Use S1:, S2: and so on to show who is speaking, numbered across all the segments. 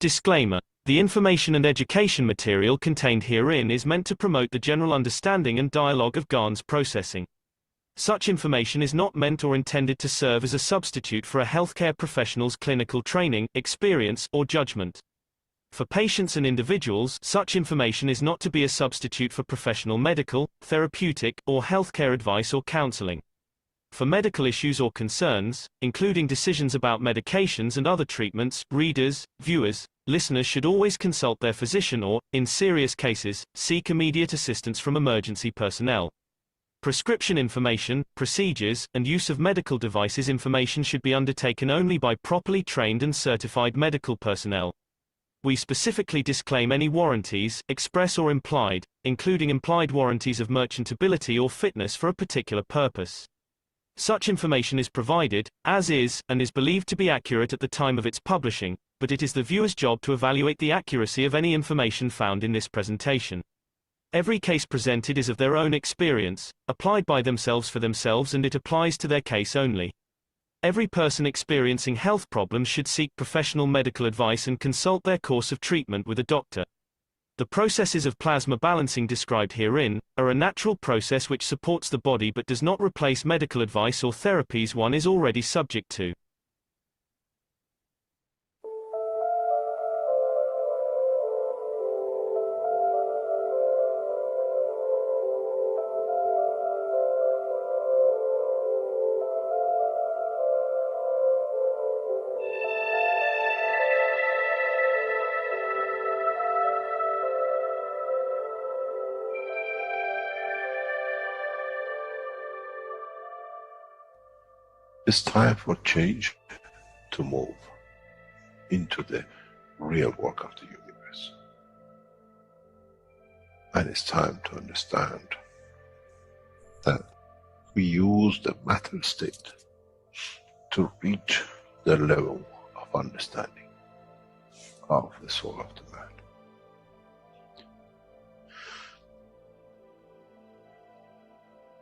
S1: Disclaimer: the information and education material contained herein is meant to promote the general understanding and dialogue of GAN's processing. Such information is not meant or intended to serve as a substitute for a healthcare professional's clinical training, experience, or judgment. For patients and individuals, such information is not to be a substitute for professional medical, therapeutic, or healthcare advice or counseling. For medical issues or concerns, including decisions about medications and other treatments, readers, viewers, listeners should always consult their physician or, in serious cases, seek immediate assistance from emergency personnel. Prescription information, procedures, and use of medical devices information should be undertaken only by properly trained and certified medical personnel. We specifically disclaim any warranties, express or implied, including implied warranties of merchantability or fitness for a particular purpose. Such information is provided, as is, and is believed to be accurate at the time of its publishing, but it is the viewer's job to evaluate the accuracy of any information found in this presentation. Every case presented is of their own experience, applied by themselves for themselves, and it applies to their case only. Every person experiencing health problems should seek professional medical advice and consult their course of treatment with a doctor. The processes of plasma balancing described herein are a natural process which supports the body but does not replace medical advice or therapies one is already subject to.
S2: It's time for change to move into the real work of the universe. And it's time to understand that we use the matter state to reach the level of understanding of the soul of the man.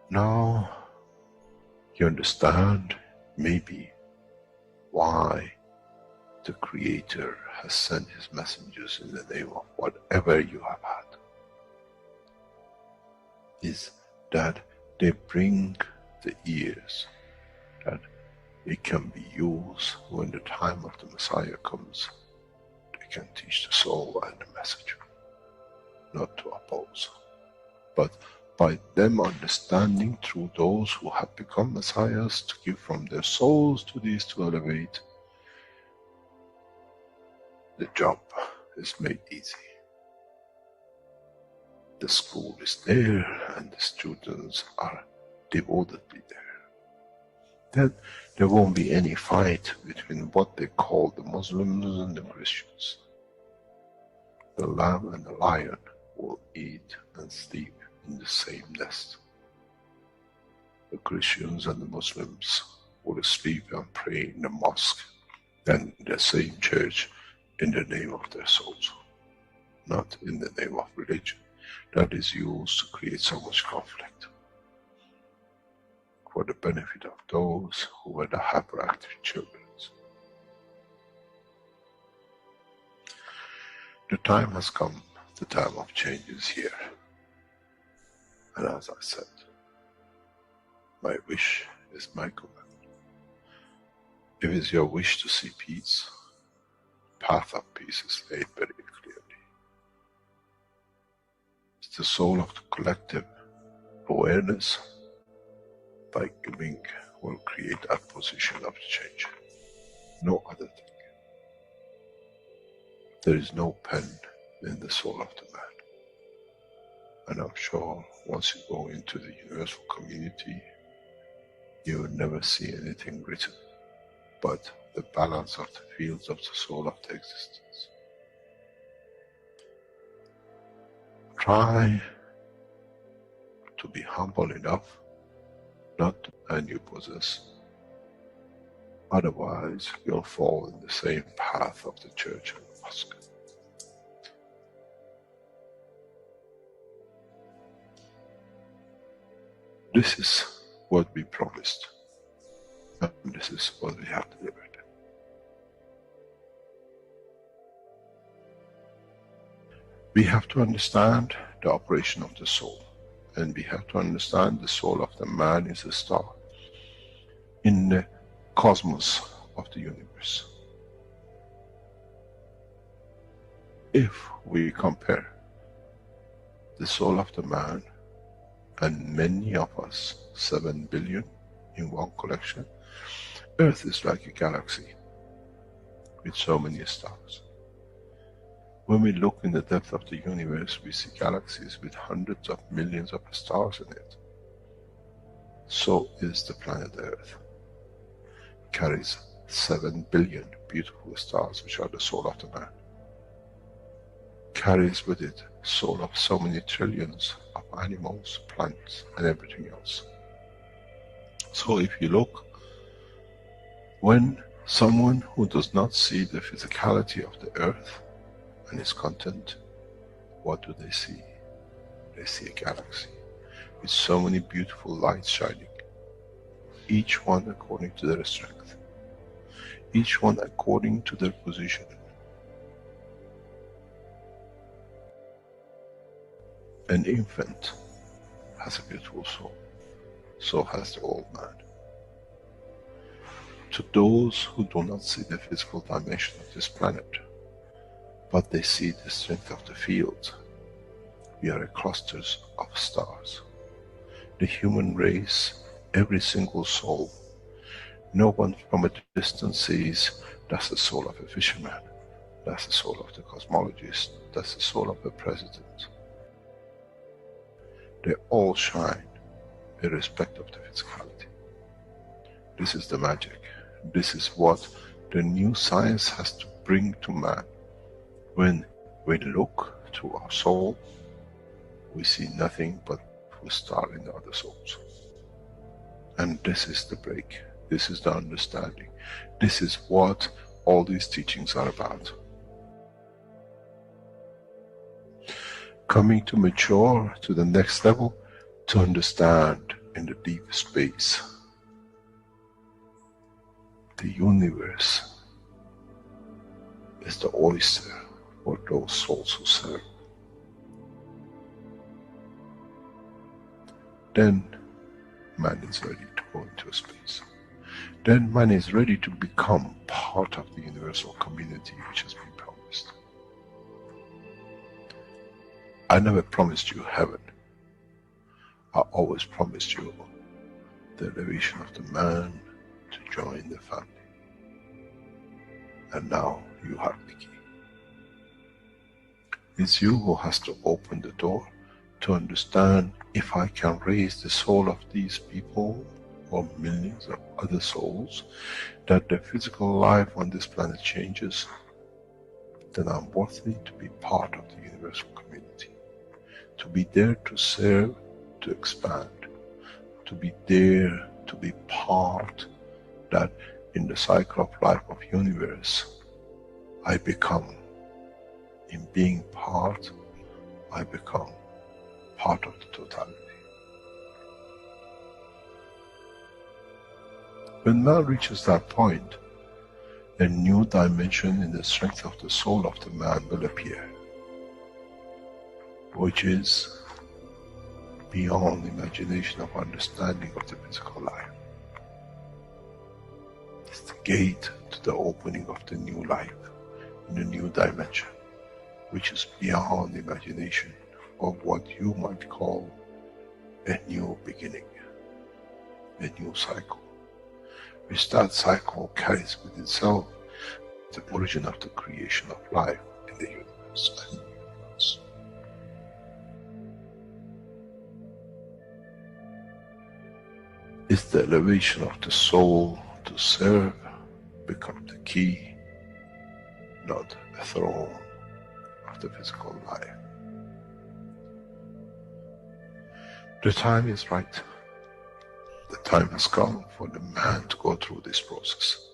S2: Now you understand maybe why the Creator has sent His messengers in the name of whatever you have had. Is that they bring the ears, that it can be used when the time of the Messiah comes. They can teach the soul and the messenger, not to oppose, but by them understanding through those who have become messiahs, to give from their souls to these to elevate, the job is made easy. The school is there and the students are devotedly there. Then there won't be any fight between what they call the Muslims and the Christians. The lamb and the lion will eat and sleep in the same nest. The Christians and the Muslims will sleep and pray in the mosque and in the same church in the name of their souls, not in the name of religion. That is used to create so much conflict for the benefit of those who were the hyperactive children. The time has come, the time of change is here. And as I said, my wish is my command. If it's your wish to see peace, the path of peace is laid very clearly. It's the soul of the collective awareness, by giving, will create that position of change. No other thing. There is no pen in the soul of the man. And I'm sure once you go into the universal community, you will never see anything written but the balance of the fields of the soul of the existence. Try to be humble enough not to and you possess. Otherwise you'll fall in the same path of the church and the mosque. This is what we promised, and this is what we have delivered. We have to understand the operation of the soul, and we have to understand the soul of the man is a star in the cosmos of the universe. If we compare the soul of the man and many of us, 7 billion in one collection, Earth is like a galaxy with so many stars. When we look in the depth of the universe, we see galaxies with hundreds of millions of stars in it. So is the planet Earth. It carries 7 billion beautiful stars, which are the soul of the man. Carries with it soul of so many trillions of animals, plants, and everything else. So if you look, when someone who does not see the physicality of the earth and its content, what do they see? They see a galaxy with so many beautiful lights shining, each one according to their strength, each one according to their position. An infant has a beautiful soul, so has the old man. To those who do not see the physical dimension of this planet, but they see the strength of the field, we are clusters of stars. The human race, every single soul, no one from a distance sees that's the soul of a fisherman, that's the soul of the cosmologist, that's the soul of the president. They all shine irrespective of the physicality. This is the magic. This is what the new science has to bring to man. When we look to our soul, we see nothing but a star in the other souls. And this is the break. This is the understanding. This is what all these teachings are about. Coming to mature to the next level, to understand in the deep space, the universe is the oyster for those souls who serve. Then man is ready to go into space. Then man is ready to become part of the universal community which has been promised. I never promised you heaven. I always promised you the elevation of the man to join the family. And now you have the key. It's you who has to open the door to understand, if I can raise the soul of these people or millions of other souls, that the physical life on this planet changes, then I'm worthy to be part of the universal community. To be there to serve, to expand, to be there, to be part, that in the cycle of life of universe, I become, in being part, I become part of the totality. When man reaches that point, a new dimension in the strength of the soul of the man will appear, which is beyond imagination of understanding of the physical life. It's the gate to the opening of the new life, in a new dimension, which is beyond imagination of what you might call a new beginning, a new cycle, which that cycle carries with itself the origin of the creation of life in the universe and the universe. It's the elevation of the soul to serve, become the key, not a throne of the physical life. The time is right. The time has come for the man to go through this process.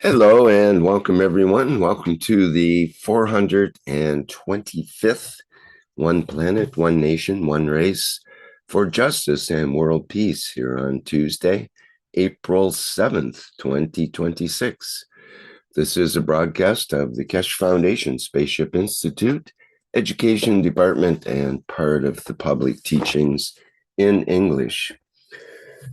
S3: Hello and welcome everyone. Welcome to the 425th One Planet, One Nation, One Race for Justice and World Peace here on Tuesday, April 7th, 2026. This is a broadcast of the Keshe Foundation, Spaceship Institute, Education Department, and part of the public teachings in English.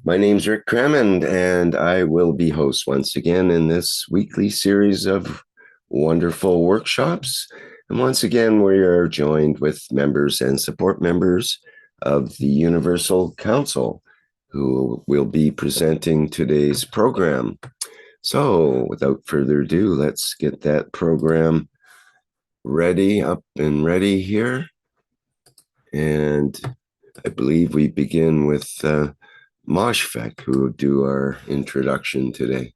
S3: My name's Rick Crammond, and I will be host once again in this weekly series of wonderful workshops. And once again, we are joined with members and support members of the Universal Council, who will be presenting today's program. So without further ado, let's get that program up and ready here. And I believe we begin with Moshfek, who will do our introduction today.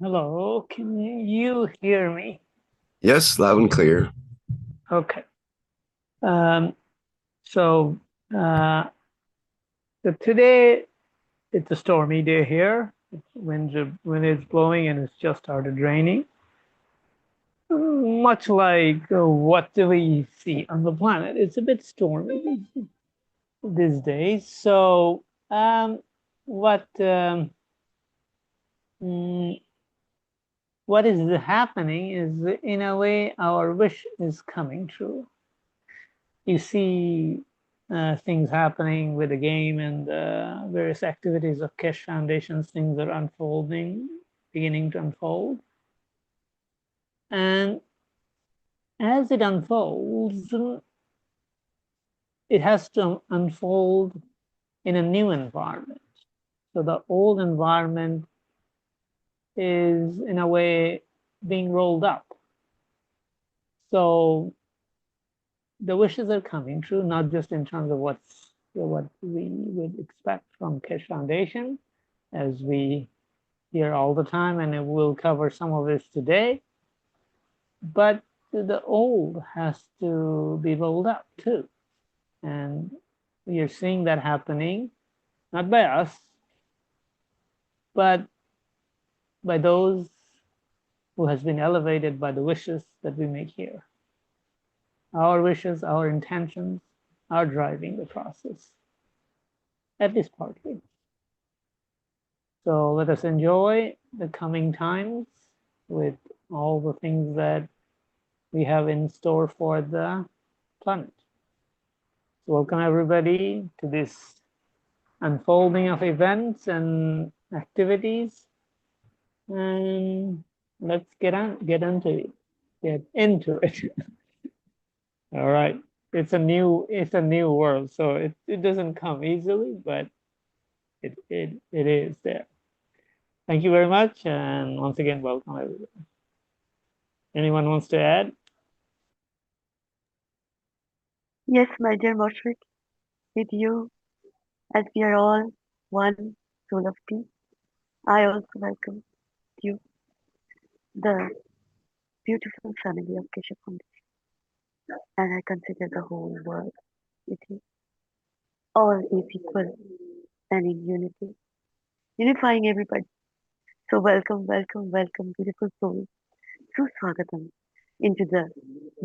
S4: Hello, can you hear me?
S3: Yes, loud and clear.
S4: Okay. So today it's a stormy day here. Wind is blowing and it's just started raining. Much like what do we see on the planet? It's a bit stormy these days. So what is happening is, in a way, our wish is coming true. You see things happening with the game and various activities of Keshe Foundation's. Things are unfolding, beginning to unfold. And as it unfolds, it has to unfold in a new environment. So the old environment is, in a way, being rolled up. So the wishes are coming true, not just in terms of what we would expect from Keshe Foundation, as we hear all the time, and we'll cover some of this today, but the old has to be rolled up too. And we are seeing that happening, not by us, but by those who has been elevated by the wishes that we make here. Our wishes, our intentions are driving the process, at least partly. So let us enjoy the coming times with all the things that we have in store for the planet. So welcome everybody to this unfolding of events and activities, and let's get into it. All right, it's a new world, so it doesn't come easily, but it is there. Thank you very much, and once again, welcome everyone. Anyone wants to add?
S5: Yes, my dear Moshrik, with you, as we are all one soul of peace, I also welcome you, the beautiful family of Keshe Foundation, and I consider the whole world with you. All is equal and in unity, unifying everybody. So welcome, welcome, welcome, beautiful souls. Swagatam into the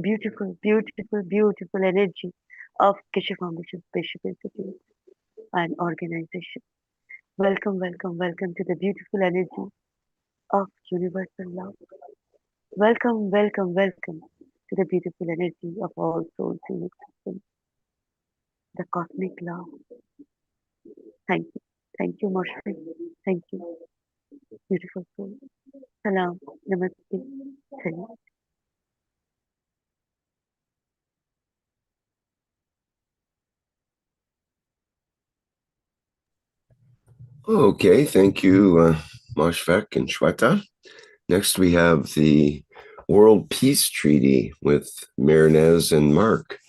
S5: beautiful, beautiful, beautiful energy of Keshe Foundation Spaceship Institute and organization. Welcome, welcome, welcome to the beautiful energy of universal love. Welcome, welcome, welcome to the beautiful energy of all souls in existence, the cosmic love. Thank you, Moshri. Thank you, beautiful soul. Salam, namaste, salam.
S3: Okay, thank you, Moshfek and Shweta. Next, we have the World Peace Treaty with Miranez and Mark.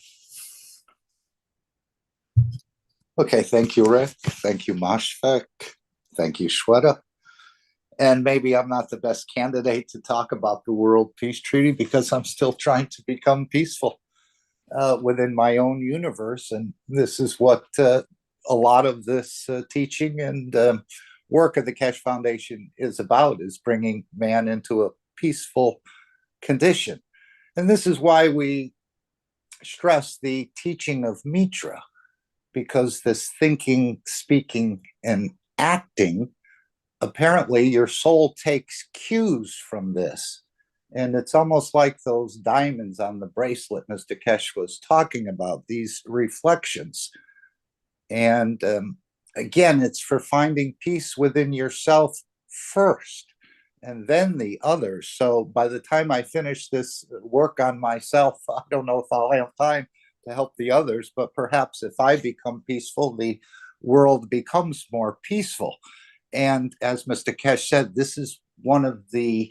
S6: Okay, thank you, Rick. Thank you, Moshfek. Thank you, Shweta. And maybe I'm not the best candidate to talk about the World Peace Treaty because I'm still trying to become peaceful. within my own universe. And this is what a lot of this teaching and work of the Keshe Foundation is about, is bringing man into a peaceful condition. And this is why we stress the teaching of Mitra, because this thinking, speaking, and acting, apparently your soul takes cues from this. And it's almost like those diamonds on the bracelet Mr. Keshe was talking about, these reflections. And again, it's for finding peace within yourself first, and then the others. So by the time I finish this work on myself, I don't know if I'll have time to help the others, but perhaps if I become peaceful, the world becomes more peaceful. And as Mr. Keshe said, this is one of the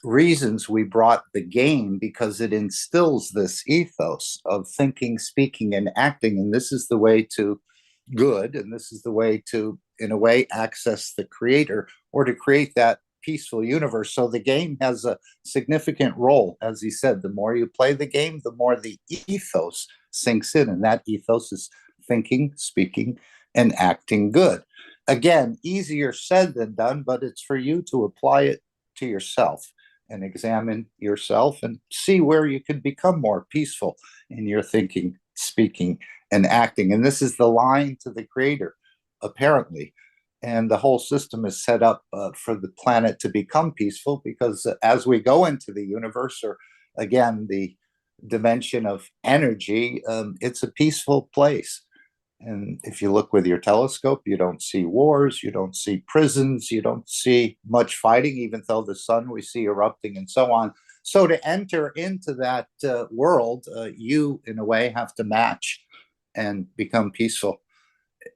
S6: reasons we brought the game, because it instills this ethos of thinking, speaking, and acting. And this is the way to good, and this is the way to, in a way, access the creator, or to create that peaceful universe. So the game has a significant role. As he said, the more you play the game, the more the ethos sinks in, and that ethos is thinking, speaking, and acting good. Again, easier said than done, but it's for you to apply it to yourself and examine yourself and see where you can become more peaceful in your thinking, speaking, and acting. And this is the line to the creator, apparently. And the whole system is set up for the planet to become peaceful, because as we go into the universe, or again, the dimension of energy, it's a peaceful place. And if you look with your telescope, you don't see wars, you don't see prisons, you don't see much fighting, even though the sun we see erupting and so on. So to enter into that world, you, in a way, have to match and become peaceful.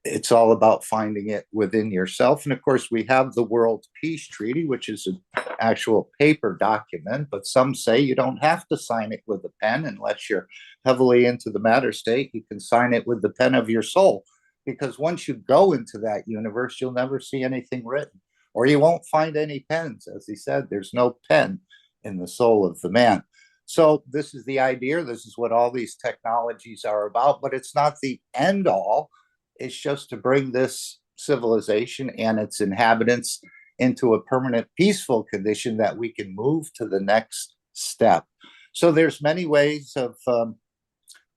S6: It's all about finding it within yourself. And of course, we have the World Peace Treaty, which is an actual paper document, but some say you don't have to sign it with a pen unless you're heavily into the matter state. You can sign it with the pen of your soul, because once you go into that universe, you'll never see anything written, or you won't find any pens. As he said, there's no pen in the soul of the man. So this is the idea. This is what all these technologies are about, but it's not the end all. It's just to bring this civilization and its inhabitants into a permanent peaceful condition, that we can move to the next step. So there's many ways of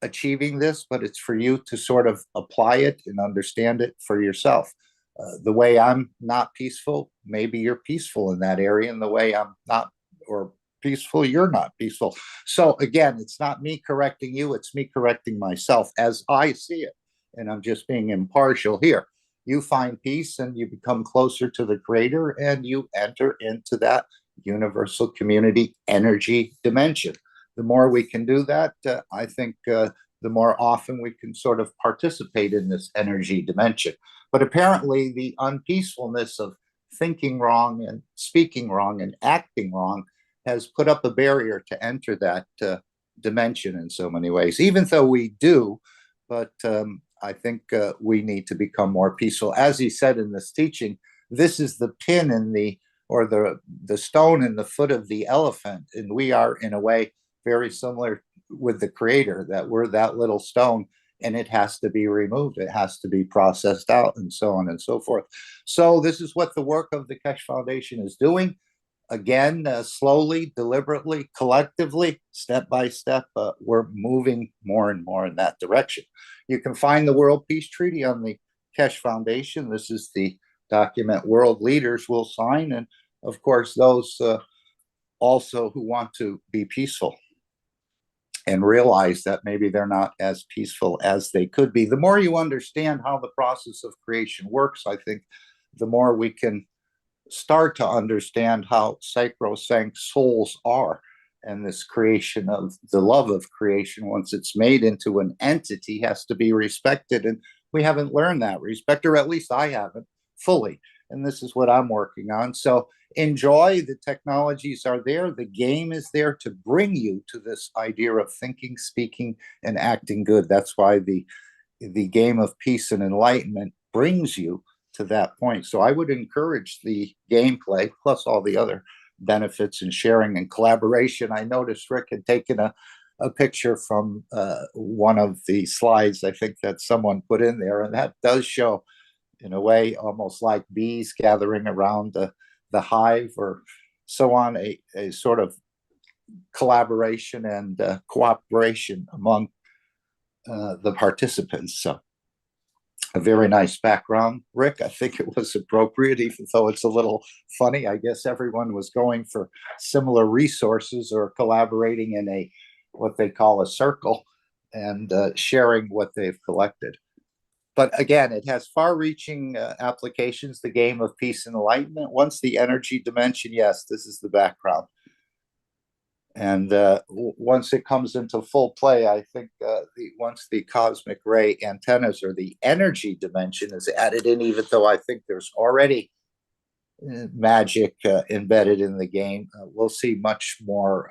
S6: achieving this, but it's for you to sort of apply it and understand it for yourself. The way I'm not peaceful, maybe you're peaceful in that area, and the way I'm not, or peaceful, you're not peaceful. So again, it's not me correcting you, it's me correcting myself as I see it. And I'm just being impartial here. You find peace and you become closer to the creator, and you enter into that universal community energy dimension. The more we can do that, I think the more often we can sort of participate in this energy dimension. But apparently the unpeacefulness of thinking wrong and speaking wrong and acting wrong has put up a barrier to enter that dimension in so many ways, even though we do. But I think we need to become more peaceful. As he said in this teaching, this is the pin in the, or the stone in the foot of the elephant. And we are, in a way, very similar with the creator, that we're that little stone, and it has to be removed. It has to be processed out, and so on and so forth. So this is what the work of the Keshe Foundation is doing. Again, slowly, deliberately, collectively, step by step, we're moving more and more in that direction. You can find the World Peace Treaty on the Keshe Foundation. This is the document world leaders will sign, and of course, those also who want to be peaceful and realize that maybe they're not as peaceful as they could be. The more you understand how the process of creation works, I think, the more we can start to understand how sacrosanct souls are, and this creation of the love of creation, once it's made into an entity, has to be respected. And we haven't learned that respect, or at least I haven't fully. And this is what I'm working on. So enjoy. The technologies are there. The game is there to bring you to this idea of thinking, speaking, and acting good. That's why the game of peace and enlightenment brings you to that point. So I would encourage the gameplay, plus all the other benefits and sharing and collaboration. I noticed Rick had taken a a picture from one of the slides I think that someone put in there, and that does show, in a way, almost like bees gathering around the hive or so on, a sort of collaboration and cooperation among the participants. So a very nice background, Rick. I think it was appropriate, even though it's a little funny. I guess everyone was going for similar resources or collaborating in a what they call a circle and sharing what they've collected. But again, it has far-reaching applications, the game of peace and enlightenment. Once the energy dimension, yes, this is the background. And once it comes into full play, I think once the cosmic ray antennas or the energy dimension is added in, even though I think there's already magic embedded in the game, we'll see much more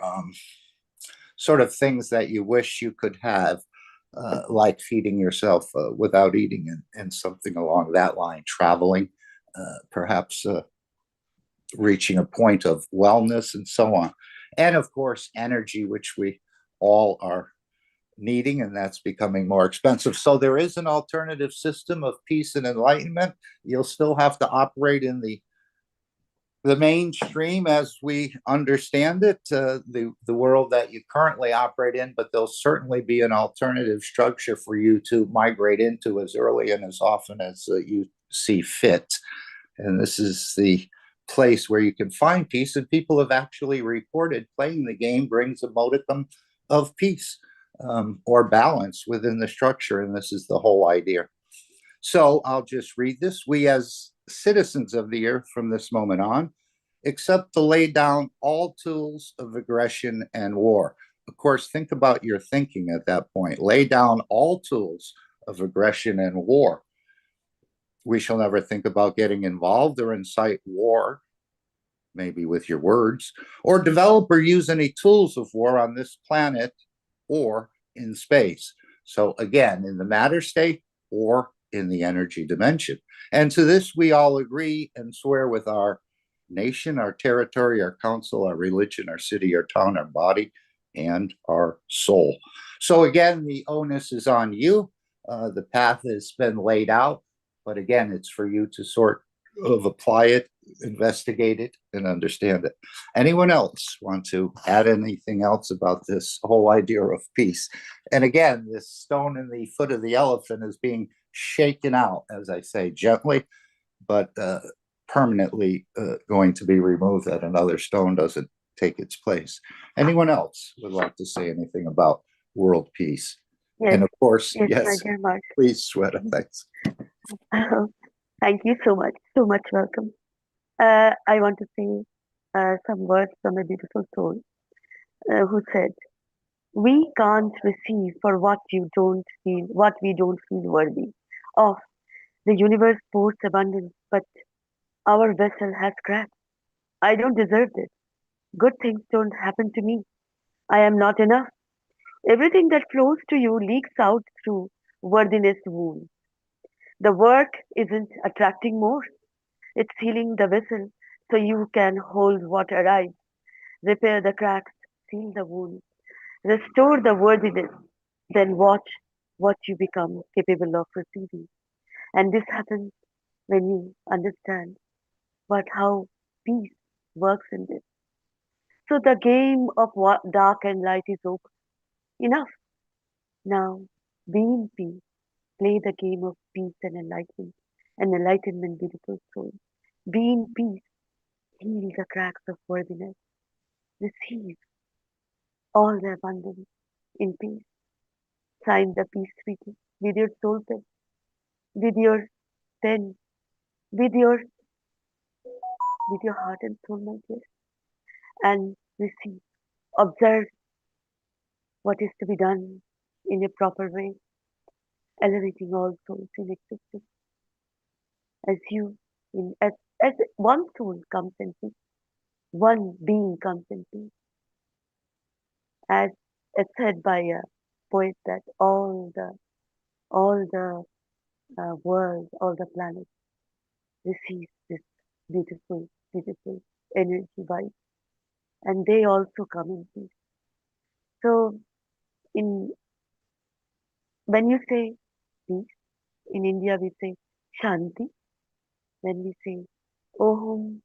S6: sort of things that you wish you could have, like feeding yourself without eating and something along that line, traveling, perhaps reaching a point of wellness and so on. And of course, energy, which we all are needing, and that's becoming more expensive. So there is an alternative system of peace and enlightenment. You'll still have to operate in the mainstream as we understand it, the world that you currently operate in, but there'll certainly be an alternative structure for you to migrate into as early and as often as you see fit. And this is the place where you can find peace, and people have actually reported playing the game brings a modicum of peace or balance within the structure, and this is the whole idea. So I'll just read this. We, as citizens of the earth from this moment on, accept to lay down all tools of aggression and war. Of course, think about your thinking at that point. Lay down all tools of aggression and war. We shall never think about getting involved or incite war, maybe with your words, or develop or use any tools of war on this planet or in space. So again, in the matter state or in the energy dimension. And to this, we all agree and swear with our nation, our territory, our council, our religion, our city, our town, our body, and our soul. So again, the onus is on you. The path has been laid out. But again, it's for you to sort of apply it, investigate it, and understand it. Anyone else want to add anything else about this whole idea of peace? And again, this stone in the foot of the elephant is being shaken out, as I say, gently, but permanently going to be removed, that another stone doesn't take its place. Anyone else would like to say anything about world peace?
S5: Yes,
S6: and of course,
S5: yes,
S6: yes,
S5: my dear Mark.
S6: please, Shweta, thanks.
S5: Thank you so much welcome. I want to say some words from a beautiful soul who said, "We can't receive for what we don't feel worthy of. The universe pours abundance, but our vessel has cracks. I don't deserve this. Good things don't happen to me. I am not enough. Everything that flows to you leaks out through worthiness wounds. The work isn't attracting more. It's healing the vessel so you can hold what arrives, repair the cracks, seal the wounds, restore the worthiness, then watch what you become capable of receiving. And this happens when you understand how peace works in this. So the game of dark and light is over. Enough. Now be in peace. Play the game of peace and enlightenment, beautiful soul. Be in peace. Heal the cracks of worthiness. Receive all the abundance in peace. Sign the peace treaty with your soul pen, with your pen, with your heart and soul, my dear. And receive. Observe what is to be done in a proper way, elevating all souls in existence. As one soul comes in peace, one being comes in peace. As it's said by a poet that all the world, all the planets receive this beautiful, beautiful energy vibe, and they also come in peace. So in when you say peace, in India we say Shanti. When we say Om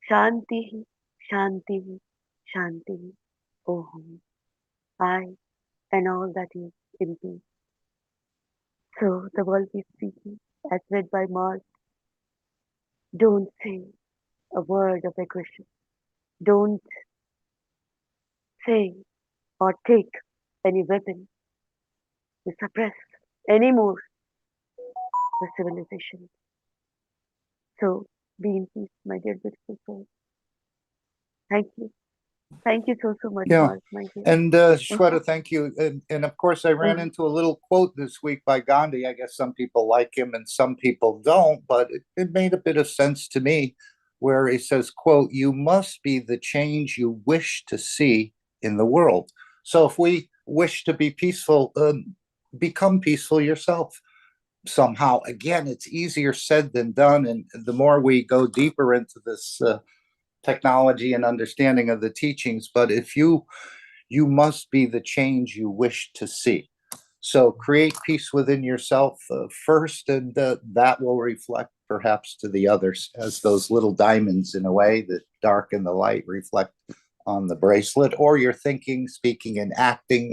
S5: Shanti, Shanti, Shanti, Om, I and all that is in peace. So the world is speaking, as read by Mars. Don't say a word of aggression. Don't say or take any weapon to suppress any more the civilization. So be in peace, my dear beautiful soul. Thank you. Thank you so much,
S6: Yeah.
S5: Mars, my dear.
S6: And Shweta, thank you. And of course, I ran
S5: Mhm.
S6: into a little quote this week by Gandhi. I guess some people like him and some people don't, but it made a bit of sense to me, where he says, quote, "You must be the change you wish to see in the world." So if we wish to be peaceful, become peaceful yourself somehow. Again, it's easier said than done. And the more we go deeper into this technology and understanding of the teachings, but if you must be the change you wish to see. So create peace within yourself first, and that will reflect perhaps to the others as those little diamonds, in a way, that dark and the light reflect on the bracelet, or your thinking, speaking, and acting.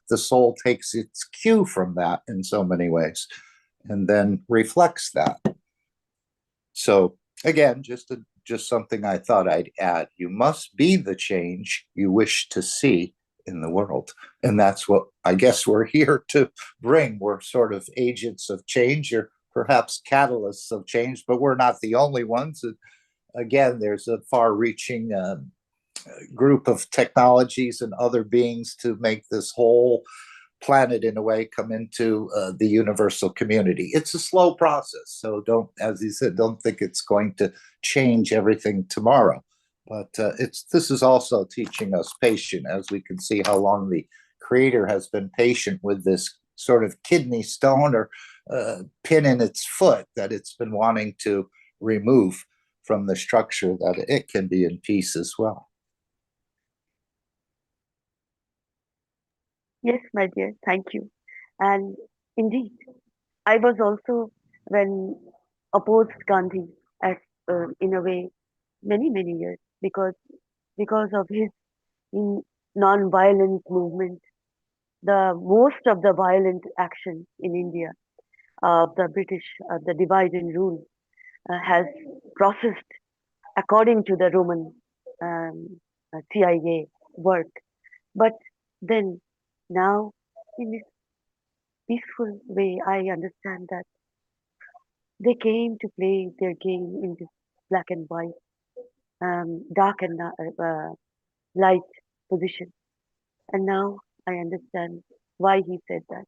S6: The soul takes its cue from that in so many ways and then reflects that. So again, just something I thought I'd add. You must be the change you wish to see in the world. And that's what I guess we're here to bring. We're sort of agents of change, or perhaps catalysts of change, but we're not the only ones. Again, there's a far-reaching group of technologies and other beings to make this whole planet, in a way, come into the universal community. It's a slow process, so don't, as he said, don't think it's going to change everything tomorrow. But this is also teaching us patience, as we can see how long the Creator has been patient with this sort of kidney stone or pin in its foot that it's been wanting to remove from the structure, that it can be in peace as well.
S5: Yes, my dear, thank you. And indeed, I was also when opposed Gandhi as in a way many years because of his non-violent movement. The most of the violent action in India of the British, the divide and rule, has processed according to the Roman CIA work. But then now, in this peaceful way, I understand that they came to play their game in this black and white, dark and light position. And now I understand why he said that.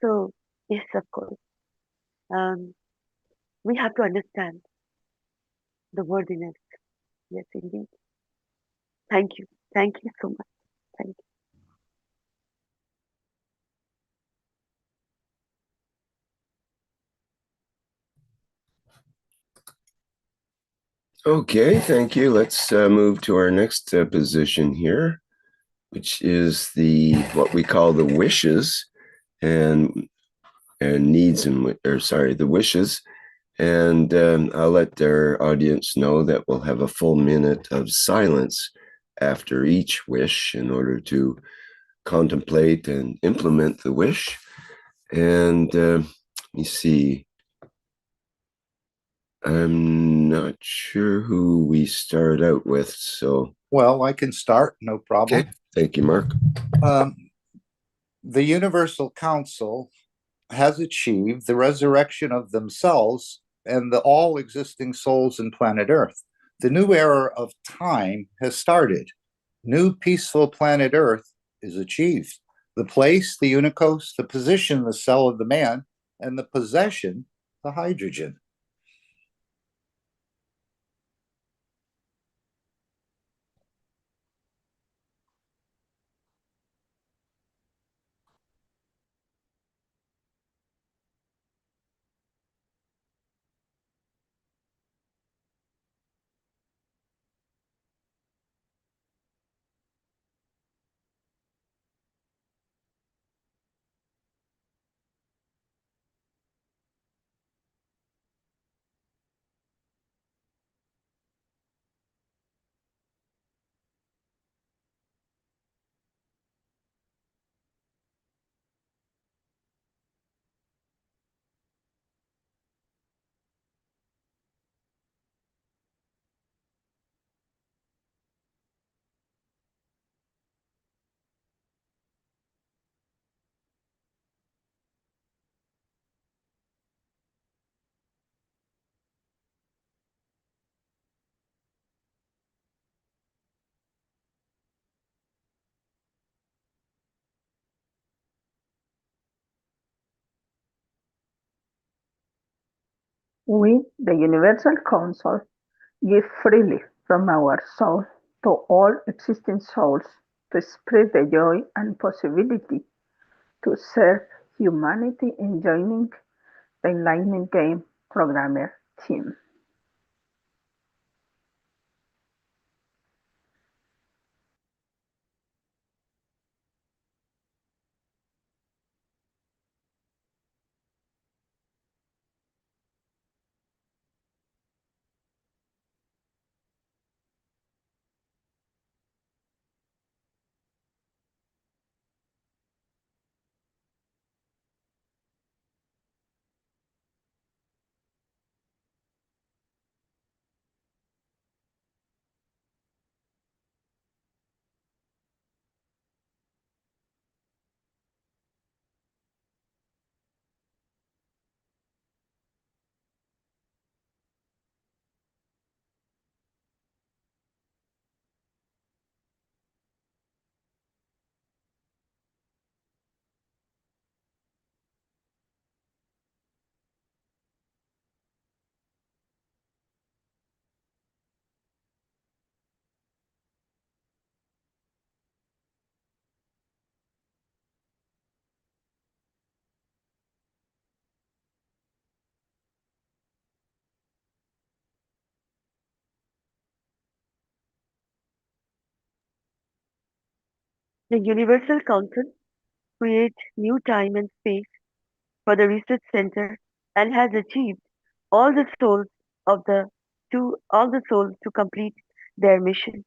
S5: So, yes, of course, um, we have to understand the worthiness. Yes, indeed. Thank you. Thank you so much. Thank you.
S3: Okay, thank you. Let's move to our next position here, which is what we call the wishes and needs, the wishes. And I'll let our audience know that we'll have a full minute of silence after each wish in order to contemplate and implement the wish. And let me see. I'm not sure who we start out with, so.
S6: Well, I can start, no problem.
S3: Okay, thank you, Mark.
S6: The Universal Council has achieved the resurrection of themselves and all existing souls in planet Earth. The new era of time has started. New peaceful planet Earth is achieved. The place, the unicos, the position, the cell of the man, and the possession, the hydrogen.
S7: We, the Universal Council, give freely from our soul to all existing souls to spread the joy and possibility to serve humanity in joining the Enlightenment Game Programmer team.
S5: The Universal Council creates new time and space for the Research Center and has achieved all the souls all the souls to complete their mission.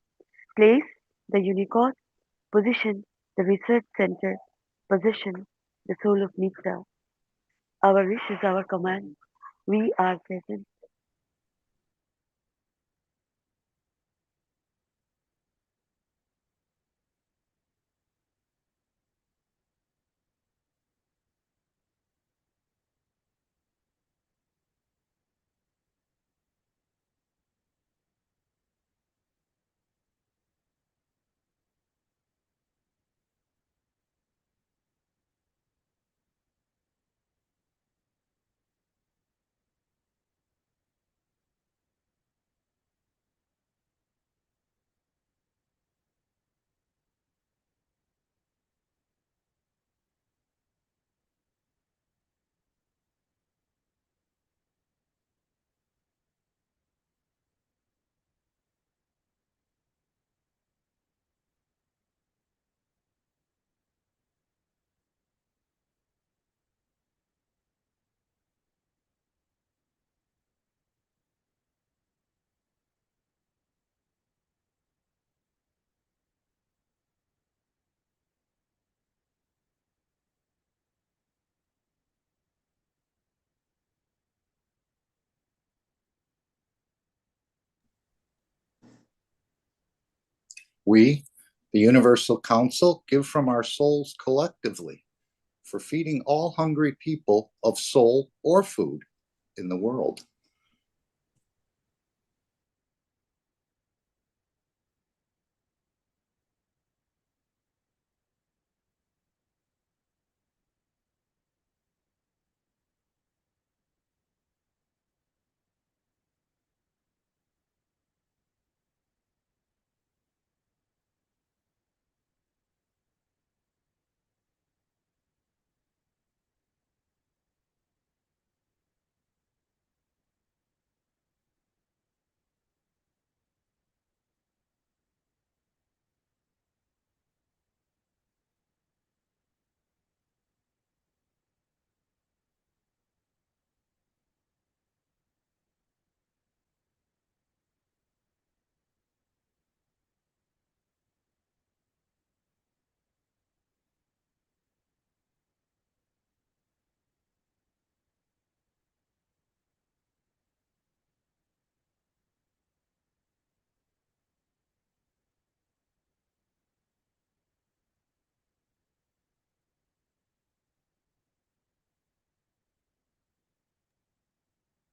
S5: Place the unicorn, position the Research Center, position the soul of Mitra. Our wish is our command. We are present.
S6: We, the Universal Council, give from our souls collectively for feeding all hungry people of soul or food in the world.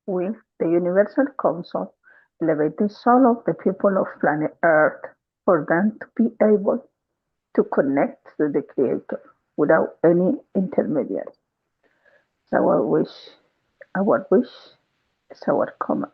S7: We, the Universal Council, elevate the soul of the people of planet Earth for them to be able to connect to the Creator without any intermediary. It's our wish, is our command.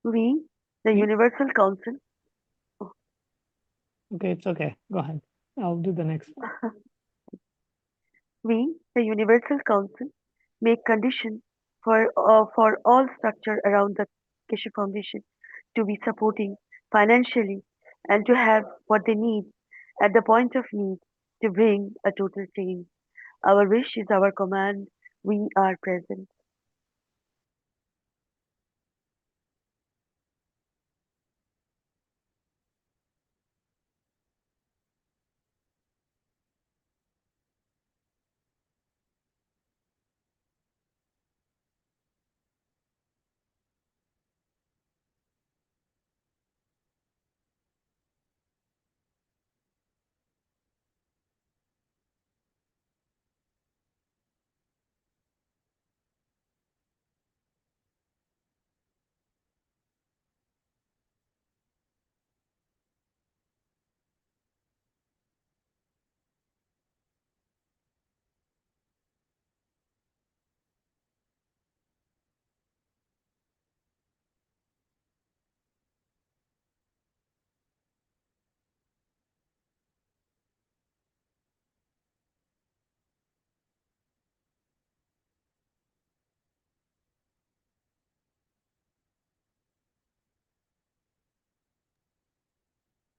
S5: We, the
S4: We-
S5: Universal Council, oh,
S4: Okay, it's okay. Go ahead. I'll do the next one.
S5: we, the Universal Council, make conditions for all structure around the Keshe Foundation to be supporting financially and to have what they need at the point of need to bring a total change. Our wish is our command. We are present.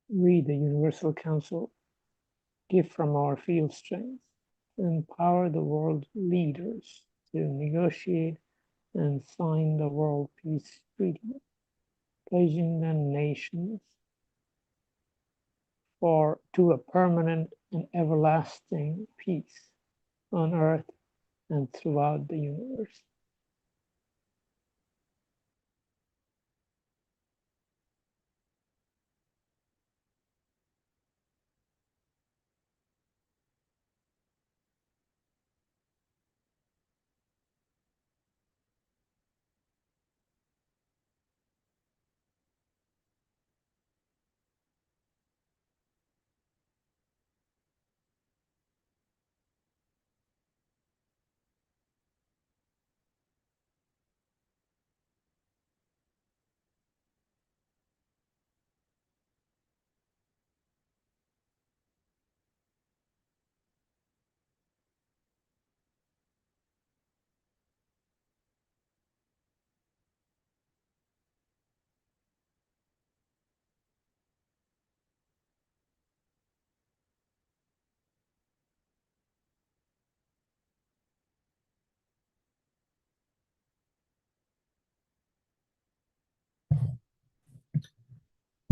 S4: We, the Universal Council, give from our field strength to empower the world leaders to negotiate and sign the World Peace Treaty, pledging the nations to a permanent and everlasting peace on earth and throughout the universe.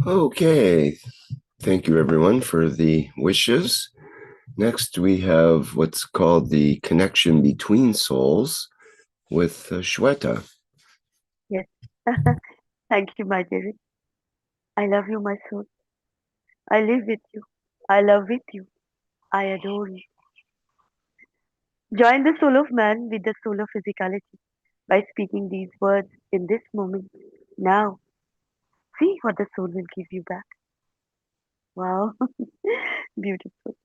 S3: Okay, thank you everyone for the wishes. Next, we have what's called the connection between souls with Shweta.
S5: Yes. Thank you, my dear. I love you, my soul. I live with you. I love with you. I adore you. Join the soul of man with the soul of physicality by speaking these words in this moment. Now, see what the soul will give you back. Wow. Beautiful.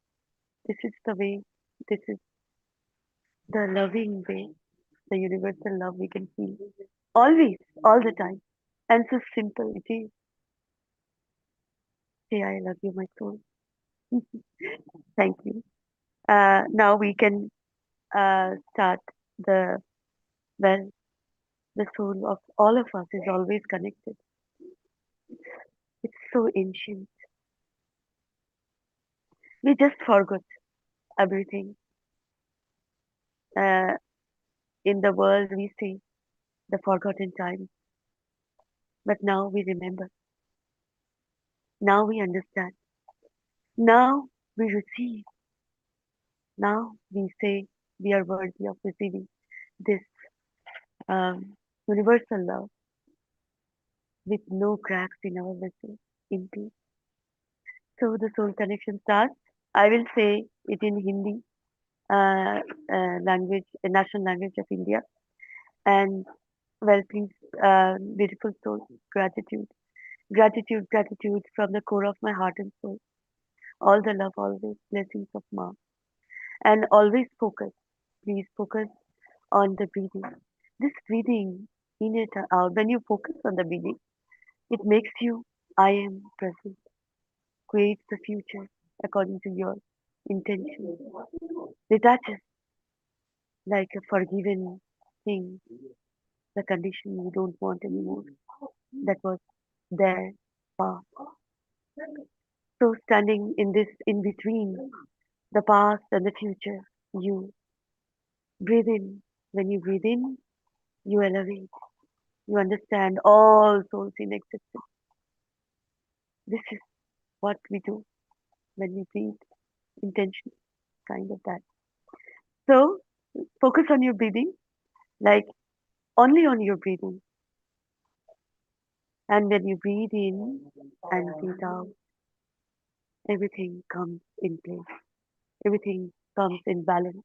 S5: This is the way, this is the loving way, the universal love we can feel. Always, all the time. And so simple it is. Say, I love you, my soul. Thank you. now we can start the, well, the soul of all of us is always connected. It's so ancient. We just forgot everything. Uh, in the world, we say the forgotten time, but now we remember. Now we understand. Now we receive. Now we say we are worthy of receiving this universal love with no cracks in our vessel, in peace. So the soul connection starts. I will say it in Hindi, language, national language of India. And well, please, beautiful soul, gratitude, gratitude, gratitude from the core of my heart and soul. All the love, always blessings of Ma. And always focus, please focus on the breathing. This breathing, in it out, when you focus on the breathing, it makes you, I am present, creates the future according to your intention. Detaches like a forgiven thing, the condition you don't want anymore, that was there, past. So standing in this in between the past and the future, you breathe in. When you breathe in, you elevate. You understand all souls in existence. This is what we do when we breathe. Intention, kind of that. So focus on your breathing, like only on your breathing. And when you breathe in and breathe out, everything comes in place. Everything comes in balance.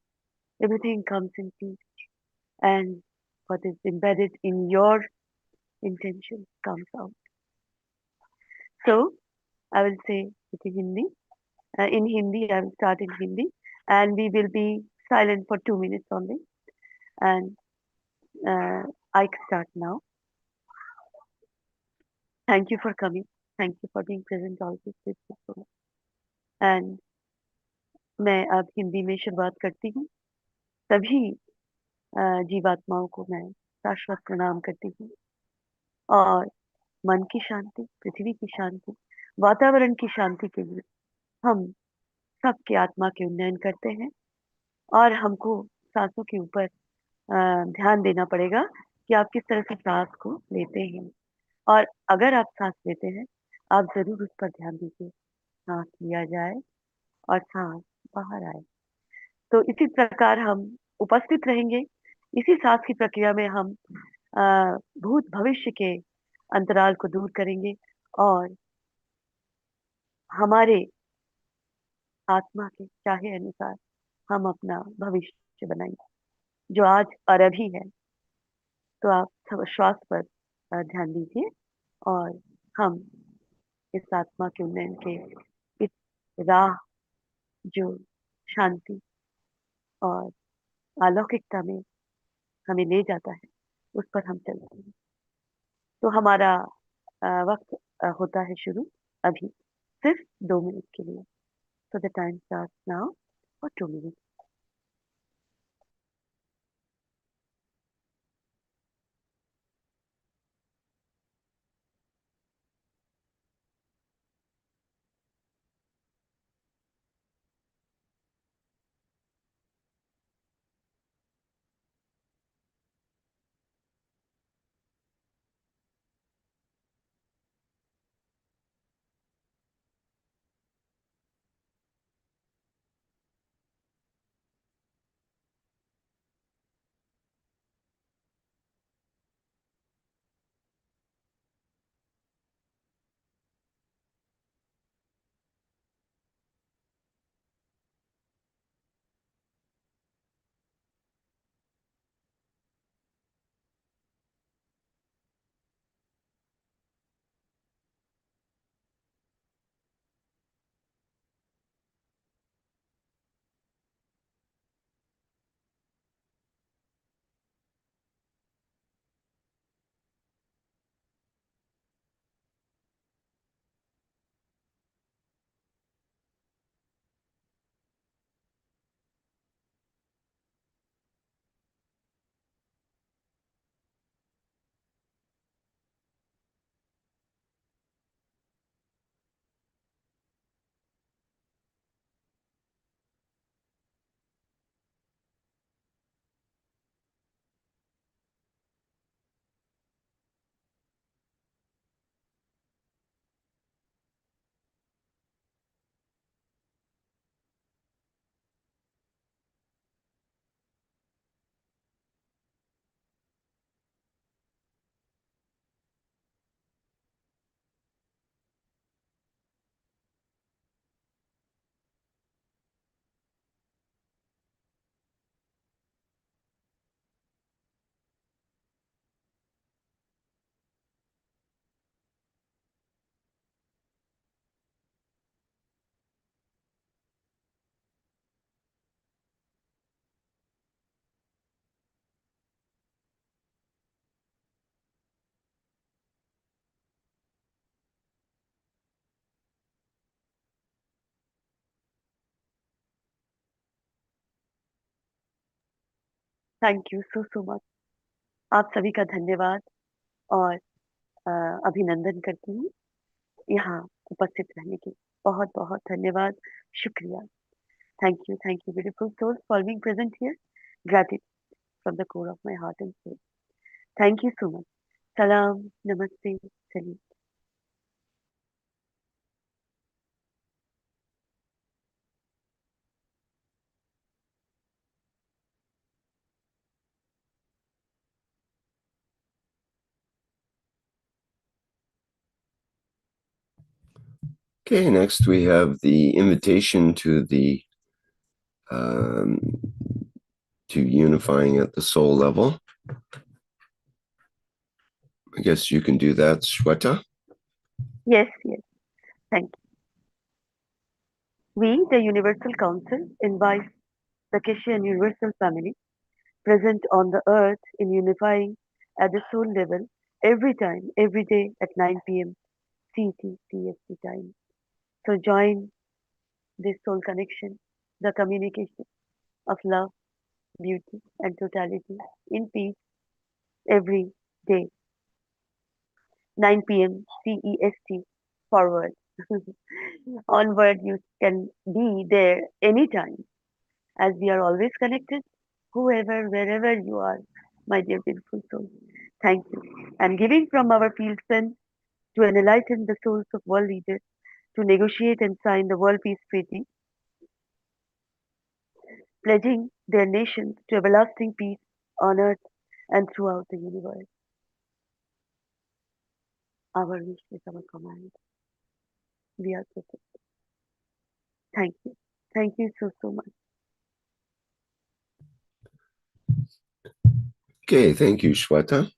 S5: Everything comes in peace. And what is embedded in your intention comes out. So I will say it in Hindi. In Hindi, I will start in Hindi, and we will be silent for 2 minutes only. And I start now. Thank you for coming. Thank you for being present always with me. And मैं अब हिंदी में शुरुआत करती हूँ. सभी जीवात्माओं को मैं शाश्वत प्रणाम करती हूँ और मन की शांति, पृथ्वी की शांति, वातावरण की शांति के लिए हम सबके आत्मा के उन्नयन करते हैं और हमको सांसों के ऊपर ध्यान देना पड़ेगा कि आप किस तरह से सांस को लेते हैं और अगर आप सांस लेते हैं आप जरूर उस पर ध्यान दीजिए. सांस लिया जाए और सांस बाहर आए. तो इसी प्रकार हम उपस्थित रहेंगे. इसी सांस की प्रक्रिया में हम भूत भविष्य के अंतराल को दूर करेंगे और हमारे आत्मा के चाहे अनुसार हम अपना भविष्य बनाएंगे जो आज और अभी है. तो आप श्वास पर ध्यान दीजिए और हम इस आत्मा के उन्नयन के इस राह जो शांति और अलौकिकता में हमें ले जाता है उस पर हम चलते हैं. तो हमारा वक्त होता है शुरू अभी सिर्फ 2 मिनट के लिए. So the time starts now for 2 minutes. Thank you so much. आप सभी का धन्यवाद और अभिनंदन करती हूँ यहाँ उपस्थित रहने के। बहुत बहुत धन्यवाद, शुक्रिया। Thank you beautiful souls for being present here. Gratitude from the core of my heart and soul. Thank you so much. Salam, namaste, salam.
S3: Okay, next we have the invitation to the to unifying at the soul level. I guess you can do that, Shweta.
S5: Yes, thank you. We, the Universal Council, invite the Keshe and Universal family present on the earth in unifying at the soul level every time, every day at 9 p.m. CET, CST time. So join this soul connection, the communication of love, beauty, and totality in peace every day, 9 p.m. CEST forward. Onward, you can be there anytime as we are always connected, whoever, wherever you are, my dear beautiful soul. Thank you. And giving from our field sense to enlighten the souls of world leaders to negotiate and sign the World Peace Treaty, pledging their nations to everlasting peace on earth and throughout the universe. Our wish is our command. We are protected. Thank you. Thank you so much.
S3: Okay, thank you, Shweta.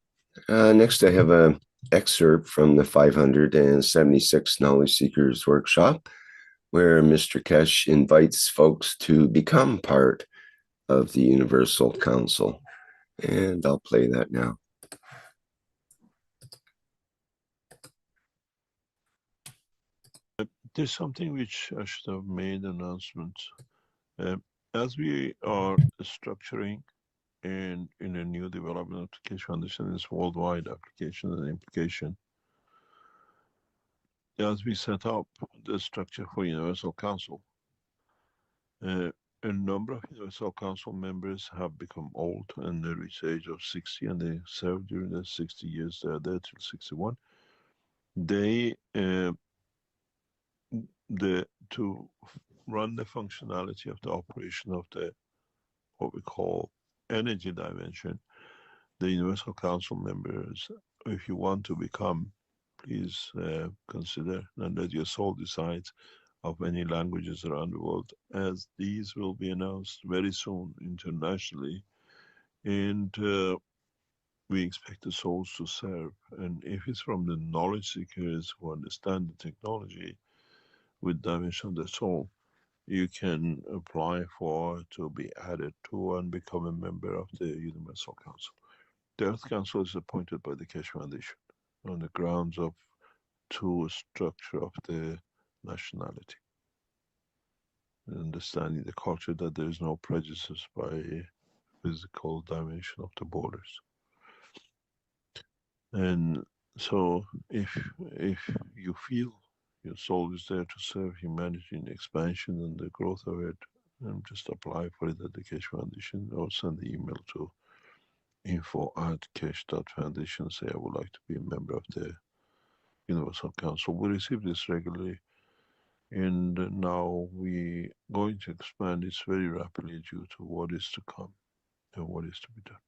S3: Next, I have an excerpt from the 576 Knowledge Seekers Workshop, where Mr. Keshe invites folks to become part of the Universal Council. And I'll play that now.
S8: There's something which I should have made announcements. As we are structuring and in a new development of the Keshe Foundation, is worldwide application and implication. As we set up the structure for Universal Council, a number of Universal Council members have become old and they reach the age of 60, and they served during the 60 years they are there till 61. They to run the functionality of the operation of the what we call energy dimension, the Universal Council members, if you want to become, please consider and let your soul decide of many languages around the world, as these will be announced very soon internationally, and we expect the souls to serve. And if it's from the knowledge seekers who understand the technology with dimension of the soul, you can apply for to be added to and become a member of the Universal Council. The Earth Council is appointed by the Keshe Foundation on the grounds of true structure of the nationality, understanding the culture that there is no prejudice by physical dimension of the borders. And so if you feel your soul is there to serve humanity in expansion and the growth of it, just apply for it at the Keshe Foundation, or send the email to info@keshe.foundation, say I would like to be a member of the Universal Council. We receive this regularly, and now we going to expand this very rapidly due to what is to come and what is to be done.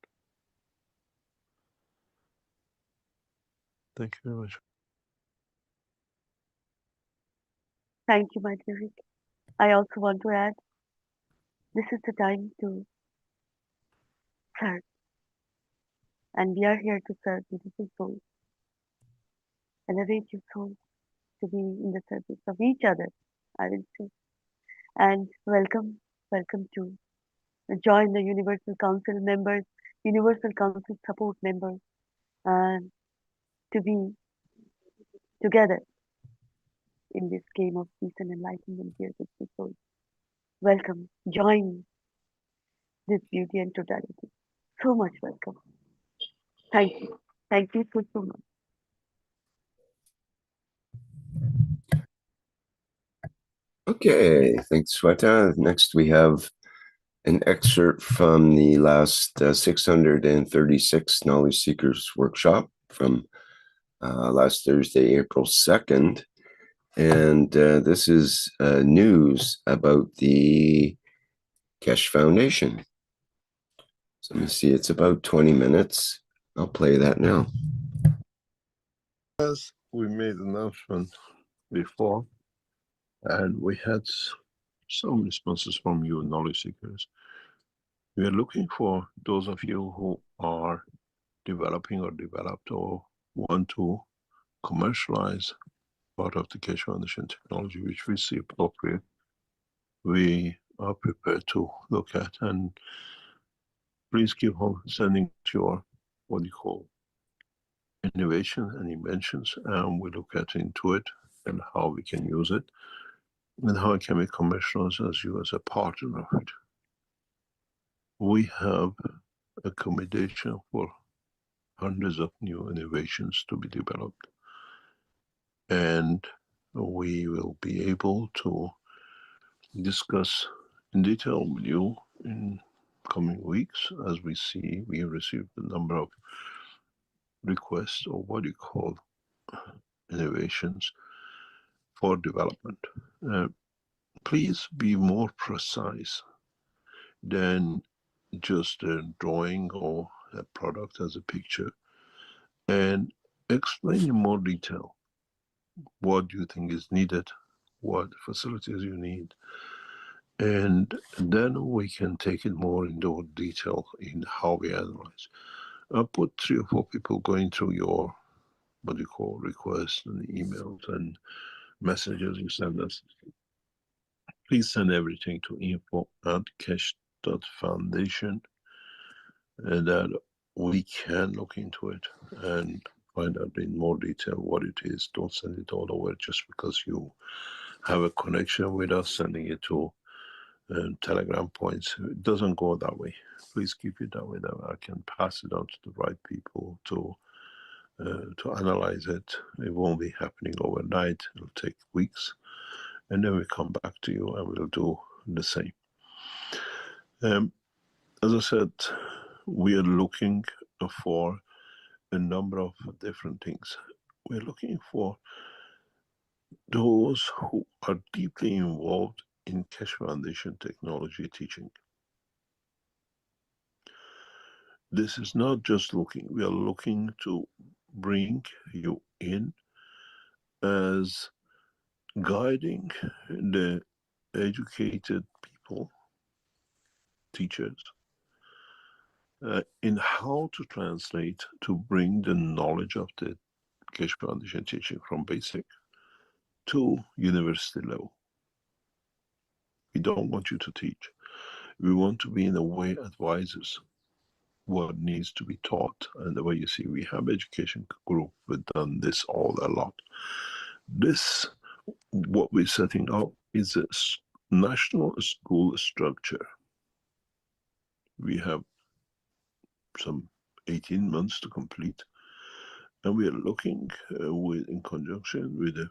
S8: Thank you very much.
S5: Thank you, my dear Rick. I also want to add, this is the time to serve. And we are here to serve beautiful souls. Elevate your soul to be in the service of each other, I will say. And welcome to join the Universal Council members, Universal Council support members, and to be together in this game of peace and enlightenment here with the soul. Welcome, join this beauty and totality. so much welcome. Thank you. Thank you so, so much.
S3: Okay, thanks, Sweta. Next, we have an excerpt from the last 636 Knowledge Seekers workshop from last Thursday, April 2nd. And this is news about the Keshe Foundation. So let me see, it's about 20 minutes. I'll play that now.
S8: As we made an announcement before, and we had some responses from you knowledge seekers. We are looking for those of you who are developing or developed or want to commercialize part of the Keshe Foundation technology, which we see appropriate. We are prepared to look at, and please keep on sending your, what you call, innovation and inventions, and we look at into it and how we can use it and how can we commercialize as you as a partner of it. We have accommodation for hundreds of new innovations to be developed, and we will be able to discuss in detail with you in coming weeks as we see we received a number of requests or what you call innovations for development. Please be more precise than just a drawing or a product as a picture, and explain in more detail what you think is needed, what facilities you need, and then we can take it more into detail in how we analyze. I'll put 3 or 4 people going through your, what you call, requests and emails and messages you send us. Please send everything to info@keshe.foundation, and that we can look into it and find out in more detail what it is. Don't send it all over just because you have a connection with us, sending it to Telegram points. It doesn't go that way. Please keep it that way, that I can pass it on to the right people to analyze it. It won't be happening overnight. It'll take weeks, and then we come back to you and we'll do the same. As I said, we are looking for a number of different things. We're looking for those who are deeply involved in Keshe Foundation technology teaching. This is not just looking, we are looking to bring you in as guiding the educated people, teachers, in how to translate, to bring the knowledge of the Keshe Foundation teaching from basic to university level. We don't want you to teach. We want to be in a way advisors what needs to be taught. And the way you see, we have education group, we've done this all a lot. This, what we're setting up is a national school structure. We have some 18 months to complete, and we are looking in conjunction with the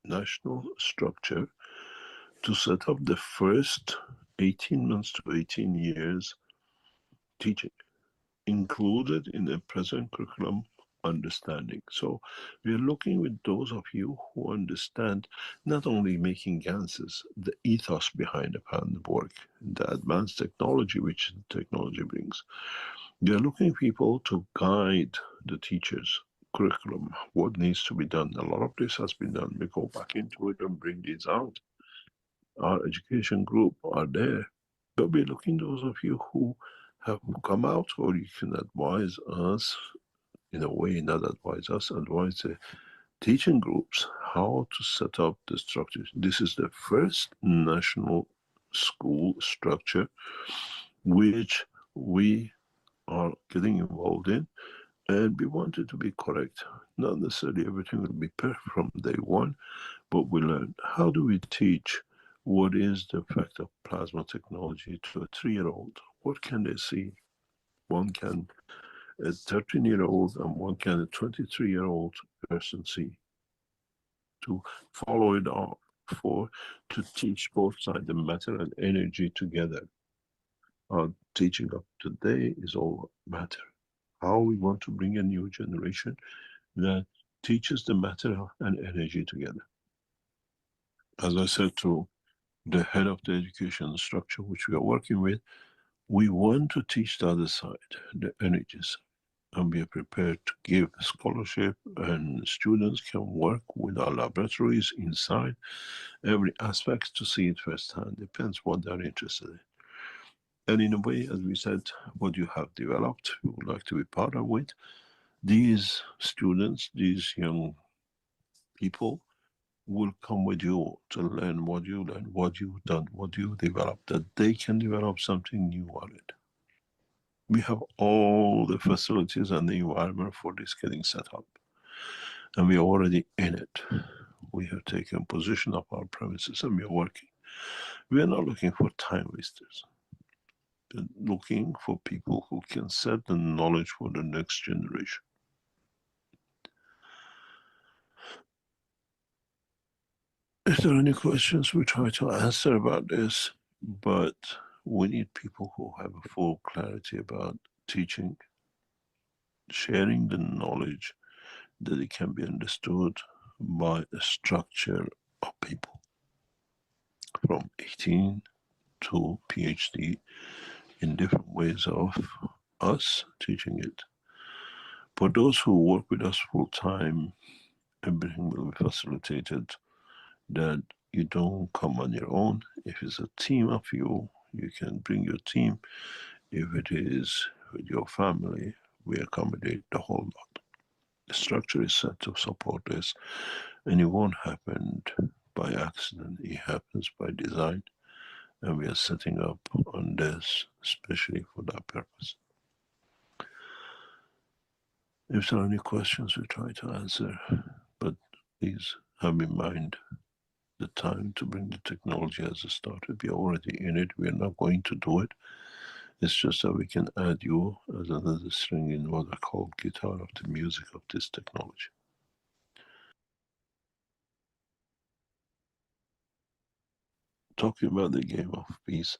S8: national structure to set up the first 18 months to 18 years teaching, included in the present curriculum understanding. So we are looking with those of you who understand not only making answers, the ethos behind the work, the advanced technology which technology brings. We are looking people to guide the teachers' curriculum, what needs to be done. A lot of this has been done. We go back into it and bring these out. Our education group are there. But we're looking those of you who have come out, or you can advise us in a way, not advise us, advise the teaching groups how to set up the structures. This is the first national school structure which we are getting involved in, and we want it to be correct. Not necessarily everything will be perfect from day one, but we learn how do we teach what is the effect of plasma technology to a 3-year-old, what can they see? One can a 13-year-old and one can a 23-year-old person see. To follow it up to teach both sides the matter and energy together. Our teaching of today is all matter. How we want to bring a new generation that teaches the matter and energy together. As I said to the head of the education structure which we are working with, we want to teach the other side, the energies, and we are prepared to give scholarship, and students can work with our laboratories inside every aspect to see it firsthand. Depends what they're interested in. And in a way, as we said, what you have developed, we would like to be part of it. These students, these young people will come with you to learn what you learn, what you've done, what you've developed, that they can develop something new on it. We have all the facilities and the environment for this getting set up. And we are already in it. We have taken possession of our premises and we are working. We are not looking for time wasters. We're looking for people who can set the knowledge for the next generation. If there are any questions, we try to answer about this, but we need people who have a full clarity about teaching, sharing the knowledge that it can be understood by a structure of people from 18 to PhD in different ways of us teaching it. For those who work with us full time, everything will be facilitated, that you don't come on your own. If it's a team of you, you can bring your team. If it is with your family, we accommodate the whole lot. The structure is set to support this, and it won't happen by accident. It happens by design, and we are setting up on this especially for that purpose. If there are any questions, we try to answer, but please have in mind the time to bring the technology has started. We are already in it. We are not going to do it. It's just that we can add you as another string in what I call guitar of the music of this technology. Talking about the game of peace,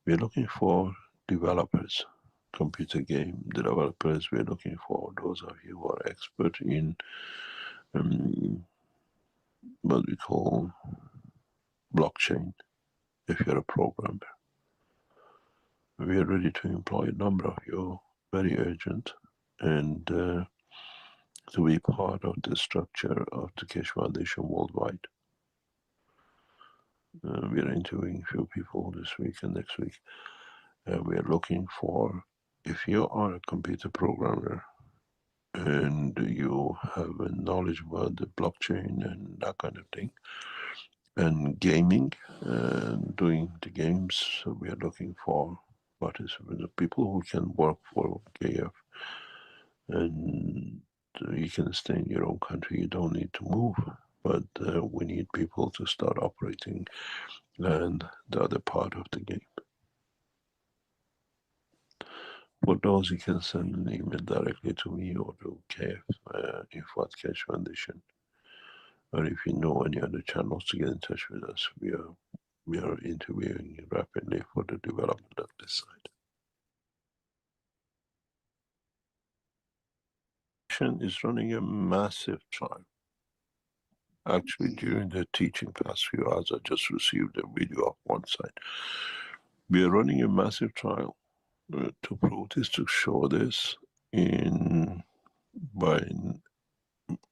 S8: we are looking for developers, computer game developers. We are looking for those of you who are expert in what we call blockchain. If you're a programmer, we are ready to employ a number of you, very urgent, and to be part of the structure of the Keshe Foundation worldwide. We are interviewing a few people this week and next week. We are looking for, if you are a computer programmer and you have a knowledge about the blockchain and that kind of thing, and gaming, and doing the games, so we are looking for participants, people who can work for KF, and you can stay in your own country, you don't need to move, but we need people to start operating and the other part of the game. For those, you can send an email directly to me or to KF Info at Keshe Foundation, or if you know any other channels to get in touch with us, we are interviewing rapidly for the development of this site. Is running a massive trial. Actually, during the teaching past few hours, I just received a video of one site. We are running a massive trial to prove this, to show this by,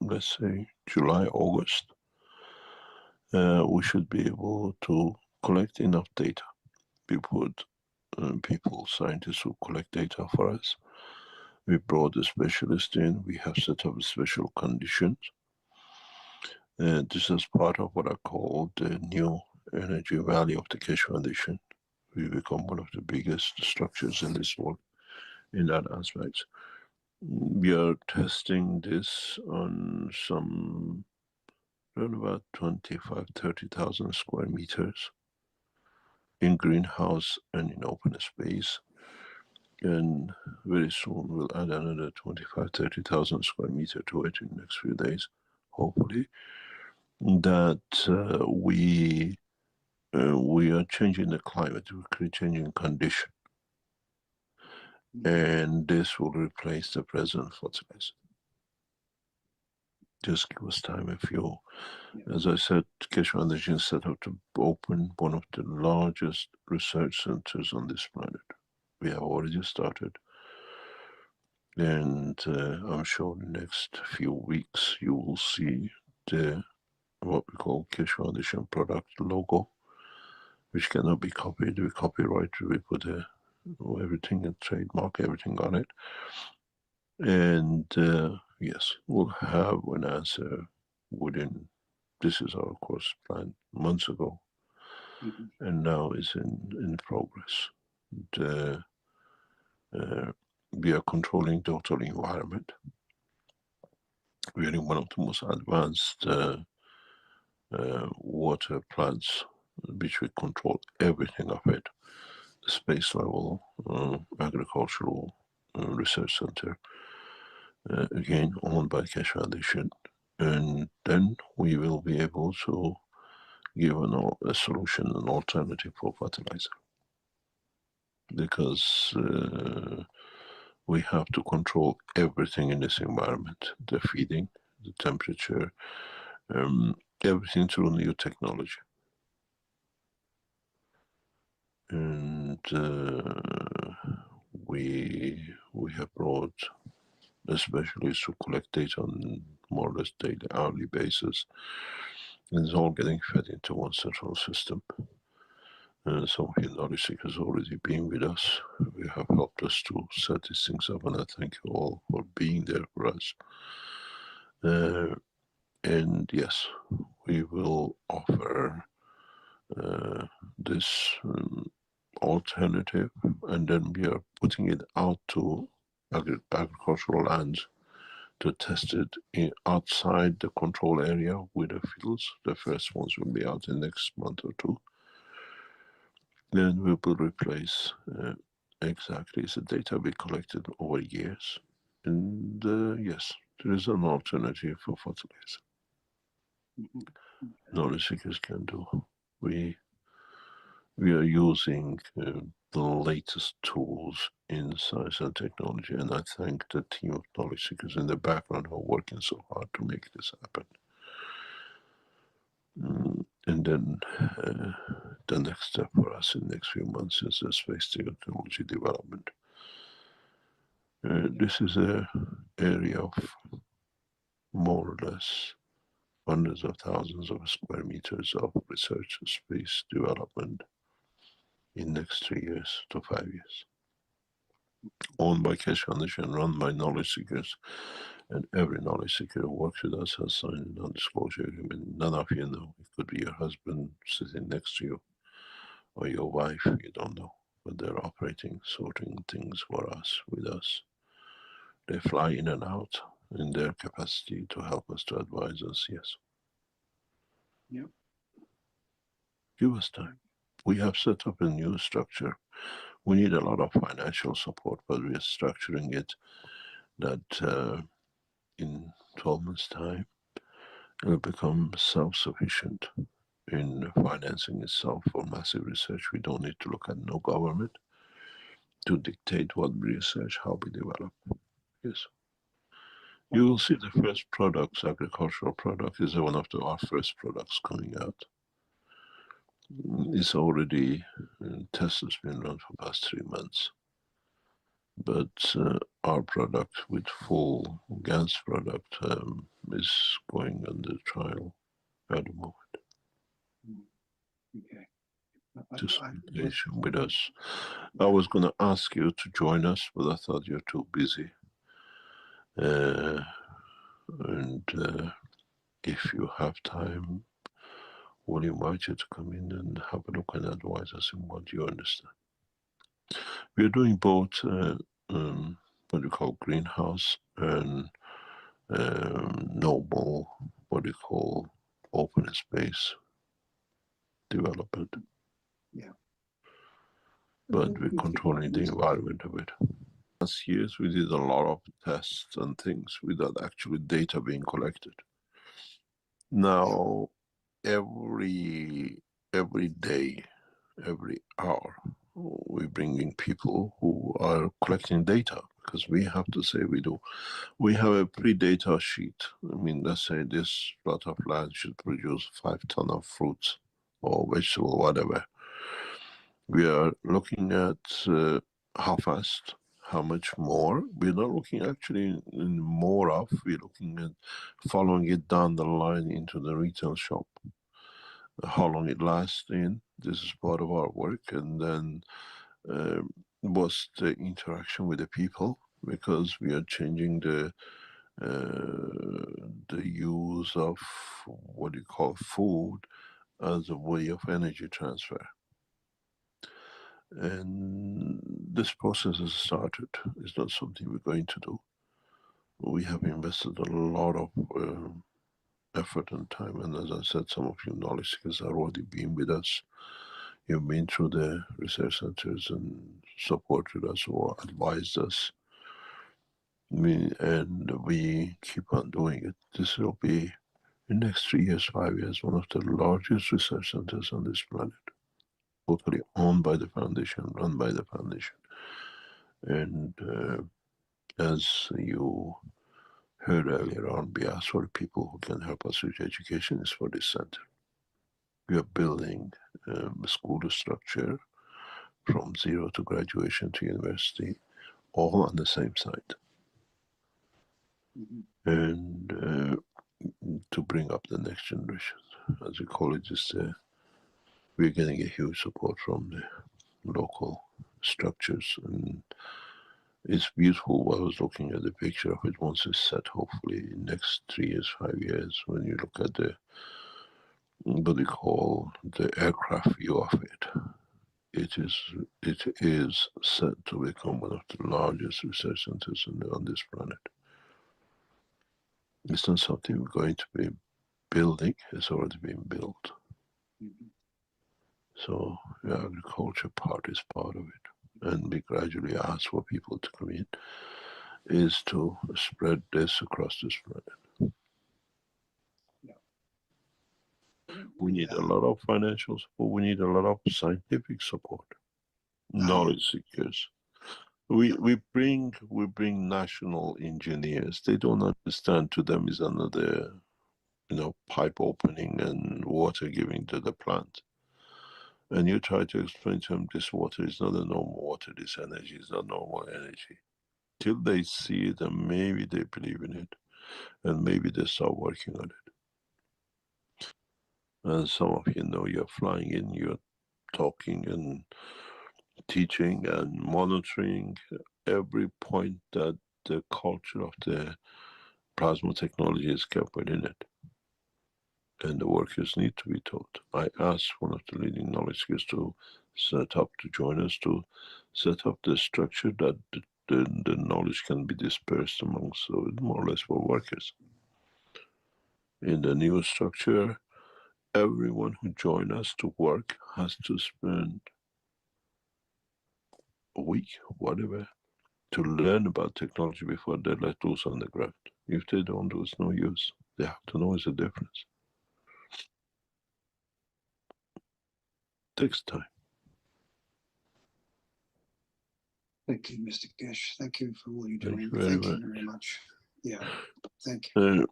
S8: let's say, July, August. We should be able to collect enough data. We put people, scientists who collect data for us. We brought a specialist in. We have set up special conditions. This is part of what I call the new energy valley of the Keshe Foundation. We become one of the biggest structures in this world in that aspect. We are testing this on some around about 25,000-30,000 square meters in greenhouse and in open space. And very soon we'll add another 25-30,000 square meter to it in the next few days, hopefully. That we are changing the climate, we're changing condition, and this will replace the present fertilizer. Just give us time. If you, as I said, Keshe Foundation set out to open one of the largest research centers on this planet. We have already started, and I'm sure in the next few weeks you will see the what we call Keshe Foundation product logo, which cannot be copied. We copyright, we put everything and trademark everything on it. And yes, we'll have an answer within, this is our course plan months ago, and now is in progress. We are controlling the total environment. We are in one of the most advanced water plants, which we control everything of it. The space level agricultural research center, again owned by Keshe Foundation, and then we will be able to give a solution, an alternative for fertilizer, because we have to control everything in this environment, the feeding, the temperature, everything through new technology. And we have brought specialists to collect data on more or less daily, hourly basis. And it's all getting fed into one central system. Some of you knowledge seekers already being with us. We have helped us to set these things up, and I thank you all for being there for us. And yes, we will offer this alternative, and then we are putting it out to agricultural lands to test it outside the control area with the fields. The first ones will be out in the next month or two. Then we will replace exactly the data we collected over years. And yes, there is an alternative for fertilizer. Knowledge seekers can do. We are using the latest tools in science and technology, and I thank the team of knowledge seekers in the background who are working so hard to make this happen. And then the next step for us in the next few months is the space technology development. This is an area of more or less hundreds of thousands of square meters of research space development in next 3 years to 5 years. Owned by Keshe Foundation, run by knowledge seekers, and every knowledge seeker who works with us has signed a non-disclosure agreement. None of you know. It could be your husband sitting next to you, or your wife, you don't know. But they're operating, sorting things for us, with us. They fly in and out in their capacity to help us, to advise us, yes.
S9: Yep.
S8: Give us time. We have set up a new structure. We need a lot of financial support, but we are structuring it that in 12 months' time, it will become self-sufficient in financing itself for massive research. We don't need to look at no government to dictate what we research, how we develop. Yes. You will see the first products, agricultural product, is one of our first products coming out. It's already, test has been run for the past 3 months. But our product with full gas product is going under trial at the moment.
S9: Okay.
S8: Just be patient with us. I was going to ask you to join us, but I thought you're too busy. And if you have time, we'll invite you to come in and have a look and advise us in what you understand. We're doing both what we call greenhouse and normal, what we call open space development.
S9: Yeah.
S8: but we're controlling the environment of it. Last years, we did a lot of tests and things without actually data being collected. Now, every day, every hour, we bring in people who are collecting data, because we have to say we do. We have a pre-data sheet. I mean, let's say this plot of land should produce 5 tons of fruits or vegetable, whatever. We are looking at how fast, how much more. We're not looking actually in more of, we're looking at following it down the line into the retail shop. How long it lasts in, this is part of our work. And then what's the interaction with the people, because we are changing the use of what you call food as a way of energy transfer. And this process has started. It's not something we're going to do. We have invested a lot of effort and time, and as I said, some of you knowledge seekers are already been with us. You've been through the research centers and supported us or advised us. And we keep on doing it. This will be, in the next 3 years, 5 years, one of the largest research centers on this planet. Totally owned by the foundation, run by the foundation. And as you heard earlier on, we ask for people who can help us with education is for this center. We are building a school structure from zero to graduation to university, all on the same site. And to bring up the next generation. As we call it, we're getting a huge support from the local structures, and it's beautiful. I was looking at the picture of it once it's set, hopefully in next 3 years, 5 years, when you look at the, what they call the aircraft view of it. It is set to become one of the largest research centers on this planet. It's not something we're going to be building, it's already been built. So the agriculture part is part of it. And we gradually ask for people to come in, is to spread this across this planet. We need a lot of financial support. We need a lot of scientific support, knowledge seekers. We bring national engineers. They don't understand. To them is another, pipe opening and water giving to the plant. And you try to explain to them this water is not a normal water. This energy is not normal energy. Till they see it, and maybe they believe in it, and maybe they start working on it. And some of you know, you're flying in, you're talking and teaching and monitoring every point that the culture of the plasma technology is kept within it. And the workers need to be taught. I asked one of the leading knowledge seekers to join us, to set up the structure that the knowledge can be dispersed amongst, so more or less for workers. In the new structure, everyone who joins us to work has to spend a week, whatever, to learn about technology before they let loose on the ground. If they don't do, it's no use. They have to know it's a difference. It takes time.
S9: Thank you, Mr. Keshe. Thank you for what you're
S8: Thank
S9: doing.
S8: you very
S9: Thank
S8: much.
S9: you very much. Yeah, thank you.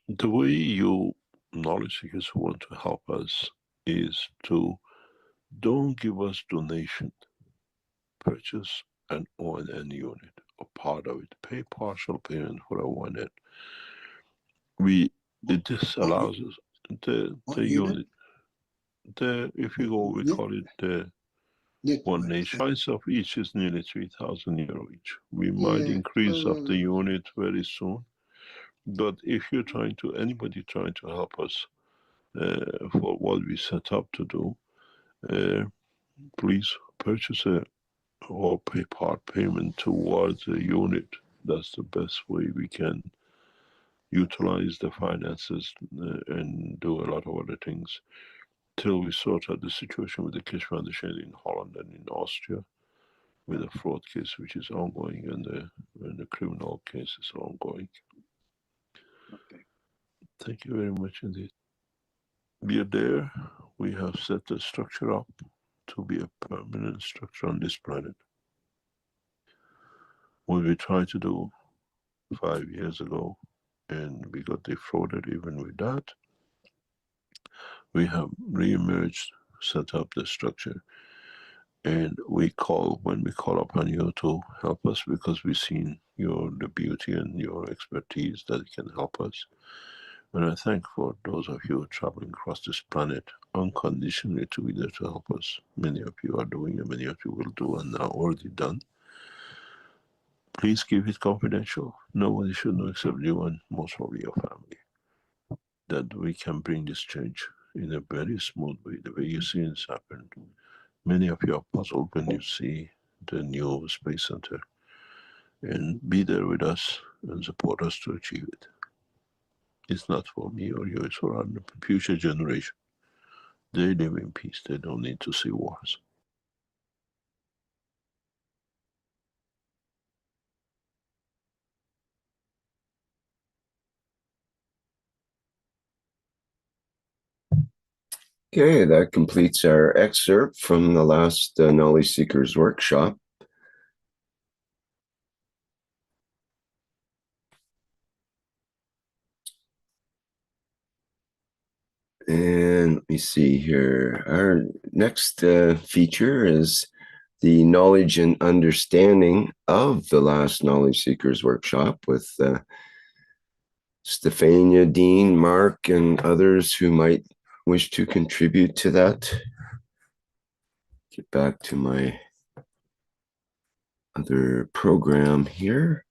S8: The way you knowledge seekers who want to help us is to don't give us donation, purchase an ONN unit, a part of it, pay partial payment for a ONN. This allows us the unit. If you go, we call it the one nation. Price of each is nearly 3,000 euro each. We might increase of the unit very soon, but if you're anybody trying to help us for what we set up to do, please purchase or pay part payment towards a unit. That's the best way we can utilize the finances and do a lot of other things till we sort out the situation with the Keshe Foundation in Holland and in Austria. with a fraud case which is ongoing, and the criminal case is ongoing.
S9: Okay.
S8: Thank you very much indeed. We are there. We have set the structure up to be a permanent structure on this planet. What we tried to do 5 years ago, and we got defrauded even with that, we have re-emerged, set up the structure, and when we call upon you to help us, because we've seen the beauty and your expertise that can help us. And I thank for those of you traveling across this planet unconditionally to be there to help us. Many of you are doing, and many of you will do, and are already done. Please keep it confidential. Nobody should know except you and most probably your family. That we can bring this change in a very smooth way, the way you see it's happened. Many of you are puzzled when you see the new Space Center. And be there with us and support us to achieve it. It's not for me or you, it's for our future generation. They live in peace. They don't need to see wars.
S3: Okay, that completes our excerpt from the last Knowledge Seekers workshop. And let me see here. Our next feature is the knowledge and understanding of the last Knowledge Seekers workshop with Stefania, Dean, Mark, and others who might wish to contribute to that. Get back to my other program here.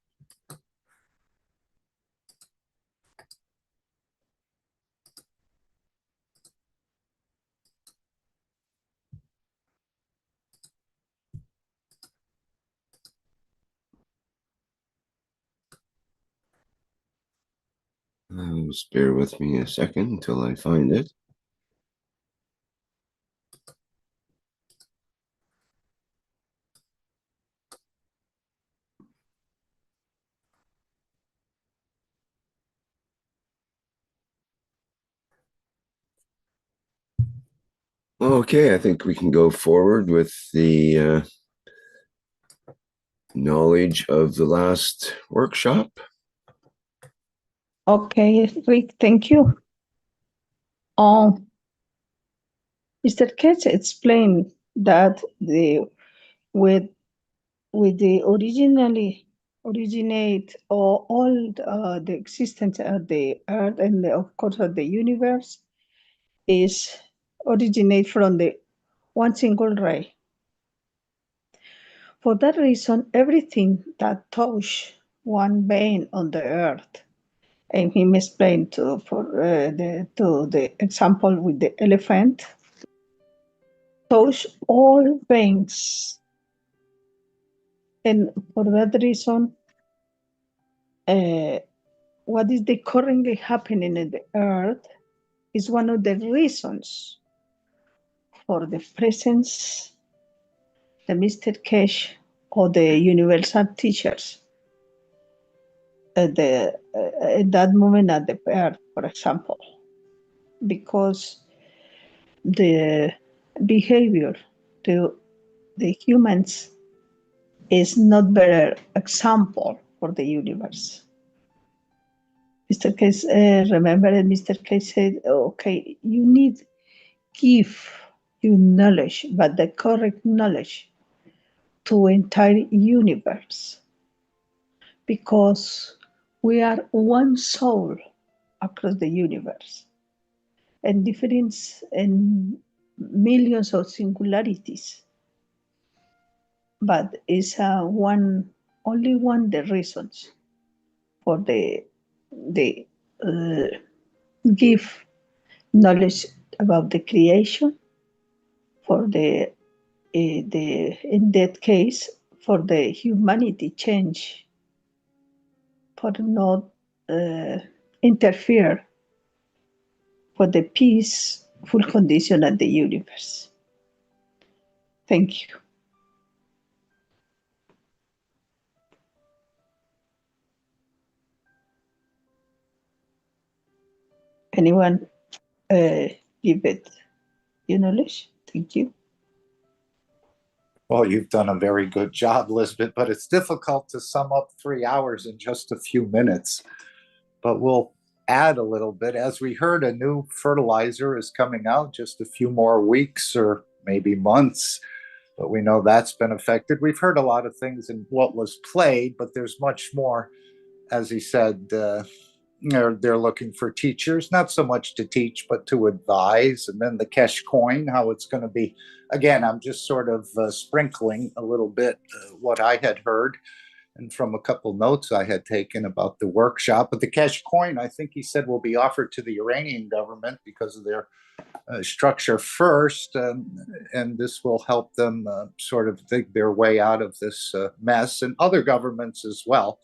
S3: Just bear with me a second until I find it. Okay, I think we can go forward with the knowledge of the last workshop.
S7: Okay, Rick, thank you. Mr. Keshe explained that with the originate or all the existence of the earth and of course of the universe is originate from the one single ray. For that reason, everything that touch one vein on the earth, and he explained to the example with the elephant, touch all veins, and for that reason, what is currently happening in the earth is one of the reasons for the presence, the Mr. Keshe or the universal teachers at that moment at the earth, for example, because the behavior to the humans is not better example for the universe. Mr. Keshe, remember that Mr. Keshe said, okay, you need give you knowledge, but the correct knowledge to entire universe, because we are one soul across the universe, and difference in millions of singularities, but it's only one the reasons for the give knowledge about the creation, for the in that case for the humanity change, for not interfere for the peaceful condition of the universe. Thank you. anyone give it knowledge? Thank you.
S6: Well, you've done a very good job, Lisbeth, but it's difficult to sum up 3 hours in just a few minutes. But we'll add a little bit. As we heard, a new fertilizer is coming out, just a few more weeks or maybe months, but we know that's been affected. We've heard a lot of things in what was played, but there's much more. As he said, they're looking for teachers, not so much to teach, but to advise. And then the Keshe coin, how it's going to be. Again, I'm just sort of sprinkling a little bit what I had heard and from a couple notes I had taken about the workshop. But the Keshe coin, I think he said, will be offered to the Iranian government because of their structure first. And this will help them sort of dig their way out of this mess, and other governments as well.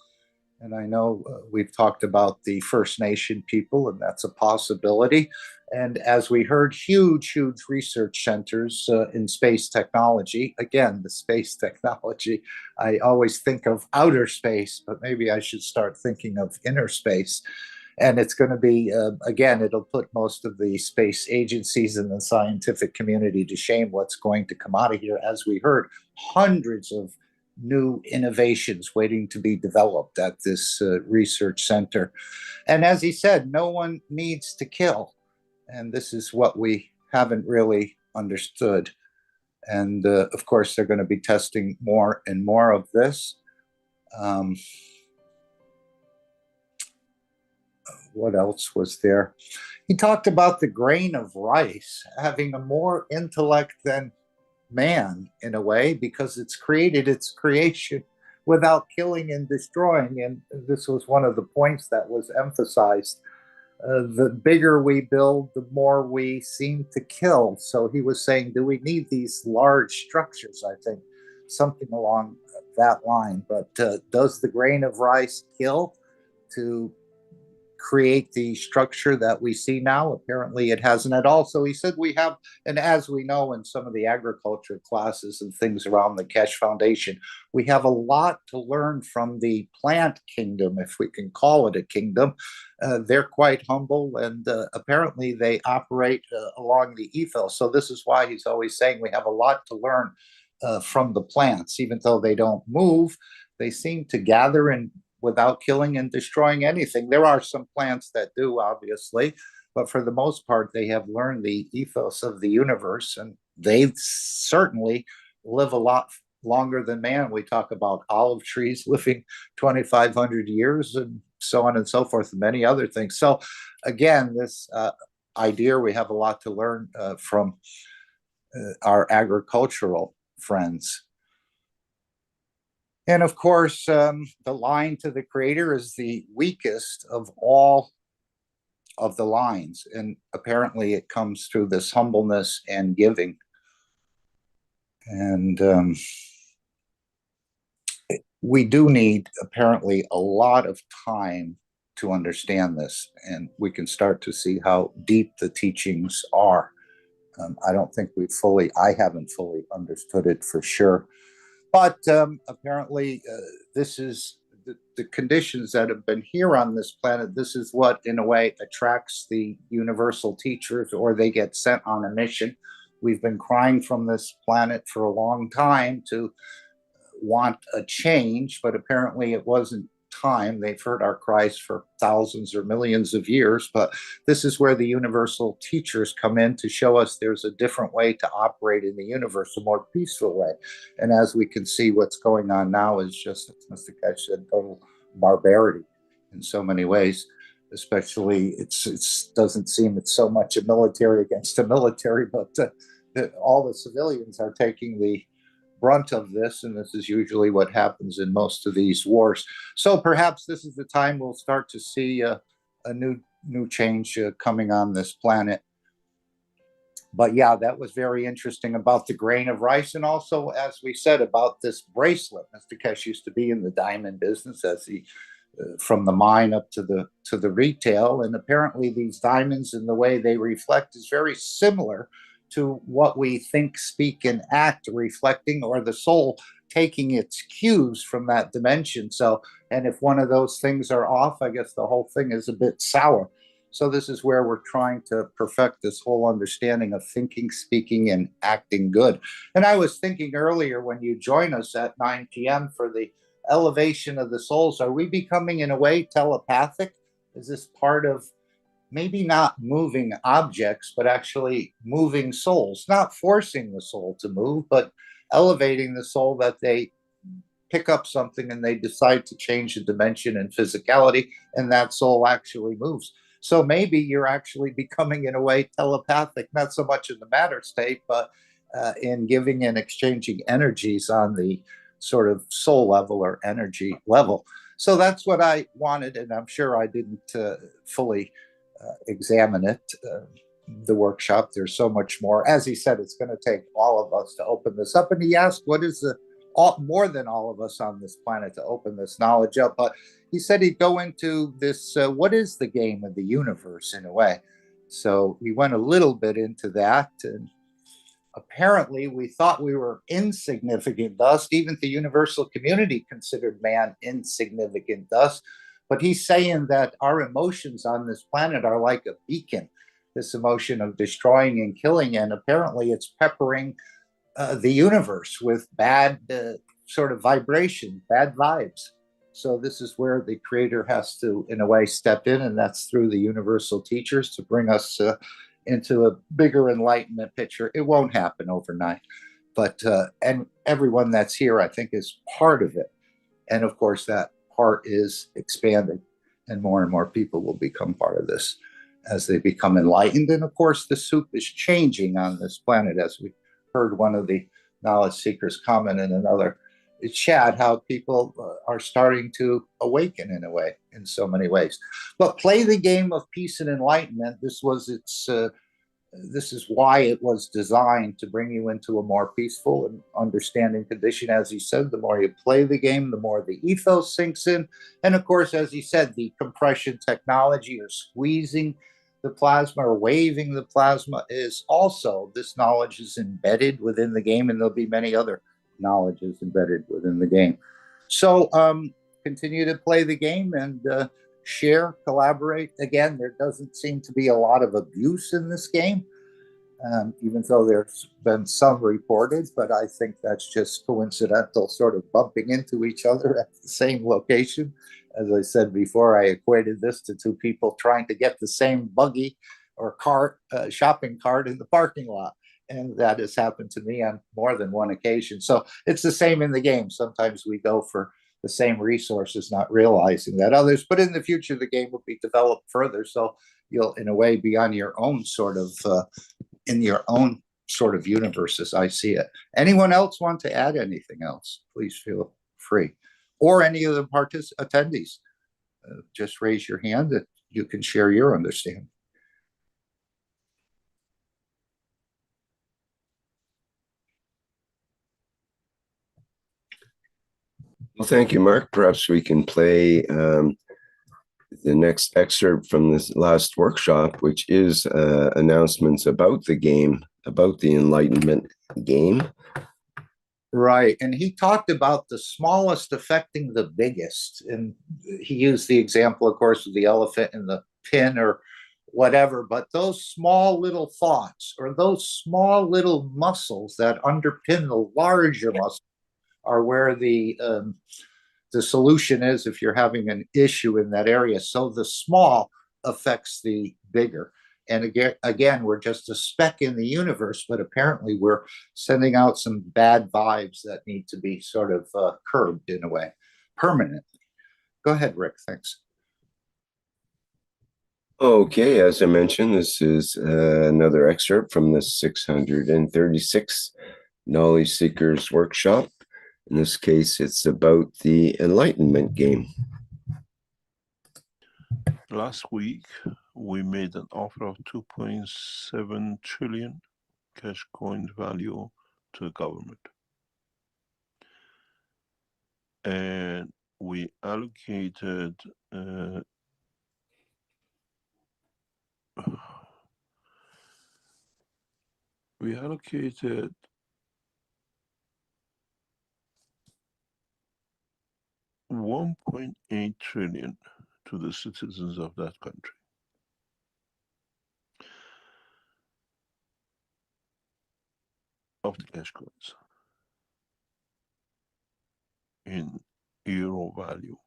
S6: And I know we've talked about the First Nation people, and that's a possibility. And as we heard, huge, huge research centers in space technology. Again, the space technology, I always think of outer space, but maybe I should start thinking of inner space. And it's going to be, again, it'll put most of the space agencies and the scientific community to shame what's going to come out of here. As we heard, hundreds of new innovations waiting to be developed at this research center. And as he said, no one needs to kill. And this is what we haven't really understood. And of course, they're going to be testing more and more of this. What else was there? He talked about the grain of rice having a more intellect than man, in a way, because it's created its creation without killing and destroying. And this was one of the points that was emphasized. The bigger we build, the more we seem to kill. So he was saying, do we need these large structures? I think something along that line. But does the grain of rice kill to create the structure that we see now? Apparently it hasn't at all. So he said we have, and as we know in some of the agriculture classes and things around the Keshe Foundation, we have a lot to learn from the plant kingdom, if we can call it a kingdom. They're quite humble, and apparently they operate along the ethos. So this is why he's always saying we have a lot to learn from the plants. Even though they don't move, they seem to gather and without killing and destroying anything. There are some plants that do, obviously, but for the most part, they have learned the ethos of the universe, and they certainly live a lot longer than man. We talk about olive trees living 2,500 years and so on and so forth, and many other things. So again, this idea, we have a lot to learn from our agricultural friends. And of course, the line to the creator is the weakest of all of the lines. And apparently it comes through this humbleness and giving. And we do need, apparently, a lot of time to understand this. And we can start to see how deep the teachings are. I don't think I haven't fully understood it for sure. But apparently, this is the conditions that have been here on this planet. This is what, in a way, attracts the universal teachers, or they get sent on a mission. We've been crying from this planet for a long time to want a change, but apparently it wasn't time. They've heard our cries for thousands or millions of years, but this is where the universal teachers come in to show us there's a different way to operate in the universe, a more peaceful way. And as we can see, what's going on now is just, as Mr. Keshe said, total barbarity in so many ways. Especially, it doesn't seem it's so much a military against a military, but all the civilians are taking the brunt of this, and this is usually what happens in most of these wars. So perhaps this is the time we'll start to see a new change coming on this planet. But yeah, that was very interesting about the grain of rice, and also, as we said, about this bracelet. Mr. Keshe used to be in the diamond business, as he from the mine up to the retail, and apparently these diamonds and the way they reflect is very similar to what we think, speak, and act, reflecting, or the soul taking its cues from that dimension. So, and if one of those things are off, I guess the whole thing is a bit sour. So this is where we're trying to perfect this whole understanding of thinking, speaking, and acting good. And I was thinking earlier when you join us at 9 p.m. for the elevation of the souls, are we becoming in a way telepathic? Is this part of maybe not moving objects, but actually moving souls, not forcing the soul to move, but elevating the soul that they pick up something and they decide to change the dimension and physicality, and that soul actually moves. So maybe you're actually becoming, in a way, telepathic, not so much in the matter state, but in giving and exchanging energies on the sort of soul level or energy level. So that's what I wanted, and I'm sure I didn't fully examine it. The workshop, there's so much more. As he said, it's going to take all of us to open this up. And he asked, what is the more than all of us on this planet to open this knowledge up? But he said he'd go into this, what is the game of the universe, in a way. So we went a little bit into that. And apparently we thought we were insignificant dust. Even the universal community considered man insignificant dust. But he's saying that our emotions on this planet are like a beacon, this emotion of destroying and killing. And apparently it's peppering the universe with bad sort of vibration, bad vibes. So this is where the creator has to, in a way, step in, and that's through the universal teachers to bring us into a bigger enlightenment picture. It won't happen overnight, but and everyone that's here, I think, is part of it. And of course, that part is expanding, and more people will become part of this as they become enlightened. And of course, the soup is changing on this planet, as we heard one of the knowledge seekers comment in another chat, how people are starting to awaken, in a way, in so many ways. But play the game of peace and enlightenment. This was its this is why it was designed, to bring you into a more peaceful and understanding condition. As he said, the more you play the game, the more the ethos sinks in. And of course, as he said, the compression technology, or squeezing the plasma or waving the plasma, is also, this knowledge is embedded within the game, and there'll be many other knowledges embedded within the game. So continue to play the game and share, collaborate. Again, there doesn't seem to be a lot of abuse in this game, even though there's been some reported, but I think that's just coincidental, sort of bumping into each other at the same location. As I said before, I equated this to two people trying to get the same buggy or cart, shopping cart, in the parking lot. And that has happened to me on more than one occasion. So it's the same in the game. Sometimes we go for the same resources, not realizing that others, but in the future, the game will be developed further. So you'll, in a way, be on your own sort of, in your own sort of universe, as I see it. Anyone else want to add anything else? Please feel free. Or any of the attendees, just raise your hand that you can share your understanding.
S3: Well, thank you, Mark. Perhaps we can play the next excerpt from this last workshop, which is announcements about the game, about the Enlightenment game.
S6: Right. And he talked about the smallest affecting the biggest. And he used the example, of course, of the elephant and the pin or whatever. But those small little thoughts, or those small little muscles that underpin the larger muscle, are where the solution is if you're having an issue in that area. So the small affects the bigger. And again, we're just a speck in the universe, but apparently we're sending out some bad vibes that need to be sort of curbed, in a way, permanently. Go ahead, Rick. Thanks.
S3: Okay, as I mentioned, this is another excerpt from the 636 Knowledge Seekers Workshop. In this case, it's about the Enlightenment game.
S8: Last week, we made an offer of 2.7 trillion cash coin value to the government. And we allocated $1.8 trillion to the citizens of that country. of the cash coins in euro value.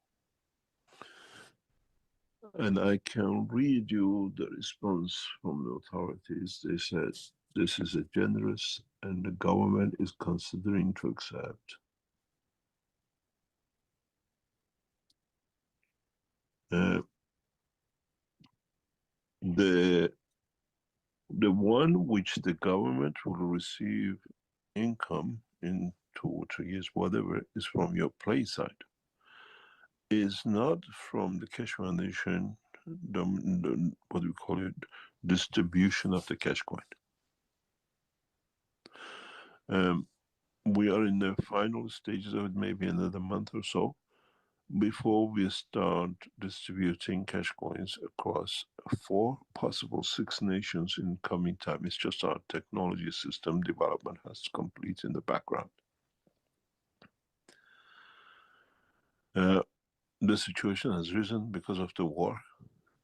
S8: And I can read you the response from the authorities. They said, this is a generous and the government is considering to accept. The one which the government will receive income in 2 or 3 years, whatever, is from your play side, is not from the Keshe Foundation, what do we call it, distribution of the cash coin. We are in the final stages of it, maybe another month or so, before we start distributing cash coins across 4, possible 6 nations in coming time. It's just our technology system development has to complete in the background. The situation has risen because of the war,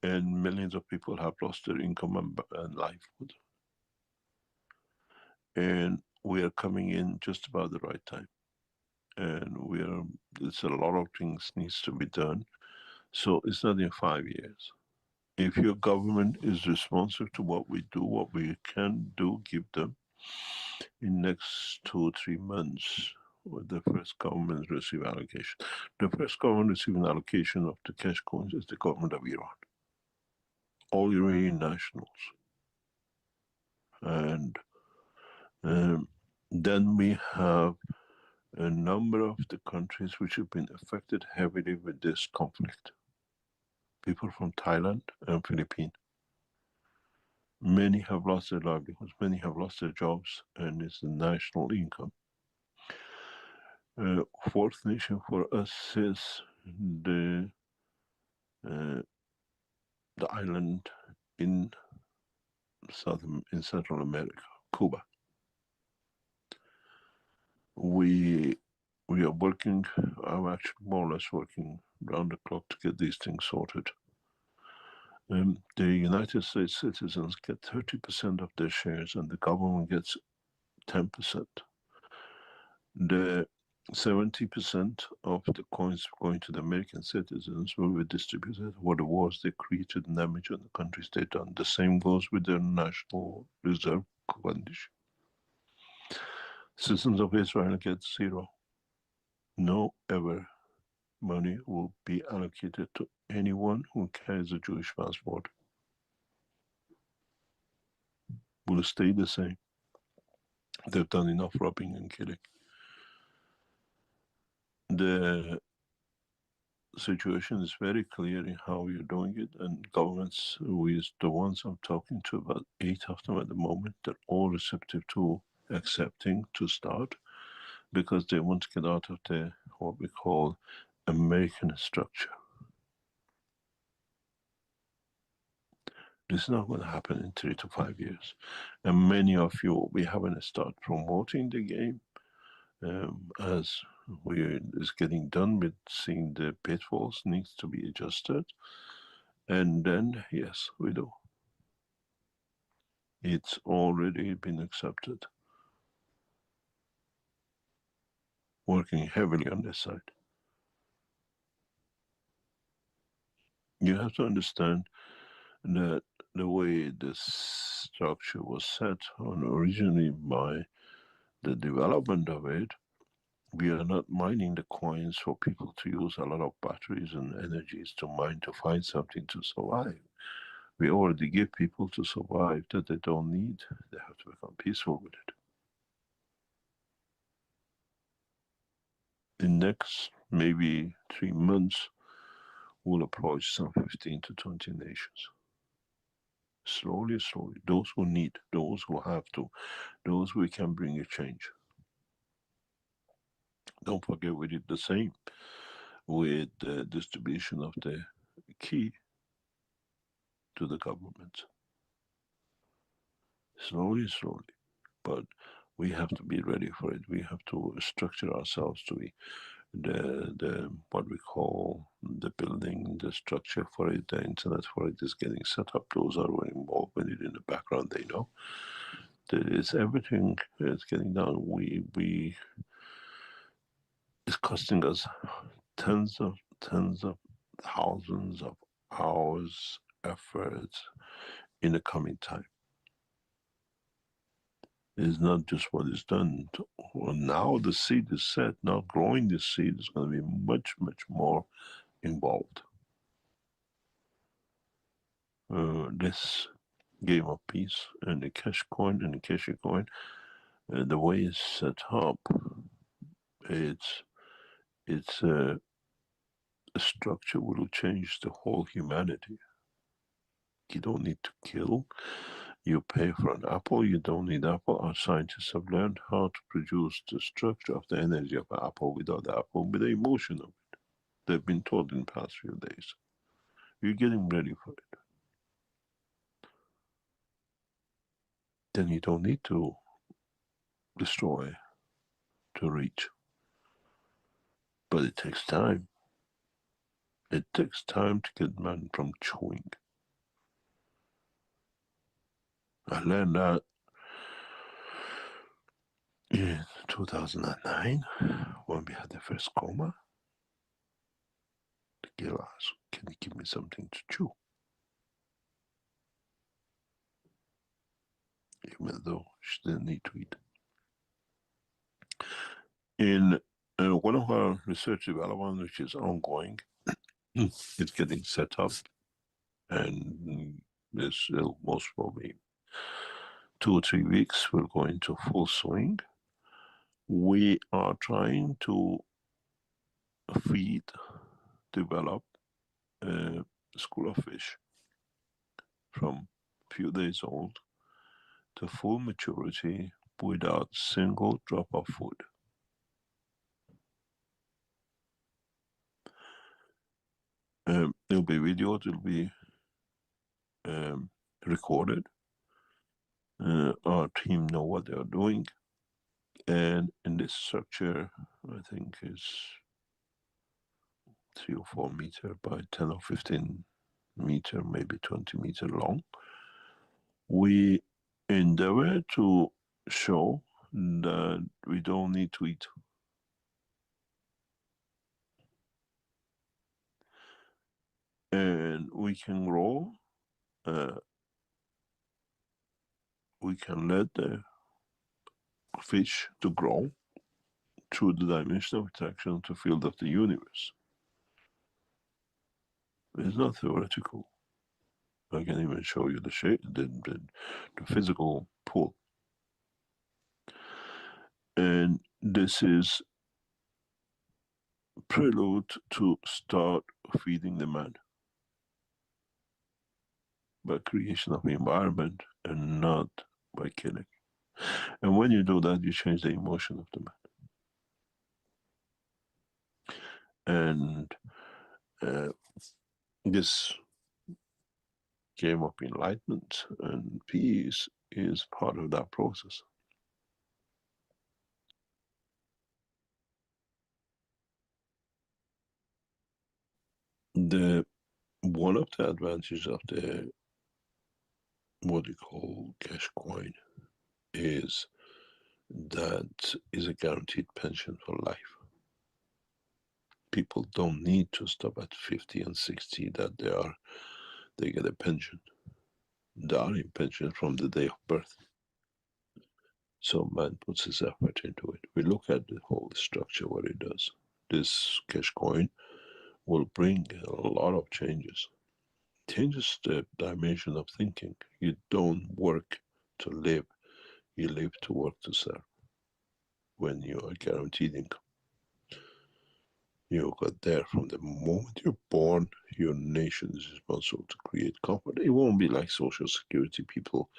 S8: and millions of people have lost their income and livelihood. And we are coming in just about the right time. And there's a lot of things needs to be done. So it's not in 5 years. If your government is responsive to what we do, what we can do, give them in next 2 or 3 months, with the first government receive allocation. The first government receiving allocation of the cash coins is the government of Iran. All Iranian nationals. And then we have a number of the countries which have been affected heavily with this conflict. People from Thailand and Philippines. Many have lost their livelihoods, many have lost their jobs, and it's the national income. Fourth nation for us is the island in Central America, Cuba. We are working, I'm actually more or less working round the clock to get these things sorted. The United States citizens get 30% of their shares and the government gets 10%. The 70% of the coins going to the American citizens will be distributed for the wars they created and damage on the countries they done. The same goes with the National Reserve Foundation. Citizens of Israel get 0. No ever money will be allocated to anyone who carries a Jewish passport. Will stay the same. They've done enough robbing and killing. The situation is very clear in how we're doing it, and governments, with the ones I'm talking to, about 8 of them at the moment, they're all receptive to accepting to start, because they want to get out of the what we call American structure. This is not going to happen in 3 to 5 years, and many of you, we haven't started promoting the game as is getting done with seeing the pitfalls needs to be adjusted, and then yes, we do. It's already been accepted. Working heavily on this side. You have to understand that the way this structure was set on originally by the development of it, we are not mining the coins for people to use a lot of batteries and energies to mine to find something to survive. We already give people to survive that they don't need. They have to become peaceful with it. In next maybe 3 months, we'll approach some 15 to 20 nations. Slowly, slowly. Those who need, those who have to, those we can bring a change. Don't forget we did the same with the distribution of the key to the government. Slowly, slowly. But we have to be ready for it. We have to structure ourselves to be the what we call the building, the structure for it, the internet for it is getting set up. Those are very involved with it in the background, they know. There is everything that's getting done. It's costing us tens of thousands of hours, efforts in the coming time. It's not just what is done. Well, now the seed is set. Now growing the seed is going to be much, much more involved. This game of peace and the Keshe coin and the Keshe coin, the way it's set up, it's a structure will change the whole humanity. You don't need to kill. You pay for an apple. You don't need apple. Our scientists have learned how to produce the structure of the energy of an apple without the apple, with the emotion of it. They've been taught in the past few days. You're getting ready for it. Then you don't need to destroy to reach. But it takes time. It takes time to get man from chewing. I learned that in 2009 when we had the first coma. The girl asked, "Can you give me something to chew?" Even though she didn't need to eat. In one of our research development, which is ongoing, it's getting set up, and this will most probably 2 or 3 weeks will go into full swing. We are trying to develop a school of fish from few days old to full maturity without single drop of food. It'll be videoed, it'll be recorded. Our team know what they are doing, and in this structure, I think is 3 or 4 meter by 10 or 15 meter, maybe 20 meter long. We endeavor to show that we don't need to eat. And we can grow, we can let the fish to grow through the dimension of attraction to field of the universe. It's not theoretical. I can even show you the shape, the physical pull. And this is prelude to start feeding the man by creation of environment and not by killing. And when you do that, you change the emotion of the man. And this game of enlightenment and peace is part of that process. One of the advantages of the what you call Keshe coin is that is a guaranteed pension for life. People don't need to stop at 50 and 60 that they get a pension. They are in pension from the day of birth. So man puts his effort into it. We look at the whole structure, what it does. This Keshe coin will bring a lot of changes. Changes the dimension of thinking. You don't work to live, you live to work to serve. When you are guaranteed income, you got there from the moment you're born. Your nation is responsible to create comfort. It won't be like Social Security people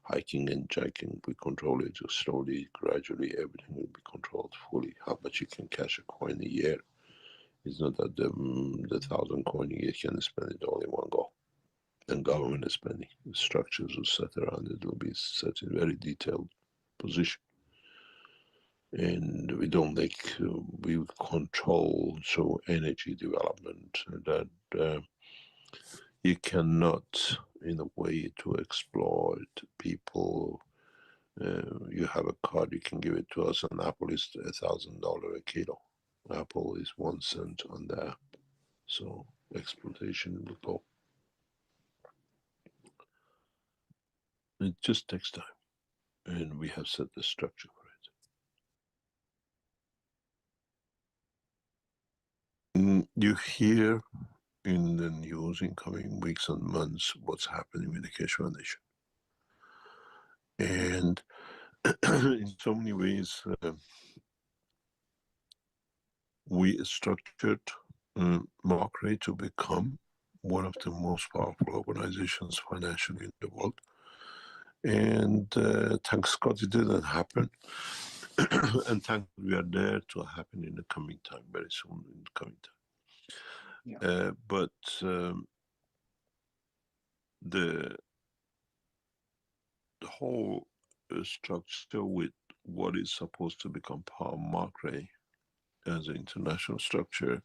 S8: hiking and jacking. We control it slowly, gradually. Everything will be controlled fully. How much you can cash a coin a year? It's not that the 1,000 coin you can spend it all in one go. And government is spending. The structures will set around it will be set in very detailed position. And we don't we control through energy development that you cannot, in a way, to exploit people You have a card, you can give it to us, and apple is $1,000 a kilo. Apple is 1 cent on the app. So exploitation will go. It just takes time. And we have set the structure for it. You hear in the news in coming weeks and months what's happening with the Keshe Foundation. And in so many ways, we structured Markray to become one of the most powerful organizations financially in the world. And thanks God it didn't happen. And thank God we are there to happen in the coming time, very soon in the coming time. Yeah. But the whole structure with what is supposed to become Power Markray as an international structure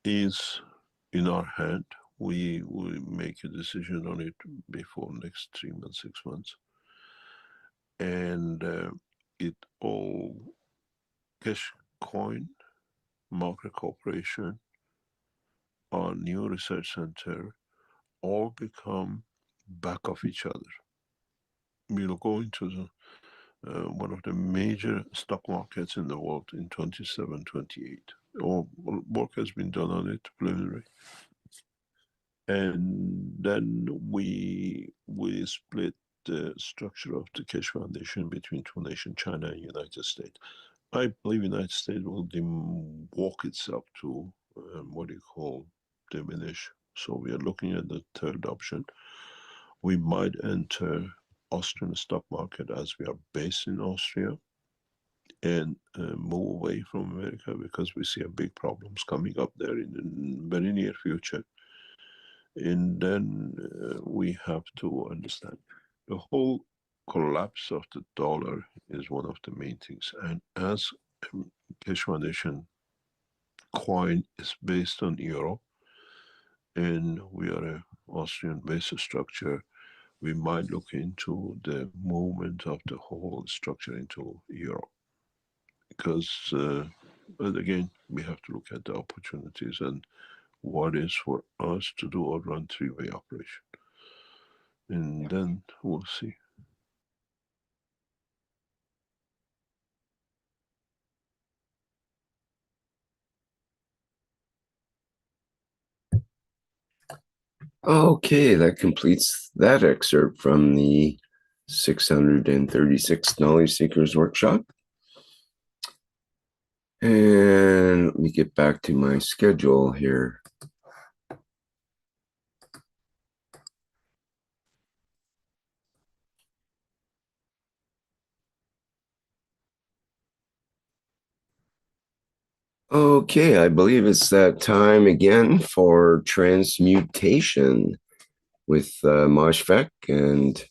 S8: is in our hand. We will make a decision on it before next 3 months, 6 months. And it all Keshe Coin, Markray Corporation, our new research center, all become back of each other. We'll go into one of the major stock markets in the world in 27, 28. All work has been done on it, preliminary. And then we split the structure of the Keshe Foundation between two nations, China and United States. I believe United States will walk itself to what you call diminish. So we are looking at the third option. We might enter Austrian stock market as we are based in Austria and move away from America because we see a big problems coming up there in the very near future. And then we have to understand the whole collapse of the dollar is one of the main things. And as Keshe Foundation coin is based on euro, and we are an Austrian-based structure, we might look into the movement of the whole structure into euro. Because, but again, we have to look at the opportunities and what is for us to do or run three-way operation. And then we'll see.
S3: Okay, that completes that excerpt from the 636 Knowledge Seekers Workshop. And let me get back to my schedule here. Okay, I believe it's that time again for Transmutation with Moshfek and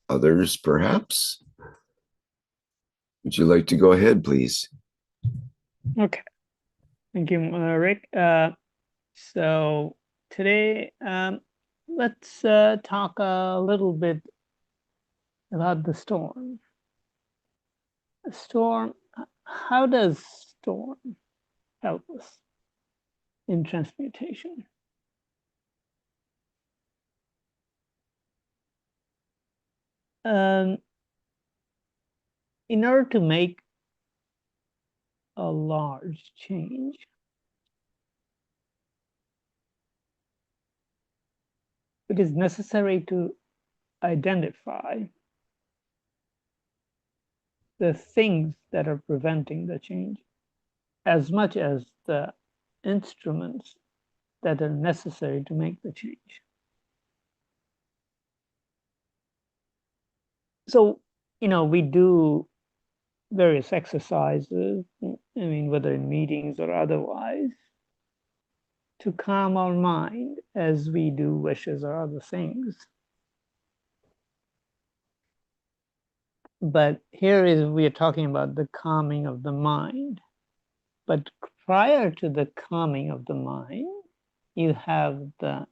S3: others, perhaps. Would you like to go ahead, please?
S4: Okay. Thank you, Rick. So today, let's talk a little bit about the storm. Storm, how does storm help us in transmutation? In order to make a large change, it is necessary to identify the things that are preventing the change as much as the instruments that are necessary to make the change. So, we do various exercises, whether in meetings or otherwise, to calm our mind as we do wishes or other things. But here we are talking about the calming of the mind. But prior to the calming of the mind, you have the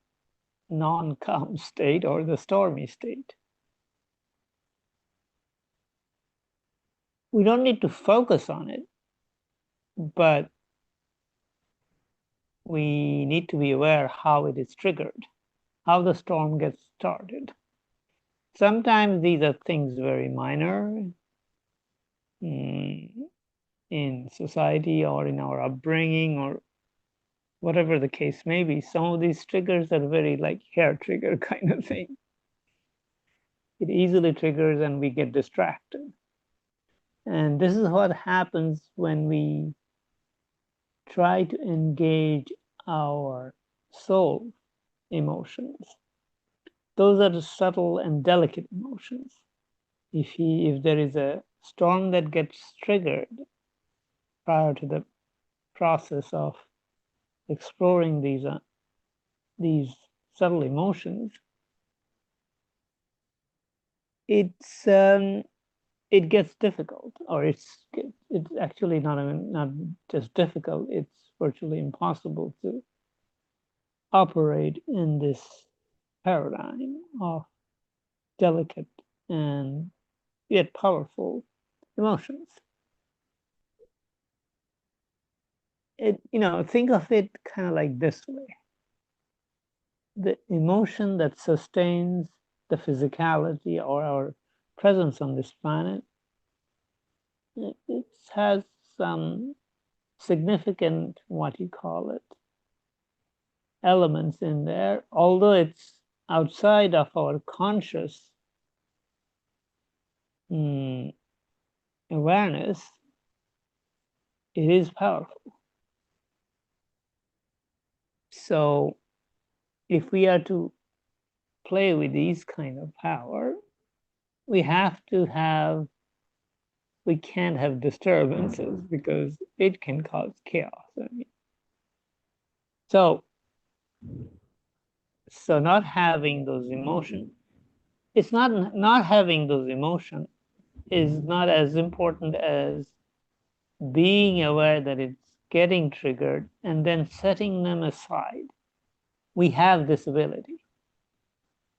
S4: non-calm state or the stormy state. we don't need to focus on it, but we need to be aware how it is triggered, how the storm gets started. Sometimes these are things very minor in society or in our upbringing or whatever the case may be. Some of these triggers are very like hair trigger kind of thing. It easily triggers and we get distracted. And this is what happens when we try to engage our soul emotions. Those are the subtle and delicate emotions. If there is a storm that gets triggered prior to the process of exploring these subtle emotions, it gets difficult, or it's actually not just difficult, it's virtually impossible to operate in this paradigm of delicate and yet powerful emotions. Think of it kind of like this way. The emotion that sustains the physicality or our presence on this planet, it has some significant, what you call it, elements in there, although it's outside of our conscious awareness, it is powerful. So if we are to play with these kind of power, we can't have disturbances because it can cause chaos. So not having those emotions, it's not having those emotions is not as important as being aware that it's getting triggered and then setting them aside. We have this ability.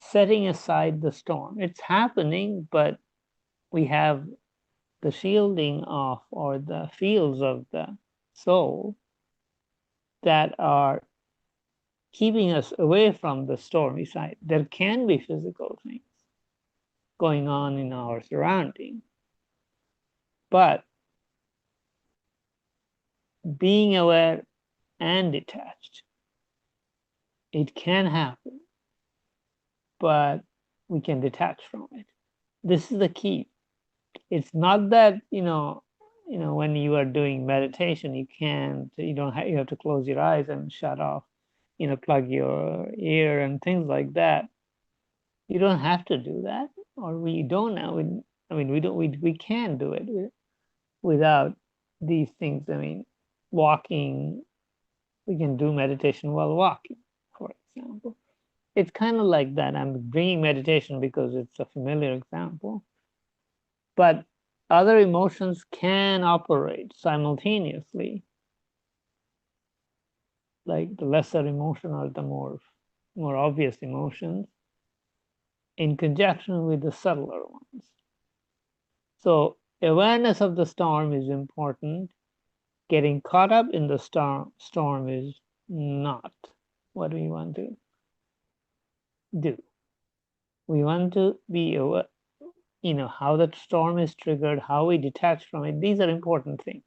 S4: Setting aside the storm. It's happening, but we have the shielding of, or the fields of the soul that are keeping us away from the stormy side. There can be physical things going on in our surrounding, but being aware and detached, it can happen, but we can detach from it. This is the key. It's not that, when you are doing meditation, you have to close your eyes and shut off, plug your ear and things like that. You don't have to do that, or we don't now. We can do it without these things. Walking, we can do meditation while walking, for example. It's kind of like that. I'm bringing meditation because it's a familiar example. But other emotions can operate simultaneously, like the lesser emotion or the more obvious emotions, in conjunction with the subtler ones. So awareness of the storm is important. Getting caught up in the storm is not what we want to do. We want to be aware, how that storm is triggered, how we detach from it. These are important things.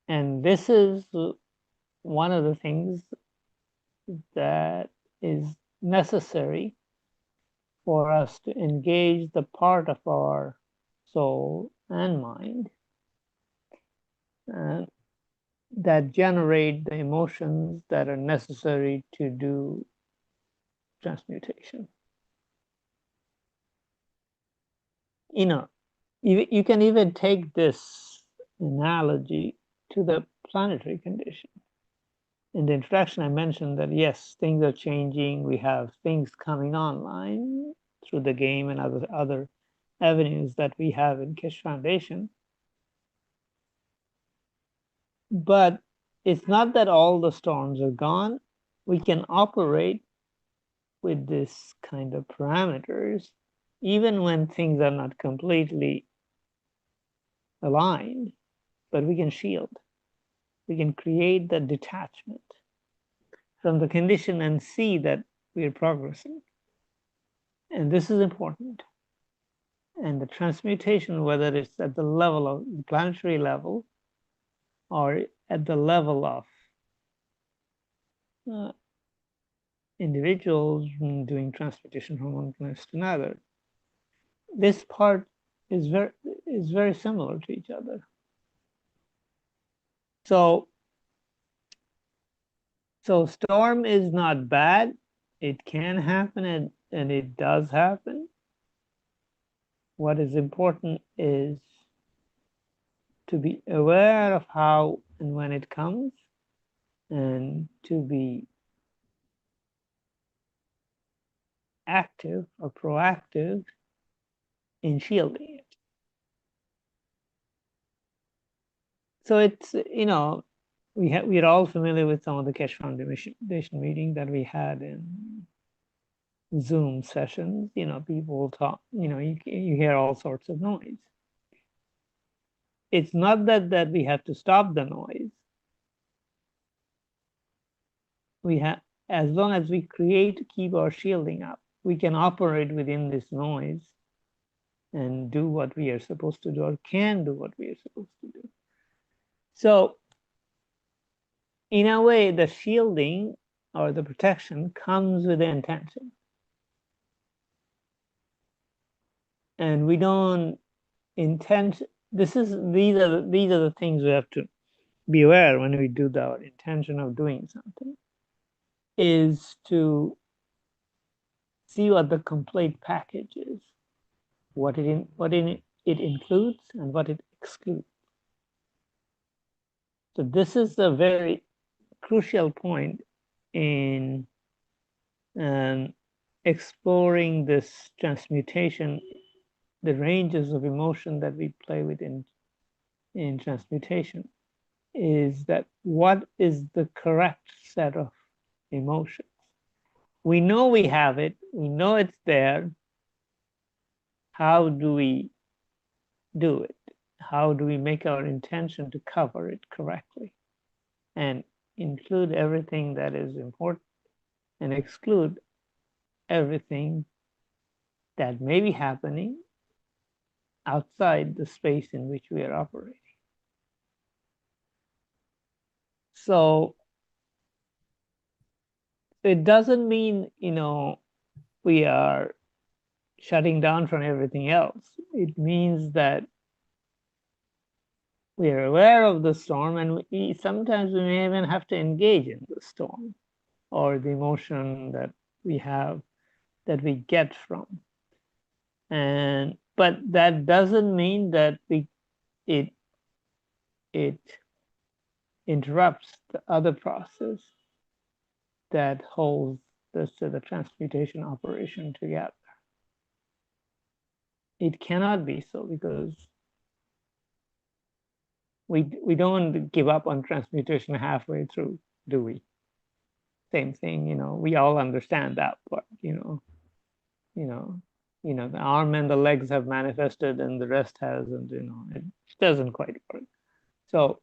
S4: And this is one of the things that is necessary for us to engage the part of our soul and mind that generate the emotions that are necessary to do transmutation. You can even take this analogy to the planetary condition. In the introduction, I mentioned that yes, things are changing. We have things coming online through the game and other avenues that we have in Keshe Foundation. But it's not that all the storms are gone. We can operate with this kind of parameters even when things are not completely aligned, but we can shield. We can create the detachment from the condition and see that we are progressing. And this is important. And the transmutation, whether it's at the level of the planetary level or at the level of individuals doing transmutation from one place to another, this part is very similar to each other. So storm is not bad. It can happen, and it does happen. What is important is to be aware of how and when it comes, and to be active or proactive in shielding it. So it's, we're all familiar with some of the Keshe Foundation meetings that we had in Zoom sessions. People talk, you hear all sorts of noise. It's not that we have to stop the noise. As long as we keep our shielding up, we can operate within this noise and do what we are supposed to do, or can do what we are supposed to do. So in a way, the shielding or the protection comes with the intention. And we don't intend, these are the things we have to be aware when we do our intention of doing something, is to see what the complete package is, what it includes and what it excludes. So this is a very crucial point in exploring this transmutation, the ranges of emotion that we play with in transmutation, is that what is the correct set of emotions? We know we have it, we know it's there. How do we do it? How do we make our intention to cover it correctly and include everything that is important and exclude everything that may be happening outside the space in which we are operating? So it doesn't mean, we are shutting down from everything else. It means that we are aware of the storm, and sometimes we may even have to engage in the storm or the emotion that we have, that we get from. But that doesn't mean that it interrupts the other process that holds the transmutation operation together. It cannot be so, because we don't give up on transmutation halfway through, do we? Same thing, we all understand that part, the arm and the legs have manifested and the rest hasn't, it doesn't quite work. So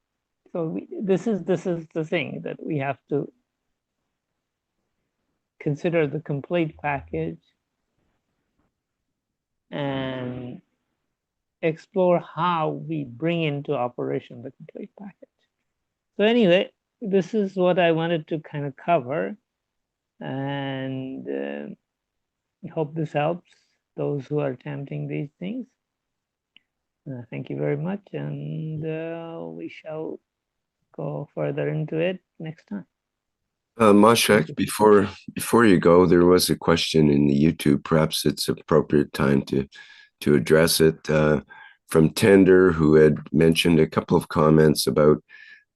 S4: this is the thing, that we have to consider the complete package and explore how we bring into operation the complete package. So anyway, this is what I wanted to kind of cover, and I hope this helps those who are attempting these things. Thank you very much, and we shall go further into it next time.
S3: Mashek, before you go, there was a question in the YouTube. Perhaps it's appropriate time to address it, from Tender, who had mentioned a couple of comments about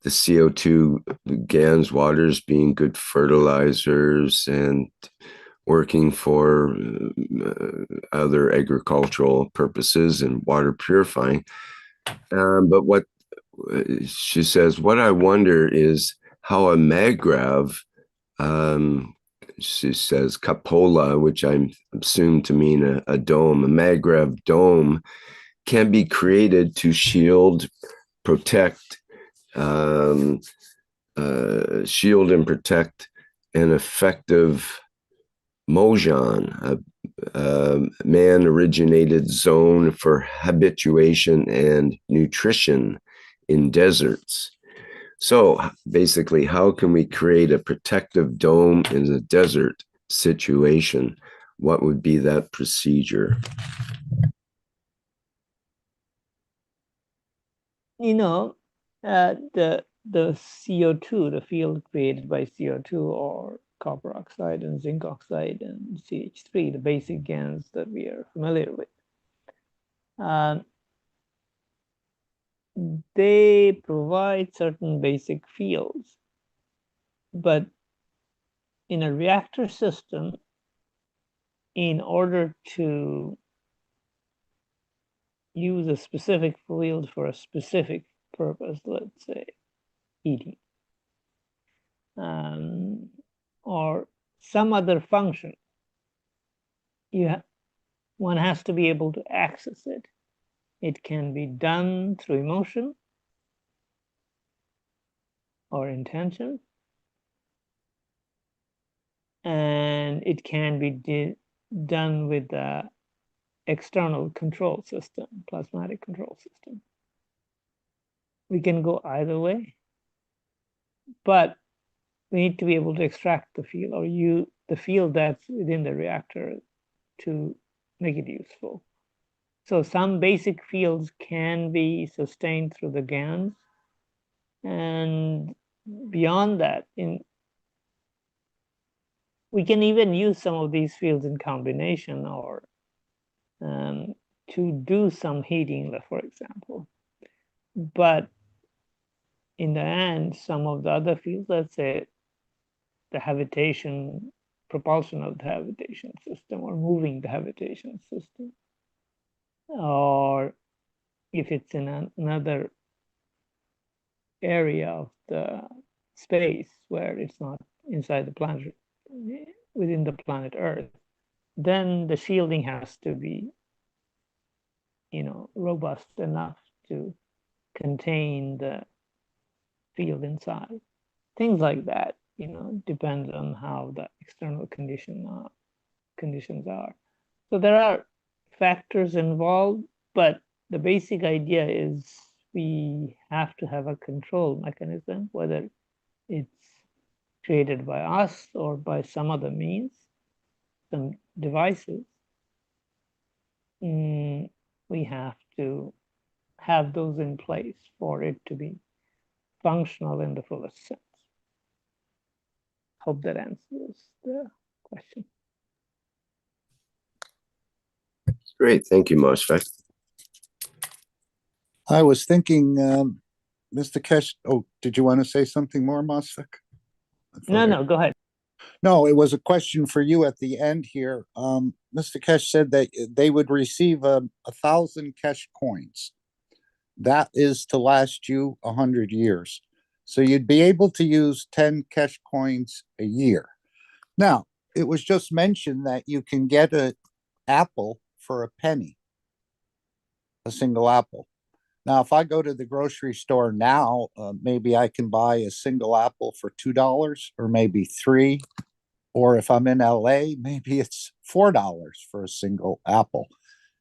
S3: the CO2 GANs waters being good fertilizers and working for other agricultural purposes and water purifying. But what she says, what I wonder is how a MAGRAV she says cupola, which I assume to mean a dome, a maglev dome, can be created to shield, protect, shield and protect an effective mojan, a man-originated zone for habituation and nutrition in deserts. So basically, how can we create a protective dome in a desert situation? What would be that procedure?
S4: You know, the CO2, the field created by CO2 or copper oxide and zinc oxide and CH3, the basic GANs that we are familiar with. They provide certain basic fields, but in a reactor system, in order to use a specific field for a specific purpose, let's say heating, or some other function, one has to be able to access it. It can be done through emotion or intention, and it can be done with the external control system, plasmatic control system. We can go either way, but we need to be able to extract the field or use the field that's within the reactor to make it useful. So some basic fields can be sustained through the GANs, and beyond that, we can even use some of these fields in combination or to do some heating, for example. But in the end, some of the other fields, let's say the habitation, propulsion of the habitation system or moving the habitation system, or if it's in another area of the space where it's not inside the planet, within the planet Earth, then the shielding has to be, robust enough to contain the field inside. Things like that, depends on how the external conditions are. So there are factors involved, but the basic idea is we have to have a control mechanism, whether it's created by us or by some other means, some devices. We have to have those in place for it to be functional in the fullest sense. Hope that answers the question.
S3: Great, thank you, Mosfeq.
S6: I was thinking, Mr. Keshe, did you want to say something more, Mosfeq?
S4: No, go ahead.
S6: No, it was a question for you at the end here. Mr. Keshe said that they would receive 1,000 Keshe coins. That is to last you 100 years. So you'd be able to use 10 Keshe coins a year. Now, it was just mentioned that you can get an apple for a penny, a single apple. Now, if I go to the grocery store now, maybe I can buy a single apple for $2 or maybe $3. Or if I'm in LA, maybe it's $4 for a single apple.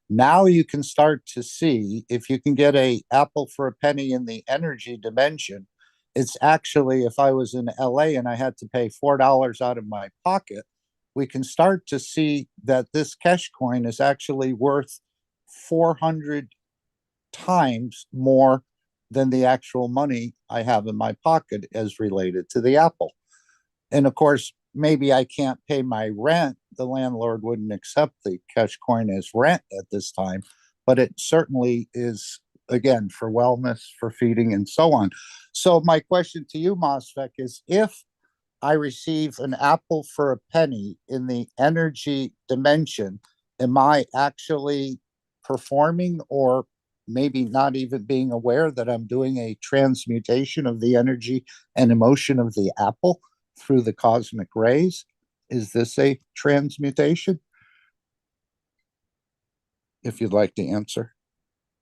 S6: Now you can start to see if you can get an apple for a penny in the energy dimension. It's actually, if I was in LA and I had to pay $4 out of my pocket, we can start to see that this Keshe coin is actually worth 400 times more than the actual money I have in my pocket as related to the apple. And of course, maybe I can't pay my rent. The landlord wouldn't accept the Keshe coin as rent at this time, but it certainly is, again, for wellness, for feeding, and so on. So my question to you, Mosfeq, is if I receive an apple for a penny in the energy dimension, am I actually performing or maybe not even being aware that I'm doing a transmutation of the energy and emotion of the apple through the cosmic rays? Is this a transmutation? If you'd like to answer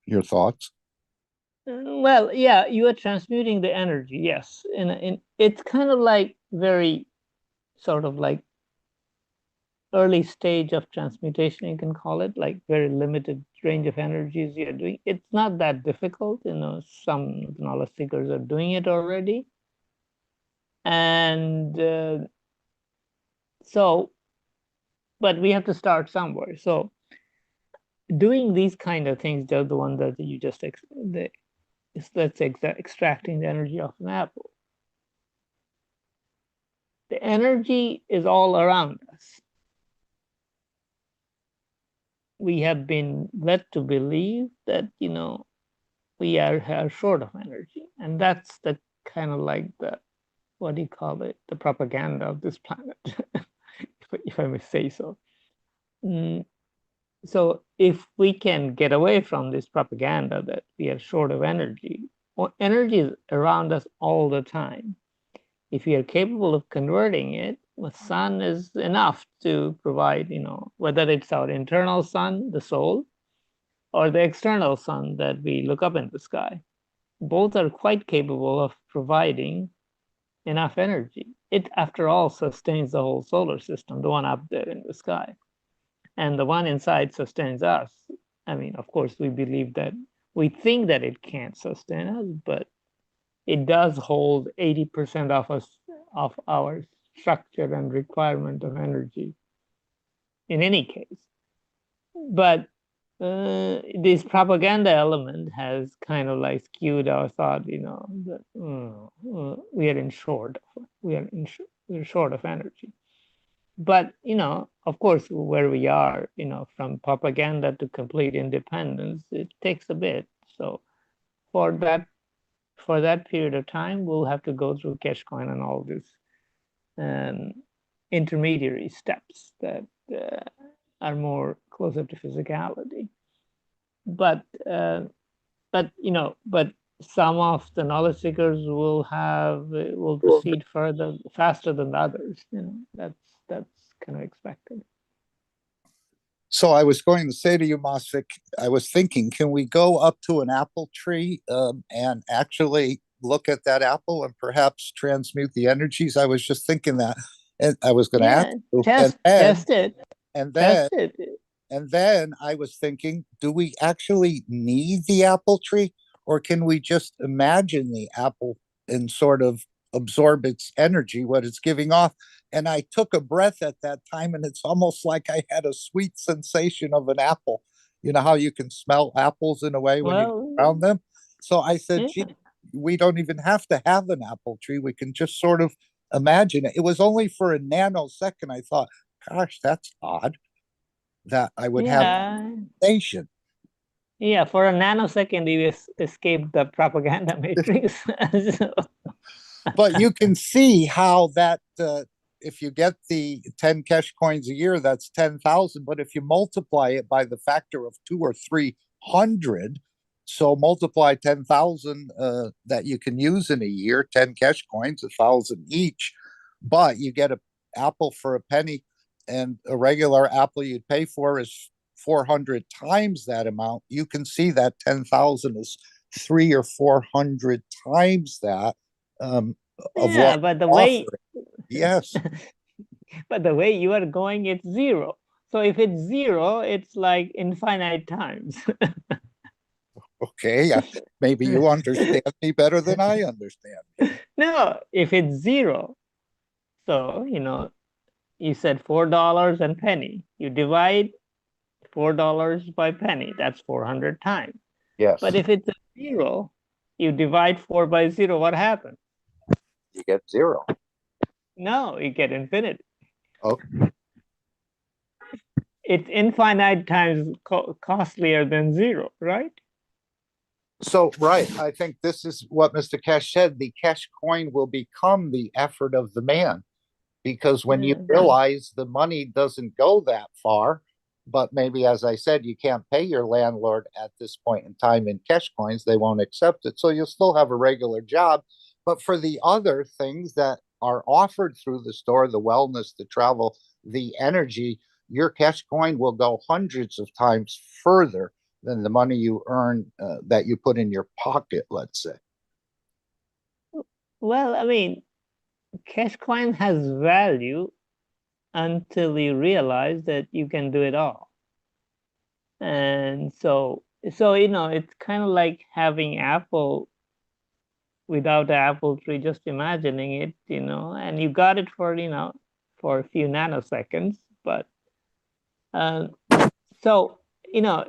S6: your thoughts.
S4: Well, yeah, you are transmuting the energy, yes. And it's kind of like very sort of like early stage of transmutation, you can call it, like very limited range of energies you're doing. It's not that difficult, some knowledge seekers are doing it already. And but we have to start somewhere. So doing these kind of things, the one that you just, let's say extracting the energy of an apple. The energy is all around us. We have been led to believe that, we are short of energy. And that's the kind of like the, what do you call it? The propaganda of this planet, if I may say so. So if we can get away from this propaganda that we are short of energy, well, energy is around us all the time. If we are capable of converting it, the sun is enough to provide, whether it's our internal sun, the soul, or the external sun that we look up in the sky. Both are quite capable of providing enough energy. It, after all, sustains the whole solar system, the one up there in the sky. And the one inside sustains us. I mean, of course, we think that it can't sustain us, but it does hold 80% of our structure and requirement of energy in any case. But this propaganda element has kind of like skewed our thought, that we're short of energy. But, of course, where we are, from propaganda to complete independence, it takes a bit. So for that period of time, we'll have to go through Keshe and all these intermediary steps that are more closer to physicality. But some of the knowledge seekers will proceed faster than others. That's kind of expected.
S6: So I was going to say to you, Masvik, I was thinking, can we go up to an apple tree and actually look at that apple and perhaps transmute the energies? I was just thinking that, and I was going to ask you,
S4: test it.
S6: And then I was thinking, do we actually need the apple tree, or can we just imagine the apple and sort of absorb its energy, what it's giving off? And I took a breath at that time, and it's almost like I had a sweet sensation of an apple. You know how you can smell apples in a way when you're around them? So I said, gee, we don't even have to have an apple tree. We can just sort of imagine it. It was only for a nanosecond I thought, gosh, that's odd that I would have a sensation.
S4: Yeah, for a nanosecond, you escaped the propaganda matrix.
S6: But you can see how that, if you get the 10 Keshe coins a year, that's 10,000. But if you multiply it by the factor of 200 or 300, so multiply 10,000 that you can use in a year, 10 Keshe coins, 1,000 each. But you get an apple for a penny, and a regular apple you'd pay for is 400 times that amount. You can see that 10,000 is 300 or 400 times that.
S4: But the way,
S6: yes,
S4: but the way you are going, it's zero. So if it's zero, it's like infinite times.
S6: Okay, maybe you understand me better than I understand.
S4: No, if it's zero, so you said $4 and penny. You divide $4 by penny. That's 400 times.
S6: Yes.
S4: But if it's a zero, you divide 4 by 0. What happens?
S6: You get zero.
S4: No, you get infinity.
S6: Okay.
S4: It's infinite times costlier than zero, right?
S6: So, right. I think this is what Mr. Keshe said. The Keshe coin will become the effort of the man, because when you realize the money doesn't go that far, but maybe, as I said, you can't pay your landlord at this point in time in Keshe coins, they won't accept it. So you'll still have a regular job. But for the other things that are offered through the store, the wellness, the travel, the energy, your cash coin will go hundreds of times further than the money you earn that you put in your pocket, let's say.
S4: Well, I mean, cash coin has value until you realize that you can do it all. And so you know, it's kind of like having Apple without the apple tree, just imagining it, you know, and you got it for, you know, for a few nanoseconds. But so, you know,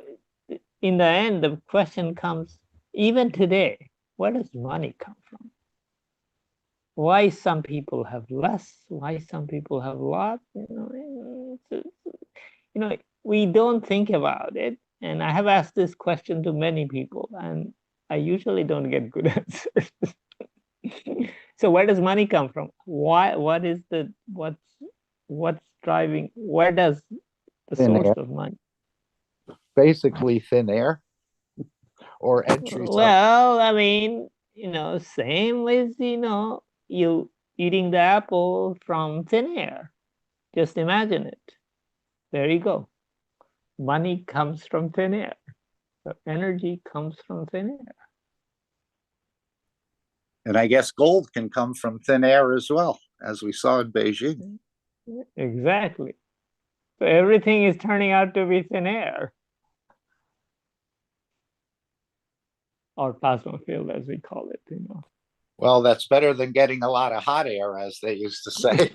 S4: in the end, the question comes, even today, where does money come from? Why some people have less? Why some people have a lot? You know, we don't think about it. And I have asked this question to many people, and I usually don't get good answers. So where does money come from? Why? What is the what's driving? Where does the
S6: Thin
S4: source
S6: air.
S4: of money?
S6: Basically thin air or entries.
S4: Well, I mean, you know, same as, you know, you eating the apple from thin air. Just imagine it. There you go. Money comes from thin air. So energy comes from thin air.
S6: And I guess gold can come from thin air as well, as we saw in Beijing.
S4: Exactly. So everything is turning out to be thin air. Or plasma field, as we call it, you know.
S6: Well, that's better than getting a lot of hot air, as they used to say.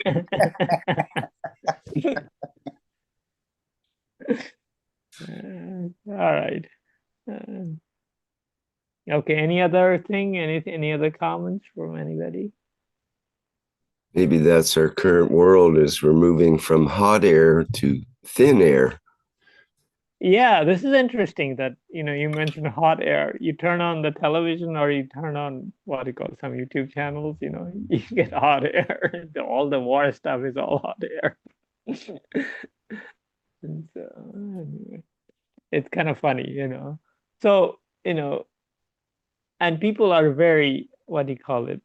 S4: All right. Okay, any other thing? Any other comments from anybody?
S3: Maybe that's our current world, is we're moving from hot air to thin air.
S4: Yeah, this is interesting that, you know, you mentioned hot air. You turn on the television or you turn on what you call some YouTube channels, you know, you get hot air. All the war stuff is all hot air. And so, anyway, it's kind of funny, you know. So, you know, and people are very, what do you call it,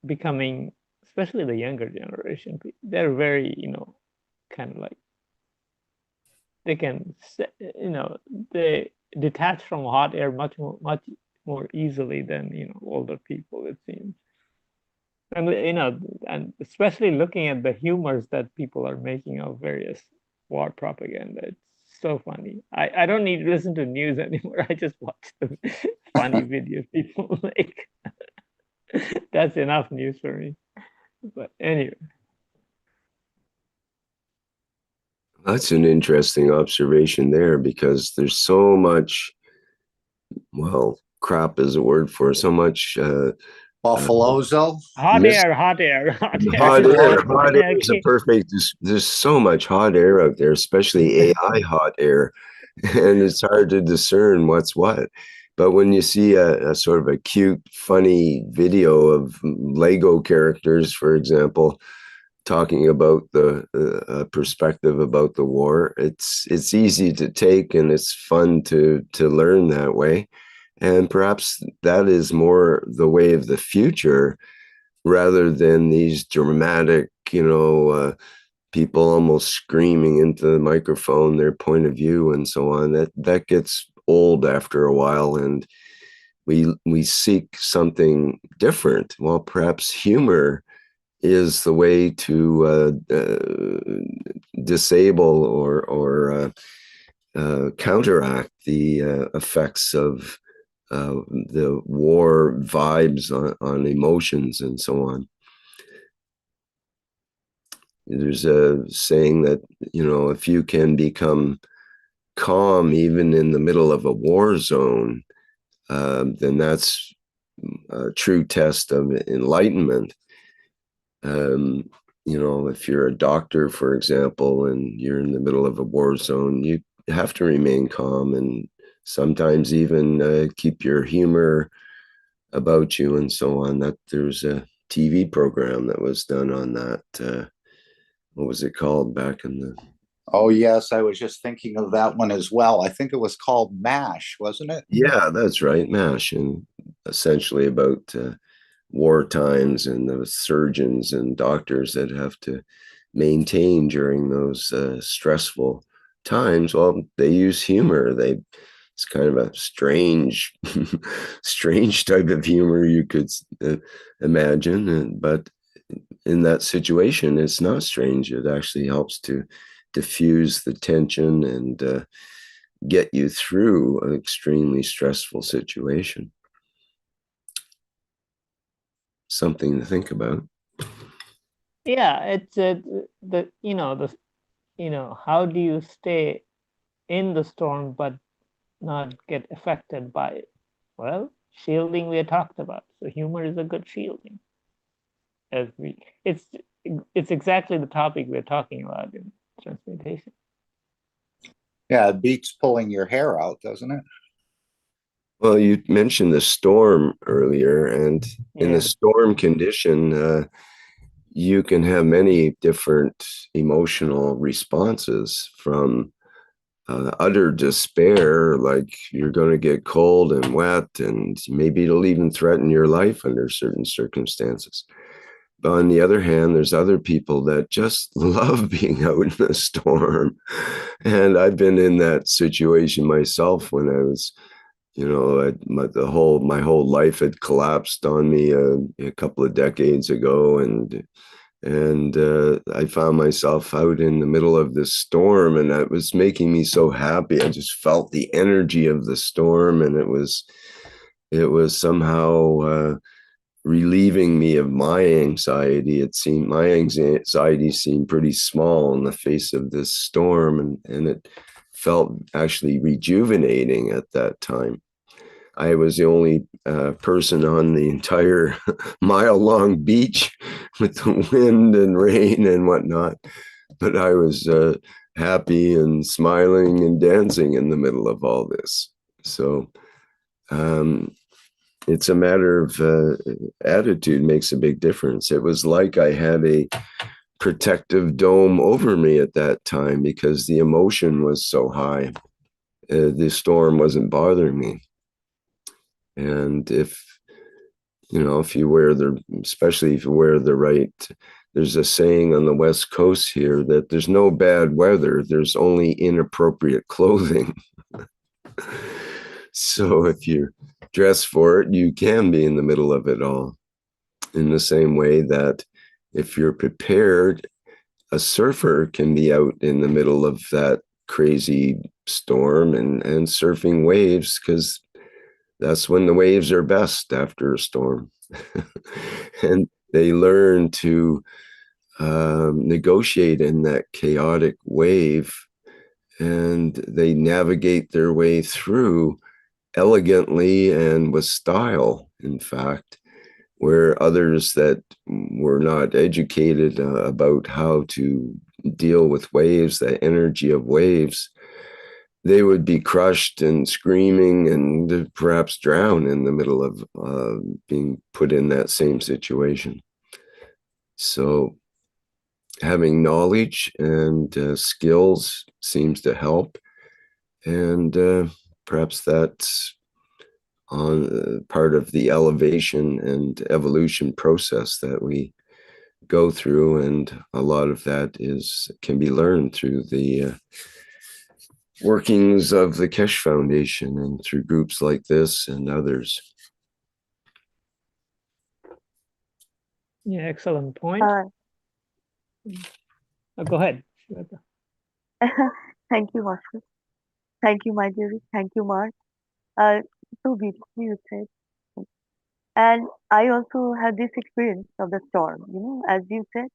S4: becoming, especially the younger generation, they're very, you know, kind of like, they can, you know, they detach from hot air much more easily than, you know, older people, it seems. And, you know, and especially looking at the humors that people are making of various war propaganda, it's so funny. I don't need to listen to news anymore. I just watch the funny videos people make. That's enough news for me. But anyway.
S3: That's an interesting observation there, because there's so much, well, crap is a word for so much.
S6: Buffalozo.
S4: Hot air.
S3: Hot air is a perfect. There's so much hot air out there, especially AI hot air, and it's hard to discern what's what. But when you see a sort of a cute, funny video of Lego characters, for example, talking about the perspective about the war, it's easy to take, and it's fun to learn that way. And perhaps that is more the way of the future, rather than these dramatic, you know, people almost screaming into the microphone their point of view and so on. That gets old after a while, and we seek something different. Well, perhaps humor is the way to disable or counteract the effects of the war vibes on emotions and so on. There's a saying that, you know, if you can become calm even in the middle of a war zone, then that's a true test of enlightenment. You know, if you're a doctor, for example, and you're in the middle of a war zone, you have to remain calm and sometimes even keep your humor about you and so on. That there's a TV program that was done on that. What was it called back in the...
S6: Oh, yes, I was just thinking of that one as well. I think it was called MASH, wasn't it?
S3: Yeah, that's right, MASH, and essentially about war times and the surgeons and doctors that have to maintain during those stressful times, well, they use humor. It's kind of a strange, strange type of humor you could imagine, but in that situation, it's not strange. It actually helps to diffuse the tension and get you through an extremely stressful situation. Something to think about.
S4: Yeah, it's how do you stay in the storm but not get affected by it? Well, shielding we had talked about. So humor is a good shielding. It's exactly the topic we're talking about in transmutation.
S6: Yeah, it beats pulling your hair out, doesn't it?
S3: Well, you mentioned the storm earlier, and in the storm condition, you can have many different emotional responses, from utter despair, like you're going to get cold and wet, and maybe it'll even threaten your life under certain circumstances. But on the other hand, there's other people that just love being out in the storm. And I've been in that situation myself when I was, my whole life had collapsed on me a couple of decades ago, and I found myself out in the middle of this storm, and that was making me so happy. I just felt the energy of the storm, and it was somehow relieving me of my anxiety. It seemed my anxiety seemed pretty small in the face of this storm, and it felt actually rejuvenating at that time. I was the only person on the entire mile-long beach with the wind and rain and whatnot, but I was happy and smiling and dancing in the middle of all this. So it's a matter of attitude makes a big difference. It was like I had a protective dome over me at that time because the emotion was so high. The storm wasn't bothering me. And if you wear especially if you wear the right, there's a saying on the West Coast here that there's no bad weather, there's only inappropriate clothing. So if you dress for it, you can be in the middle of it all. In the same way that if you're prepared, a surfer can be out in the middle of that crazy storm and surfing waves, because that's when the waves are best after a storm. And they learn to negotiate in that chaotic wave, and they navigate their way through elegantly and with style, in fact, where others that were not educated about how to deal with waves, the energy of waves, they would be crushed and screaming and perhaps drown in the middle of being put in that same situation. So having knowledge and skills seems to help. And perhaps that's on part of the elevation and evolution process that we go through. And a lot of that can be learned through the workings of the Keshe Foundation and through groups like this and others.
S4: Yeah, excellent point. Go ahead.
S5: Thank you, Oscar. Thank you, my dear. Thank you, Mark. So beautifully you said. And I also had this experience of the storm, as you said,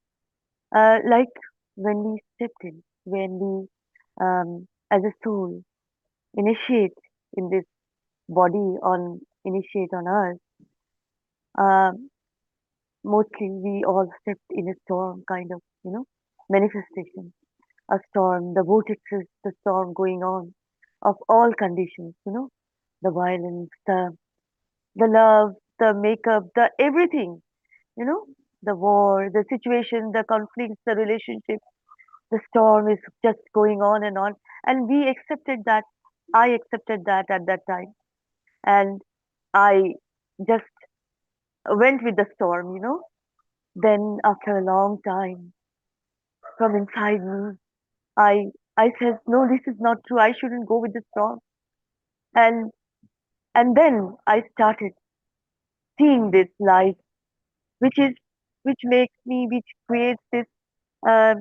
S5: like when we stepped in, when we, as a soul, initiate in this body initiate on earth, mostly we all stepped in a storm kind of, manifestation. A storm, the vortexes, the storm going on of all conditions, the violence, the love, the makeup, the everything, the war, the situation, the conflicts, the relationships, the storm is just going on and on. And we accepted that. I accepted that at that time. And I just went with the storm, you know. Then after a long time, from inside me, I I said, no, this is not true. I shouldn't go with the storm. And and then I started seeing this light, which is which makes me, which uh,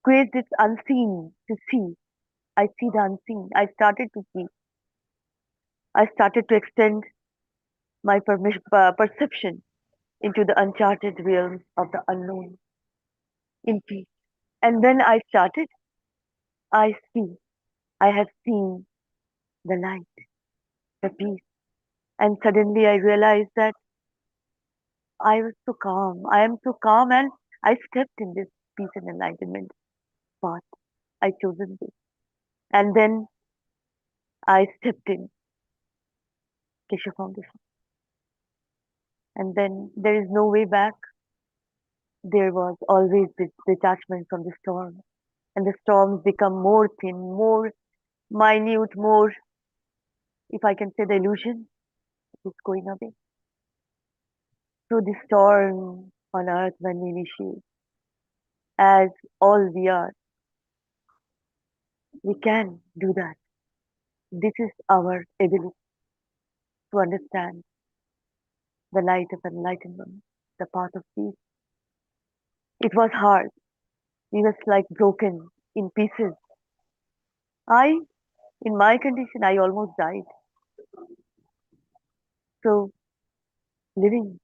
S5: creates this unseen to see. I see the unseen. I started to see. I started to extend my perception into the uncharted realms of the unknown in peace. And then I started. I see. I have seen the light, the peace. And suddenly I realized that I was so calm. I am so calm, and I stepped in this peace and enlightenment path. I chosen this. And then I stepped in Keshe Foundation. And then there is no way back. There was always this detachment from the storm. And the storms become more thin, more minute, more, if I can say, the illusion is going away. So the storm on earth when we initiate, as all we are, we can do that. This is our ability to understand the light of enlightenment, the path of peace. It was hard. We was like broken in pieces. In my condition, I almost died. So living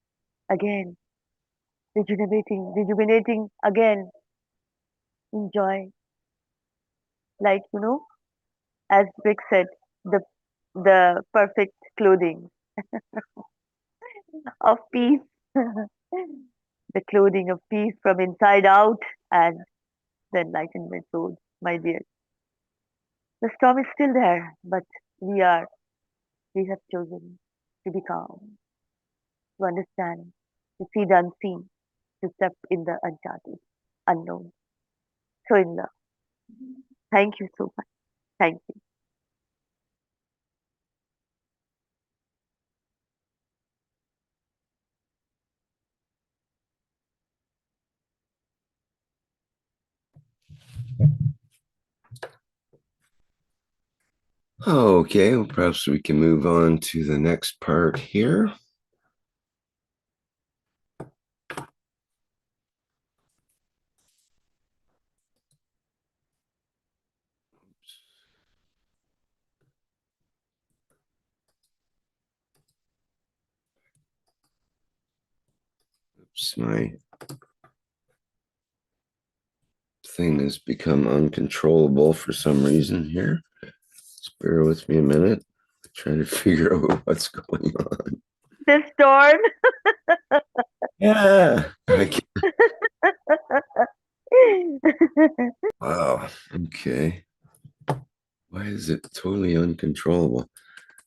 S5: again, rejuvenating again, enjoy. Like, you know, as Rick said, the perfect clothing of peace, the clothing of peace from inside out, and the enlightenment road, my dear. The storm is still there, but we have chosen to be calm, to understand, to see the unseen, to step in the uncharted, unknown. So in love. Thank you so much. Thank you.
S3: Okay, well, perhaps we can move on to the next part here. Oops, my thing has become uncontrollable for some reason here. Just bear with me a minute. I'm trying to figure out what's going on.
S5: The storm.
S3: Yeah. Wow. Okay. Why is it totally uncontrollable?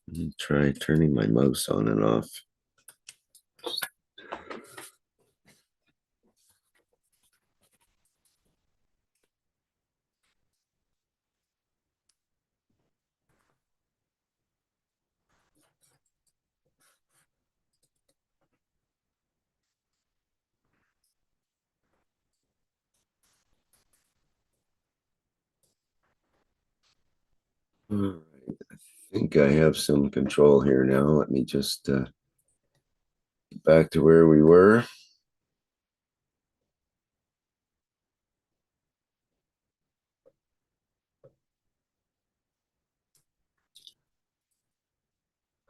S3: Let me try turning my mouse on and off. All right. I think I have some control here now. Let me just get back to where we were.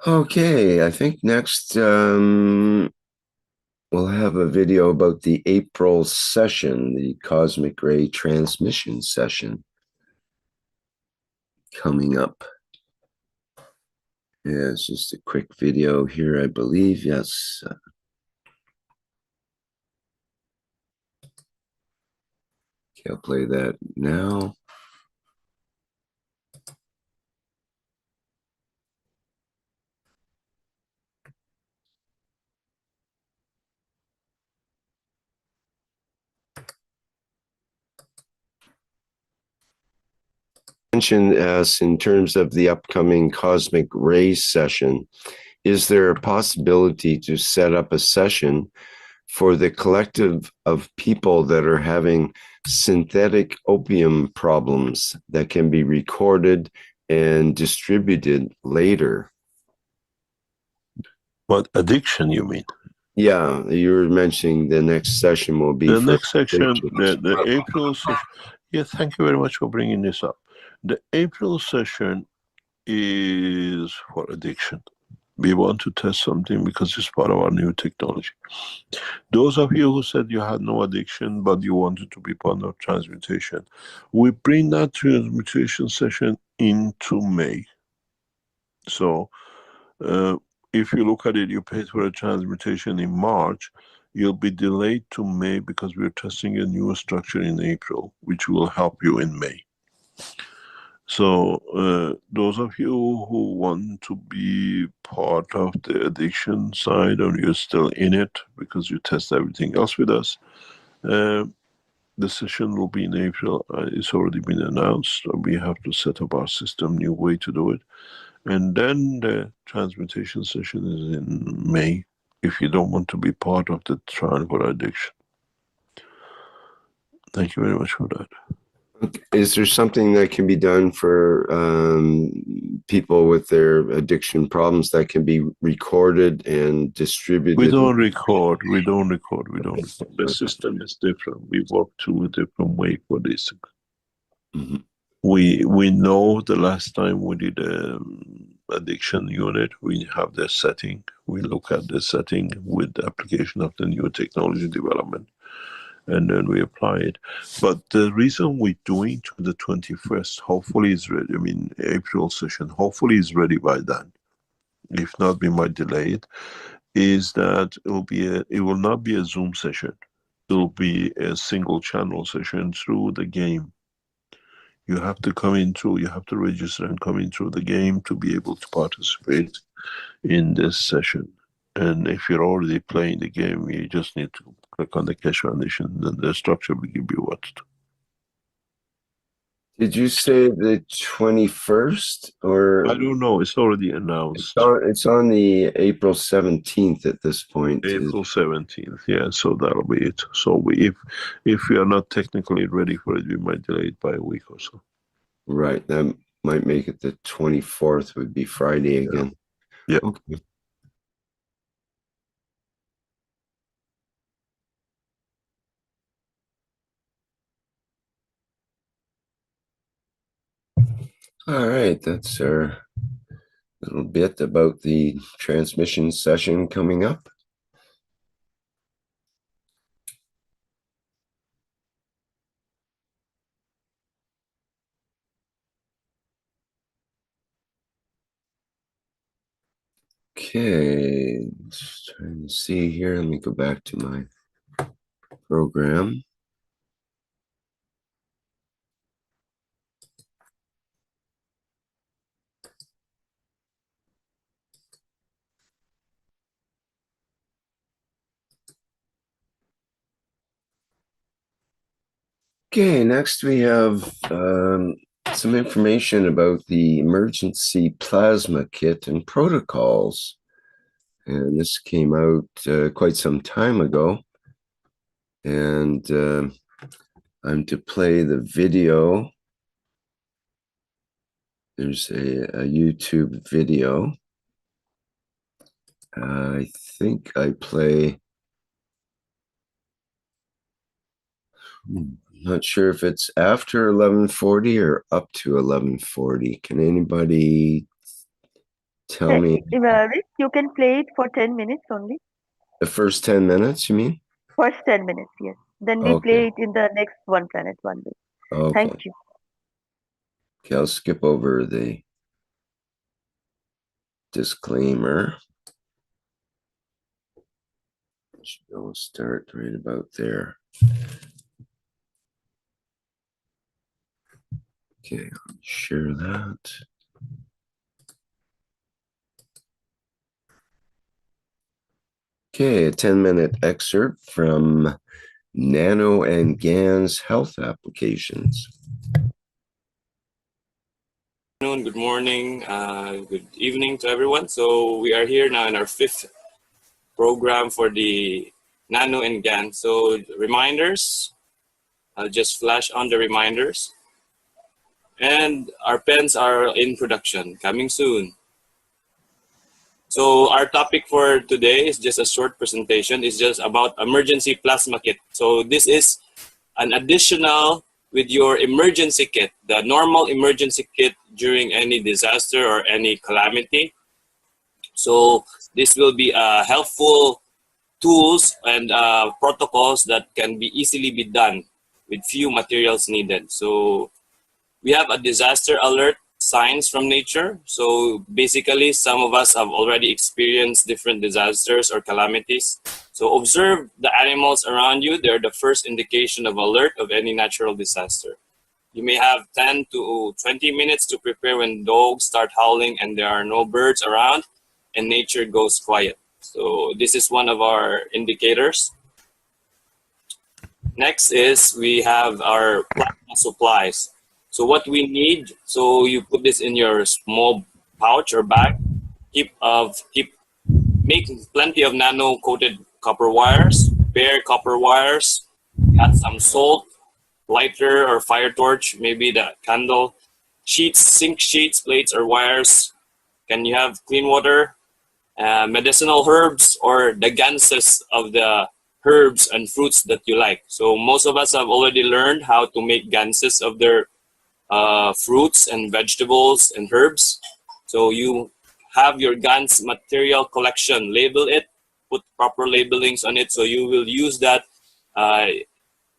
S3: Okay, I think next we'll have a video about the April session, the cosmic ray transmission session coming up. Yeah, it's just a quick video here, I believe. Yes. Okay, I'll play that now. Mentioned as in terms of the upcoming cosmic ray session, is there a possibility to set up a session for the collective of people that are having synthetic opium problems that can be recorded and distributed later?
S8: What addiction you mean?
S3: Yeah, you were mentioning the next session will be
S8: The
S3: for
S8: next section,
S3: addictions.
S8: the April session. Yeah, thank you very much for bringing this up. The April session is for addiction. We want to test something because it's part of our new technology. Those of you who said you had no addiction, but you wanted to be part of transmutation, we bring that transmutation session into May. So if you look at it, you paid for a transmutation in March, you'll be delayed to May because we're testing a new structure in April, which will help you in May. So those of you who want to be part of the addiction side, or you're still in it because you test everything else with us, the session will be in April. It's already been announced. We have to set up our system, new way to do it. And then the transmutation session is in May, if you don't want to be part of the trial for addiction. Thank you very much for that.
S3: Is there something that can be done for people with their addiction problems that can be recorded and distributed?
S8: We don't record. The system is different. We work through a different way for this.
S3: Mm-hmm.
S8: We know the last time we did addiction unit, we have the setting. We look at the setting with the application of the new technology development, and then we apply it. But the reason we're doing to the 21st, hopefully is ready. I mean, April session, hopefully is ready by then. If not, we might delay it. Is that it will not be a Zoom session. It will be a single channel session through the game. You have to come in through, you have to register and come in through the game to be able to participate in this session. And if you're already playing the game, you just need to click on the Keshe Foundation, then the structure will give you what to do.
S3: Did you say the 21st or?
S8: I don't know. It's already announced.
S3: It's on the April 17th at this point.
S8: April 17th. Yeah, so that'll be it. So if we are not technically ready for it, we might delay it by a week or so.
S3: Right. That might make it the 24th would be Friday again.
S8: Yeah.
S3: Okay. All right, that's our little bit about the transmission session coming up. Okay, just trying to see here. Let me go back to my program. Okay, next we have some information about the emergency plasma kit and protocols. And this came out quite some time ago. And I'm to play the video. There's a YouTube video. I think I play. Not sure if it's after 11:40 or up to 11:40. Can anybody tell me?
S5: Rick, you can play it for 10 minutes only.
S3: The first 10 minutes, you mean?
S5: First 10 minutes, yes. Then we play it in the next One Planet, One Way.
S3: Okay.
S5: Thank you.
S3: Okay, I'll skip over the disclaimer. We'll start right about there. Okay, I'll share that. Okay, a 10-minute excerpt from Nano and GAN's health applications.
S10: Good morning, good evening to everyone. So we are here now in our 5th program for the Nano and GAN. So reminders, I'll just flash on the reminders. And our pens are in production, coming soon. So our topic for today is just a short presentation. It's just about emergency plasma kit. So this is an additional with your emergency kit, the normal emergency kit during any disaster or any calamity. So this will be helpful tools and protocols that can be easily be done with few materials needed. So we have a disaster alert signs from nature. So basically, some of us have already experienced different disasters or calamities. So observe the animals around you. They're the first indication of alert of any natural disaster. You may have 10 to 20 minutes to prepare when dogs start howling and there are no birds around and nature goes quiet. So this is one of our indicators. Next is we have our plasma supplies. So what we need, so you put this in your small pouch or bag, make plenty of nano-coated copper wires, bare copper wires, add some salt, lighter or fire torch, maybe the candle, sheets, sink sheets, plates or wires. Can you have clean water, medicinal herbs, or the ganses of the herbs and fruits that you like. So most of us have already learned how to make ganses of their fruits and vegetables and herbs. So you have your GANS material collection, label it, put proper labelings on it, so you will use that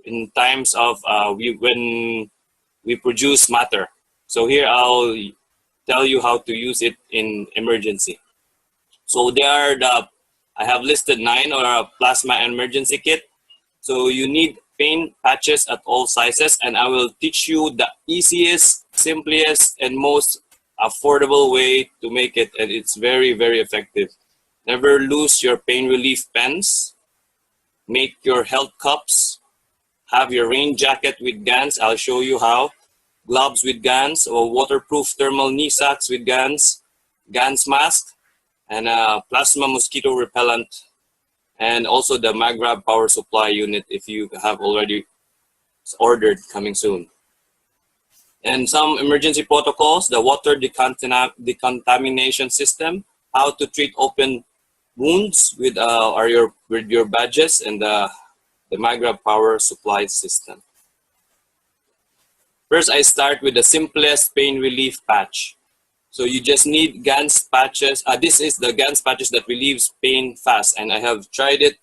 S10: in times of when we produce matter. So here I'll tell you how to use it in emergency. So there are I have listed 9 or a plasma emergency kit. So you need paint patches at all sizes, and I will teach you the easiest, simplest, and most affordable way to make it, and it's very, very effective. Never lose your pain relief pens. Make your health cups. Have your rain jacket with GANs. I'll show you how. Gloves with GANs, or waterproof thermal knee socks with GANs. GANs mask, and a plasma mosquito repellent, and also the Magrab power supply unit if you have already ordered, coming soon. And some emergency protocols, the water decontamination system, how to treat open wounds with your badges, and the Magrab power supply system. First, I start with the simplest pain relief patch. So you just need GANS patches. This is the GANS patches that relieves pain fast, and I have tried it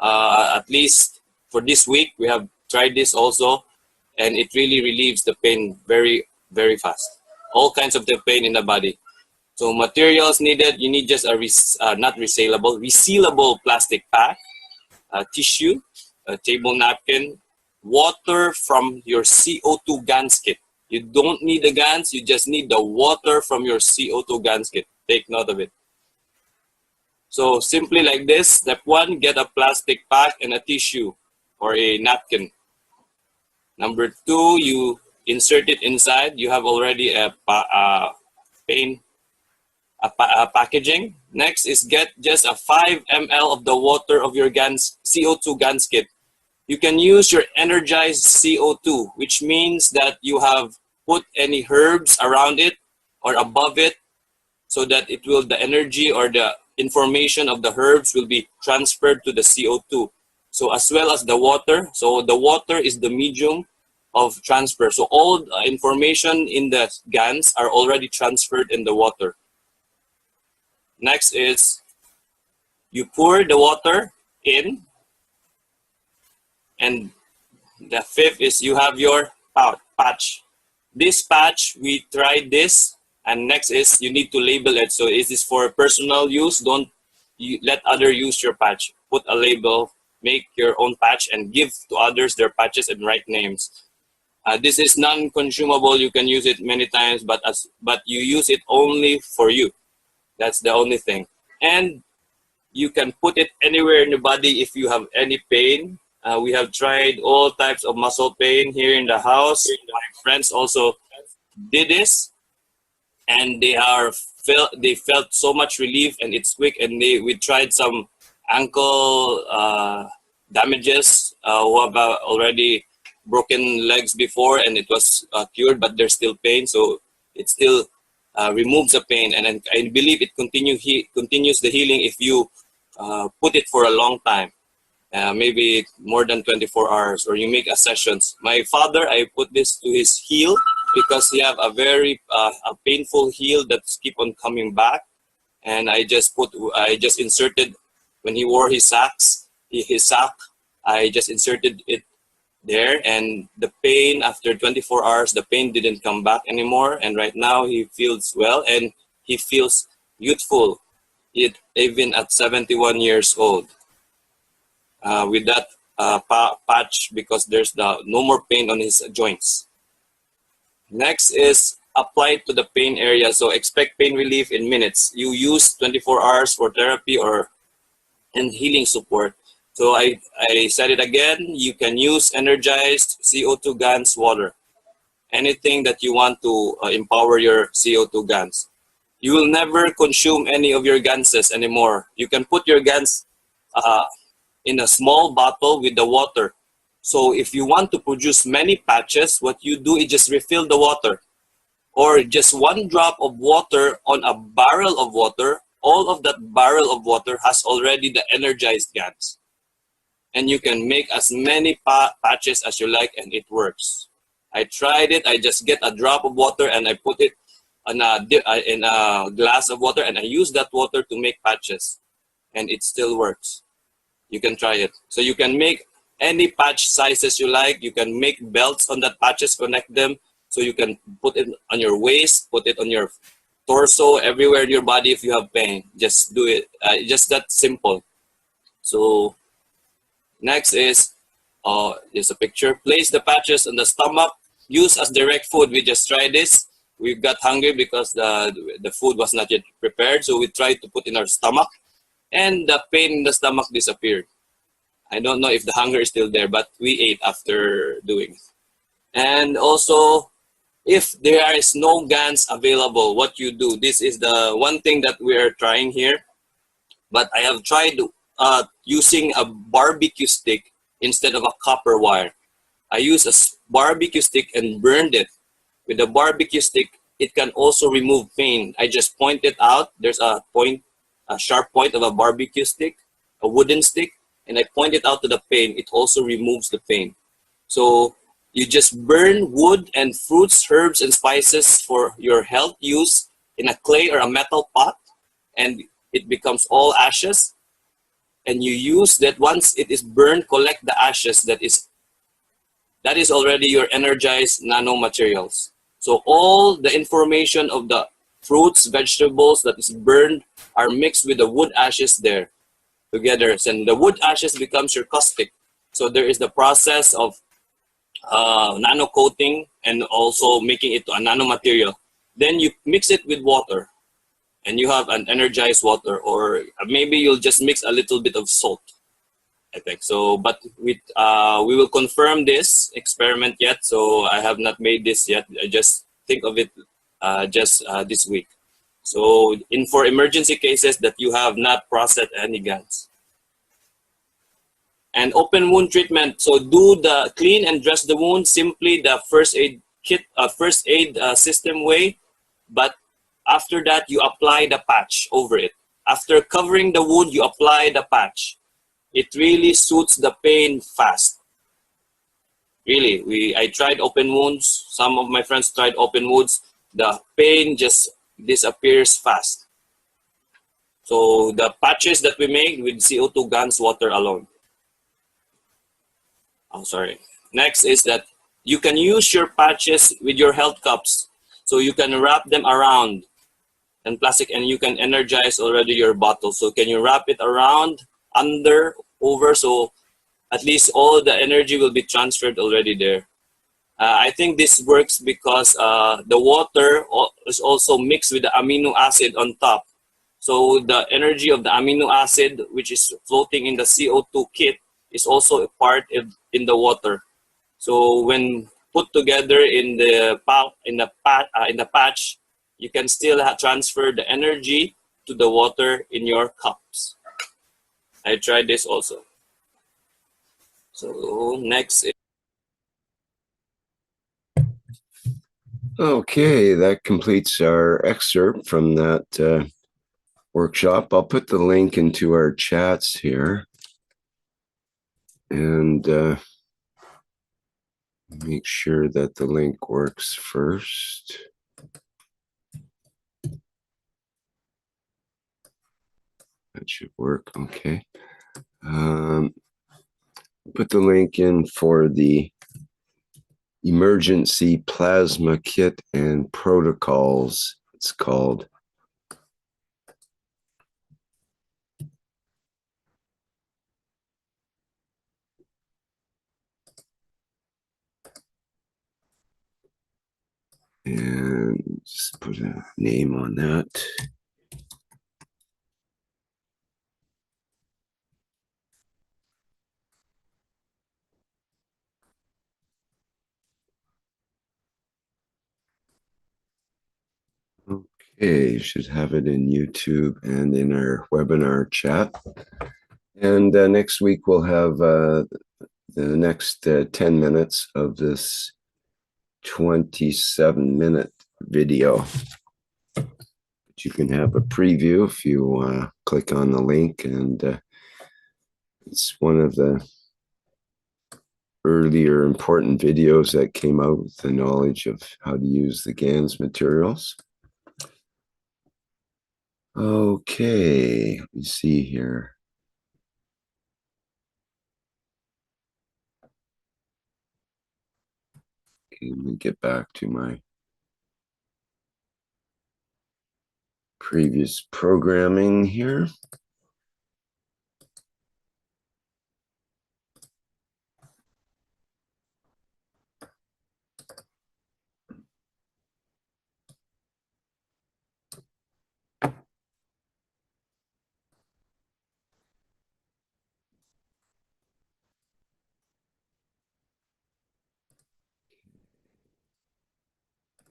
S10: at least for this week. We have tried this also, and it really relieves the pain very, very fast. All kinds of the pain in the body. So materials needed, you need just a not resealable, resealable plastic pack, tissue, a table napkin, water from your CO2 GANS kit. You don't need the GANs, you just need the water from your CO2 GANS kit. Take note of it. So simply like this, step 1, get a plastic pack and a tissue or a napkin. Number 2, you insert it inside. You have already a packaging. Next is get just a 5 ml of the water of your GANS, CO2 GANS kit. You can use your energized CO2, which means that you have put any herbs around it or above it, so that it will, the energy or the information of the herbs will be transferred to the CO2. So as well as the water. So the water is the medium of transfer. So all the information in the GANs are already transferred in the water. Next is you pour the water in. And the 5th is you have your patch. This patch, we tried this, and next is you need to label it. So it is for personal use. Don't let others use your patch. Put a label, make your own patch, and give to others their patches and write names. This is non-consumable. You can use it many times, but you use it only for you. That's the only thing. And you can put it anywhere in the body if you have any pain. We have tried all types of muscle pain here in the house. My friends also did this. and they felt so much relief, and it's quick. And we tried some ankle damages who have already broken legs before, and it was cured, but there's still pain, so it still removes the pain, and I believe it continues the healing if you put it for a long time, maybe more than 24 hours, or you make a sessions. My father, I put this to his heel because he have a very a painful heel that's keep on coming back, and I just inserted when he wore his sack, I just inserted it there, and the pain after 24 hours, the pain didn't come back anymore, and right now he feels well and he feels youthful, even at 71 years old, with that patch, because there's no more pain on his joints. Next is apply to the pain area. So expect pain relief in minutes. You use 24 hours for therapy and healing support. So I said it again, you can use energized CO2 GANs water. Anything that you want to empower your CO2 GANs. You will never consume any of your GANSes anymore. You can put your GANs in a small bottle with the water. So if you want to produce many patches, what you do is just refill the water. Or just one drop of water on a barrel of water, all of that barrel of water has already the energized GANs. And you can make as many patches as you like, and it works. I tried it. I just get a drop of water and I put it in a glass of water, and I use that water to make patches, and it still works. You can try it. So you can make any patch sizes you like. You can make belts on that patches, connect them, so you can put it on your waist, put it on your torso, everywhere in your body if you have pain. Just do it. Just that simple. So next is just a picture. Place the patches on the stomach. Use as direct food. We just tried this. We got hungry because the food was not yet prepared, so we tried to put in our stomach, and the pain in the stomach disappeared. I don't know if the hunger is still there, but we ate after doing it. And also, if there is no GANs available, what you do, this is the one thing that we are trying here, but I have tried using a barbecue stick instead of a copper wire. I used a barbecue stick and burned it. With the barbecue stick, it can also remove pain. I just point it out. There's a sharp point of a barbecue stick, a wooden stick, and I point it out to the pain. It also removes the pain. So you just burn wood and fruits, herbs, and spices for your health use in a clay or a metal pot, and it becomes all ashes. And you use that. Once it is burned, collect the ashes. That is already your energized nanomaterials. So all the information of the fruits, vegetables that is burned are mixed with the wood ashes there together. And the wood ashes becomes your caustic. So there is the process of nano coating and also making it to a nanomaterial. Then you mix it with water, and you have an energized water, or maybe you'll just mix a little bit of salt, I think. So, but we will confirm this experiment yet. So I have not made this yet. I just think of it this week. So for emergency cases that you have not processed any GANs. And open wound treatment. So do the clean and dress the wound, simply the first aid kit, first aid system way. But after that, you apply the patch over it. After covering the wound, you apply the patch. It really suits the pain fast. Really, I tried open wounds. Some of my friends tried open wounds. The pain just disappears fast. So the patches that we make with CO2 GANs water alone. Oh, sorry. Next is that you can use your patches with your health cups. So you can wrap them around and plastic, and you can energize already your bottle. So can you wrap it around, under, over, so at least all the energy will be transferred already there. I think this works because the water is also mixed with the amino acid on top. So the energy of the amino acid, which is floating in the CO2 kit, is also a part in the water. So when put together in the patch, you can still transfer the energy to the water in your cups. I tried this also. So next.
S3: Okay, that completes our excerpt from that workshop. I'll put the link into our chats here and make sure that the link works first. That should work. Okay. Put the link in for the emergency plasma kit and protocols, it's called. And just put a name on that. Okay, you should have it in YouTube and in our webinar chat. And next week we'll have the next 10 minutes of this 27-minute video. But you can have a preview if you click on the link, and it's one of the earlier important videos that came out with the knowledge of how to use the GANS materials. Okay, let me see here. Okay, let me get back to my previous programming here.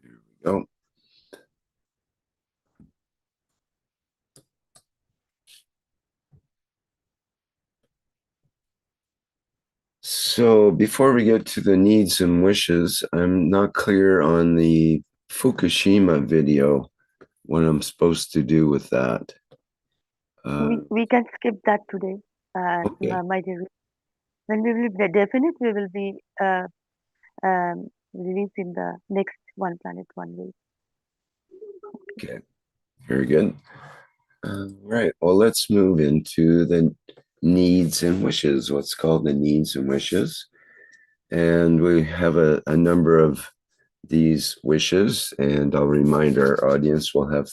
S3: There we go. So before we get to the needs and wishes, I'm not clear on the Fukushima video, what I'm supposed to do with that.
S5: We can skip that today,
S3: Okay.
S5: my dear. When we will be definite, we will be released in the next One Planet, One Way.
S3: Okay, very good. Right, well, let's move into the needs and wishes, what's called the needs and wishes. And we have a number of these wishes, and I'll remind our audience we'll have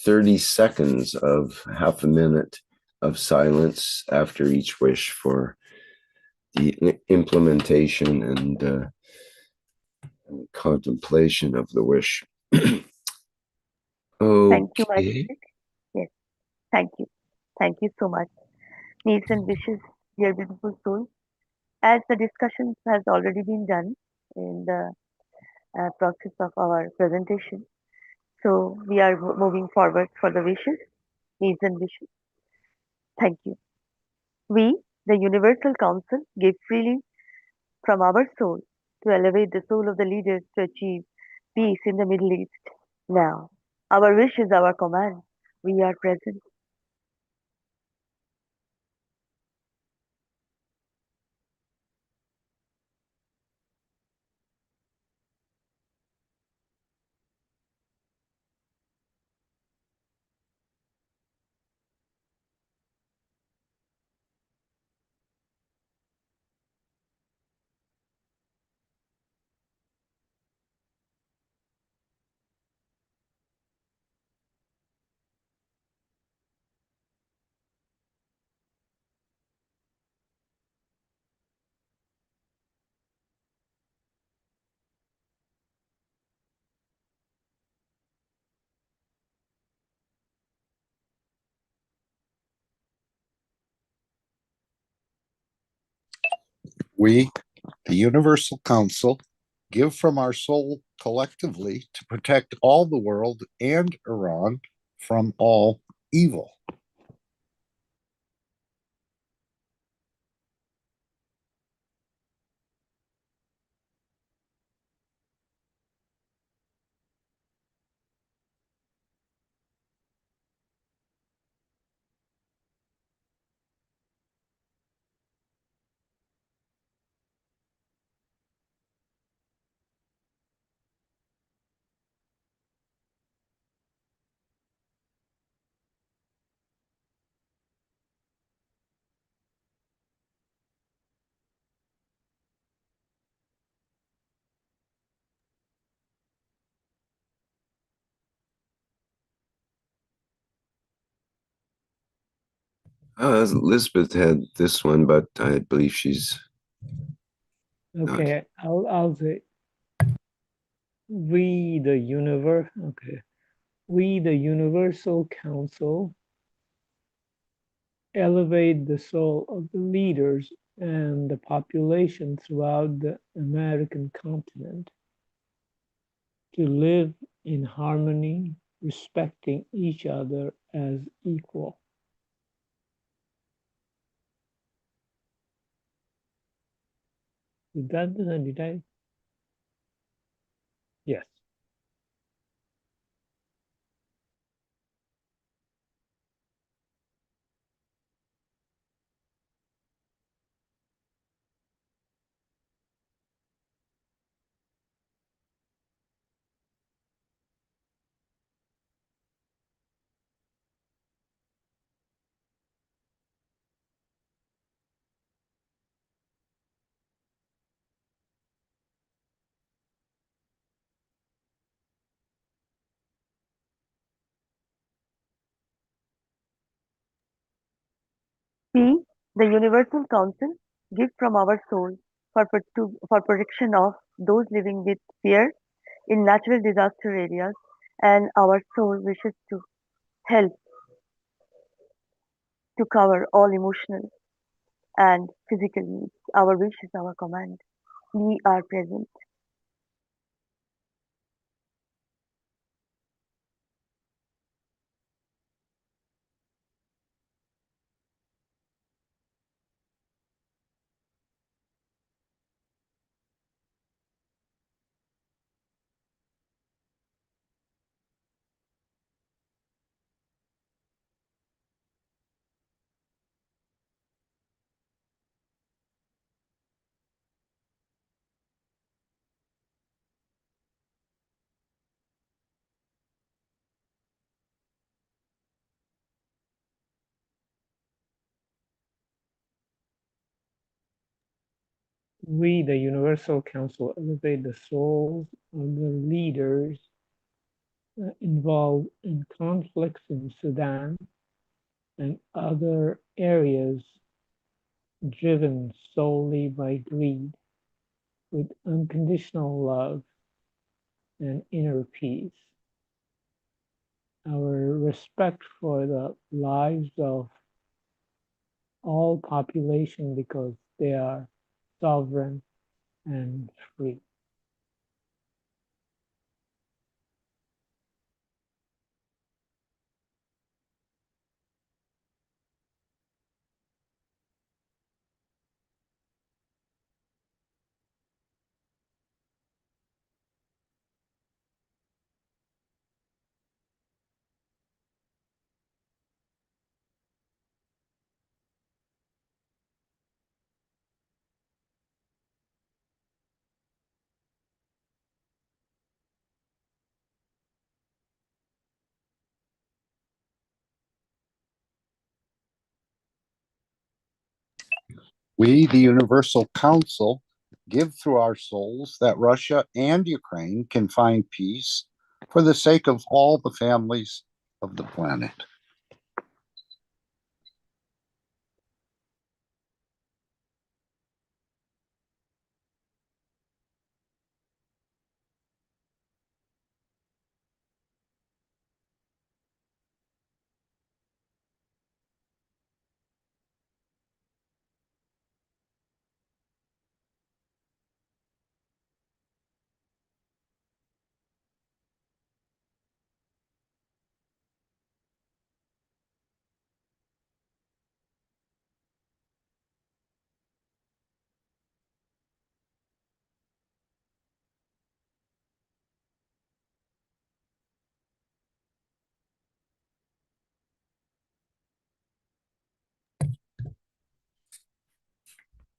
S3: 30 seconds of half a minute of silence after each wish for the implementation and contemplation of the wish.
S5: Thank you, my
S3: Okay.
S5: dear. Yes, thank you. Thank you so much. Needs and wishes, dear beautiful soul. As the discussions has already been done in the process of our presentation, so we are moving forward for the wishes, needs and wishes. Thank you. We, the Universal Council, give freely from our soul to elevate the soul of the leaders to achieve peace in the Middle East. Now, our wish is our command. We are present.
S6: We, the Universal Council, give from our soul collectively to protect all the world and Iran from all evil.
S3: Elizabeth had this one, but I believe she's
S4: Okay, I'll say we the universe. Okay, we the Universal Council elevate the soul of the leaders and the population throughout the American continent to live in harmony, respecting each other as equal. Did I? Yes.
S5: We, the Universal Council, give from our soul for protection of those living with fear in natural disaster areas, and our soul wishes to help to cover all emotional and physical needs. Our wish is our command. We are present.
S4: We, the Universal Council, elevate the souls of the leaders involved in conflicts in Sudan and other areas driven solely by greed, with unconditional love and inner peace. Our respect for the lives of all population because they are sovereign and free.
S6: We, the Universal Council, give through our souls that Russia and Ukraine can find peace for the sake of all the families of the planet.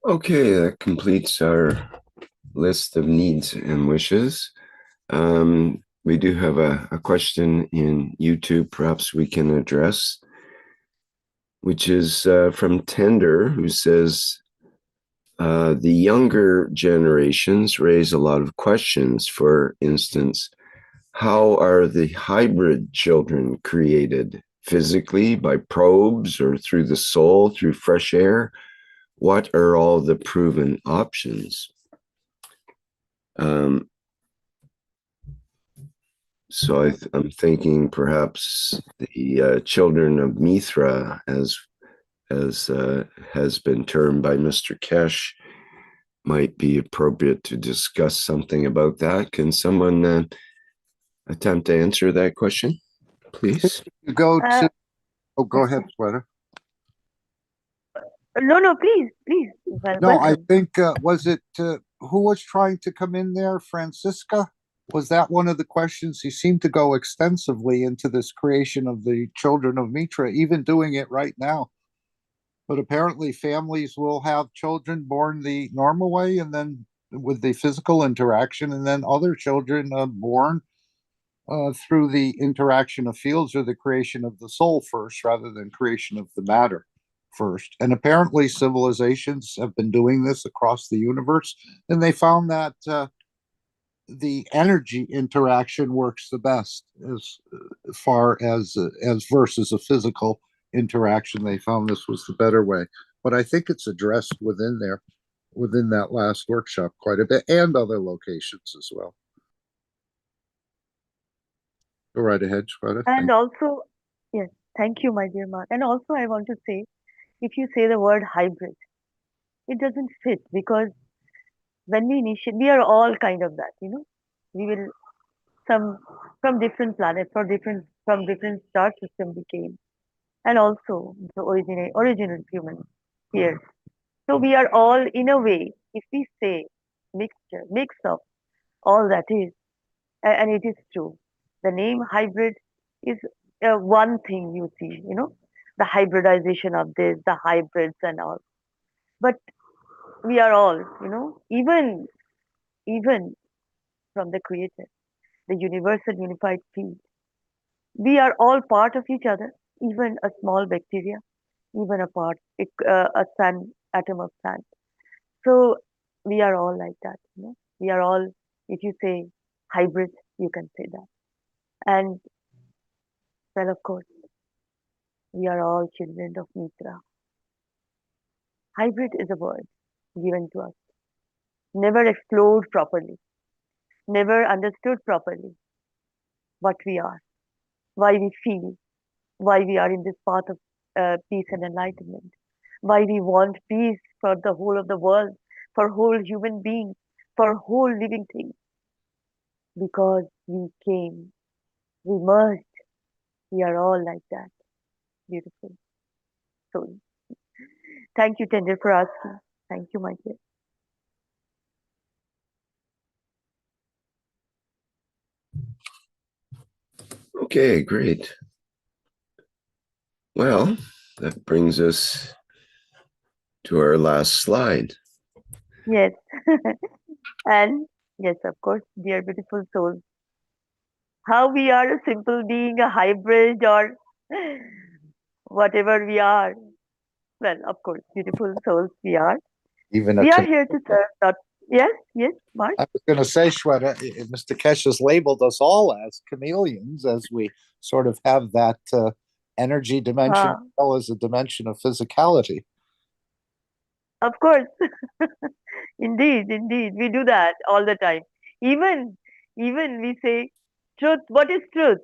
S3: Okay, that completes our list of needs and wishes. We do have a question in YouTube, perhaps we can address, which is from Tender, who says, the younger generations raise a lot of questions. For instance, how are the hybrid children created? Physically, by probes, or through the soul, through fresh air? What are all the proven options? So I'm thinking perhaps the children of Mithra, as has been termed by Mr. Keshe, might be appropriate to discuss something about that. Can someone attempt to answer that question, please?
S6: You go to, oh, go ahead, Sweater.
S5: No, please.
S6: No, I
S5: Welcome.
S6: think, was it, who was trying to come in there? Francisca? Was that one of the questions? He seemed to go extensively into this creation of the children of Mitra, even doing it right now. But apparently families will have children born the normal way and then with the physical interaction, and then other children born through the interaction of fields or the creation of the soul first rather than creation of the matter first. And apparently civilizations have been doing this across the universe, and they found that the energy interaction works the best as far as versus a physical interaction. They found this was the better way, but I think it's addressed within there, within that last workshop quite a bit, and other locations as well. Go right ahead, Shweta.
S5: And also, yes, thank you, my dear Mark. And also, I want to say, if you say the word hybrid, it doesn't fit, because when we initiate, we are all kind of that, we will, some from different planets or from different star system we came, and also the original human here. So we are all, in a way, if we say mix of all that is, and it is true, the name hybrid is one thing you see, the hybridization of this, the hybrids and all. But we are all, even from the Creator, the universal unified field, we are all part of each other, even a small bacteria, even a sand atom of sand. So we are all like that, we are all, if you say hybrid, you can say that. And well, of course, we are all children of Mitra. Hybrid is a word given to us, never explored properly, never understood properly what we are, why we feel, why we are in this path of peace and enlightenment, why we want peace for the whole of the world, for whole human beings, for whole living things. Because we came, we merged, we are all like that. Beautiful. So, thank you, Tender, for asking. Thank you, my dear.
S3: Okay, great. Well, that brings us to our last slide.
S5: Yes. And yes, of course, dear beautiful souls, how we are a simple being, a hybrid, or whatever we are. Well, of course, beautiful souls we are.
S6: Even
S5: we are here to serve, not. Yes, Mark.
S6: I was going to say, Shweta, Mr. Keshe has labeled us all as chameleons, as we sort of have that energy dimension as well as a dimension of physicality.
S5: Of course. Indeed, we do that all the time. Even we say truth. What is truth?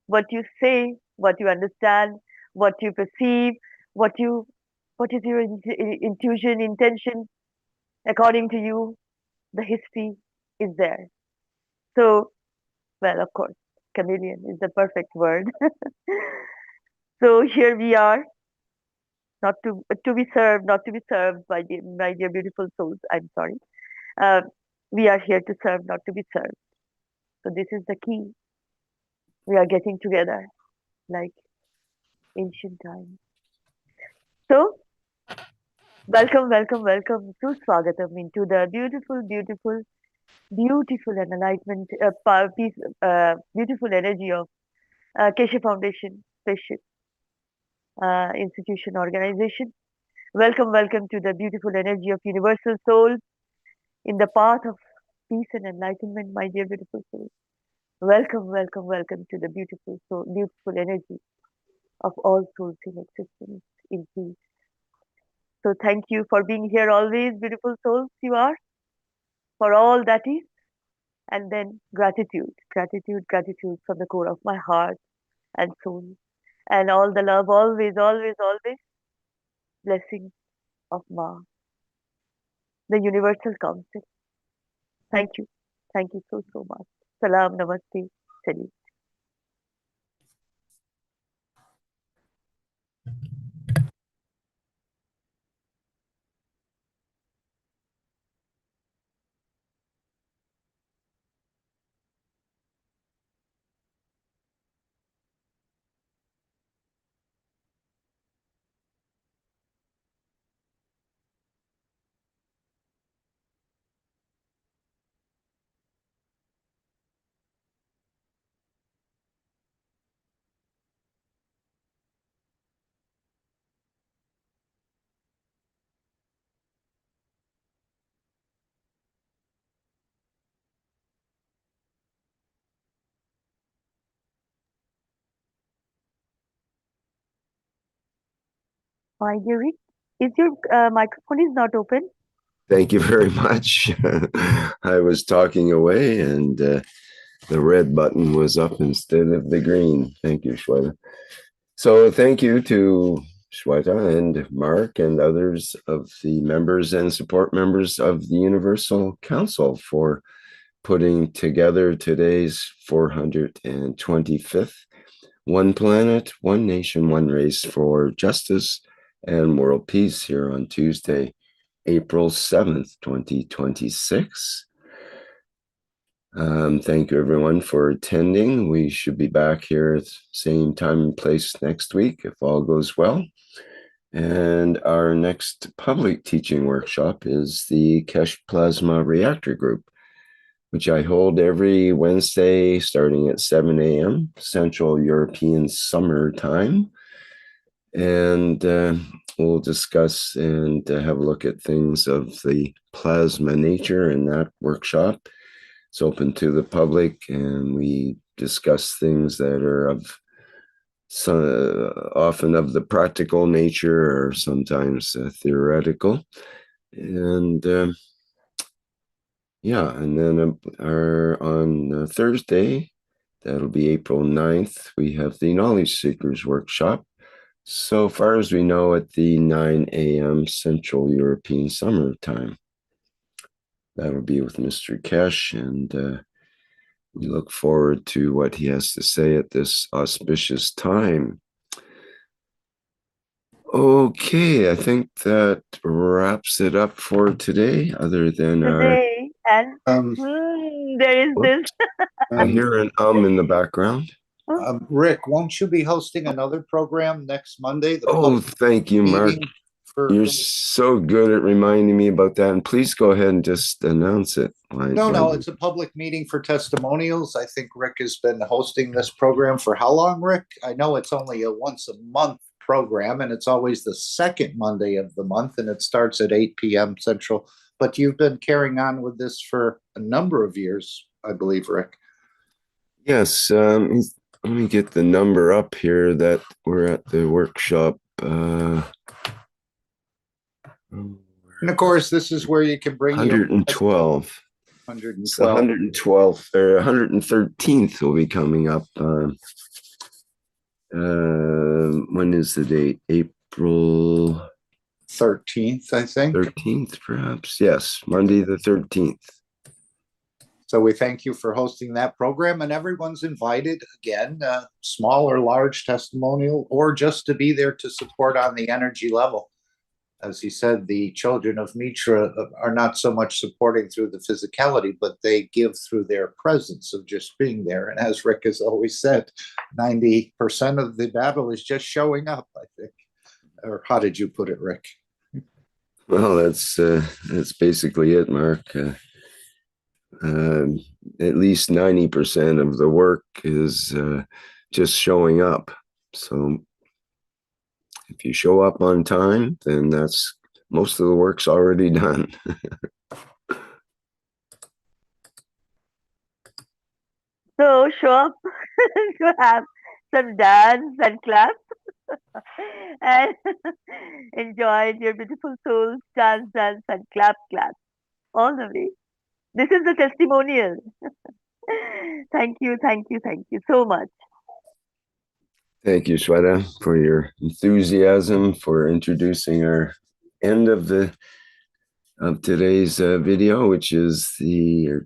S5: What you say, what you understand, what you perceive, what is your intuition, intention, according to you, the history is there. So, well, of course, chameleon is the perfect word. So here we are, not to be served, not to be served by my dear beautiful souls. I'm sorry. We are here to serve, not to be served. So this is the key. We are getting together like ancient times. So Welcome, welcome, welcome. Swagatam into the beautiful, beautiful, beautiful and enlightenment, peace, beautiful energy of Keshe Foundation, Spaceship institution organization. Welcome, welcome to the beautiful energy of universal soul in the path of peace and enlightenment, my dear beautiful soul. Welcome, welcome, welcome to the beautiful soul, beautiful energy of all souls in existence in peace. So thank you for being here always, beautiful souls you are, for all that is. And then gratitude, gratitude, gratitude from the core of my heart and soul. And all the love, always, always, always. Blessings of Ma, the Universal Council. Thank you. Thank you so, so much. Salam, namaste, salam. My dear Rick, is your microphone is not open?
S3: Thank you very much. I was talking away and the red button was up instead of the green. Thank you, Shweta. So thank you to Shweta and Mark and others of the members and support members of the Universal Council for putting together today's 425th One Planet, One Nation, One Race for Justice and World Peace here on Tuesday, April 7th, 2026. Thank you everyone for attending. We should be back here at the same time and place next week if all goes well. And our next public teaching workshop is the Keshe Plasma Reactor Group, which I hold every Wednesday starting at 7 a.m. Central European Summer Time. And we'll discuss and have a look at things of the plasma nature in that workshop. It's open to the public, and we discuss things that are of often of the practical nature or sometimes theoretical. And yeah, and then on Thursday, that'll be April 9th, we have the Knowledge Seekers Workshop. So far as we know, at the 9 a.m. Central European Summer Time. That'll be with Mr. Keshe, and we look forward to what he has to say at this auspicious time. Okay, I think that wraps it up for today, other than
S5: Today, and there is this.
S3: I hear an in the background.
S6: Rick, won't you be hosting another program next Monday?
S3: Oh, thank you, Mark. You're so good at reminding me about that. And please go ahead and just announce it.
S6: No, it's a public meeting for testimonials. I think Rick has been hosting this program for how long, Rick? I know it's only a once a month program, and it's always the second Monday of the month, and it starts at 8 p.m. Central. But you've been carrying on with this for a number of years, I believe, Rick.
S3: Yes. Let me get the number up here that we're at the workshop.
S6: And of course, this is where you can bring
S3: 112. 112 or 113th will be coming up. When is the date? April
S6: 13th, I think.
S3: 13th, perhaps. Yes, Monday the 13th.
S6: So we thank you for hosting that program, and everyone's invited, again, small or large testimonial, or just to be there to support on the energy level. As he said, the children of Mitra are not so much supporting through the physicality, but they give through their presence of just being there. And as Rick has always said, 90% of the battle is just showing up, I think. Or how did you put it, Rick?
S3: Well, that's basically it, Mark. At least 90% of the work is just showing up. So if you show up on time, then that's most of the work's already done.
S5: So show up to have some dance and clap and enjoy your beautiful souls, dance, dance and clap, clap all the way. This is the testimonial. Thank you, thank you, thank you so much.
S3: Thank you, Shweta, for your enthusiasm for introducing our end of today's video, which is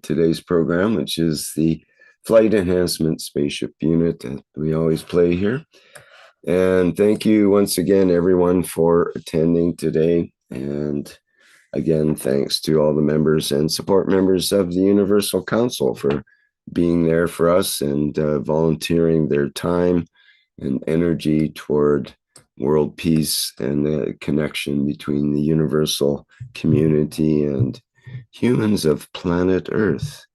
S3: today's program, which is the flight enhancement spaceship unit that we always play here. And thank you once again, everyone, for attending today. And again, thanks to all the members and support members of the Universal Council for being there for us and volunteering their time and energy toward world peace and the connection between the universal community and humans of planet Earth.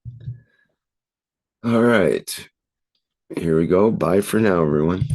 S3: All right, here we go. Bye for now, everyone.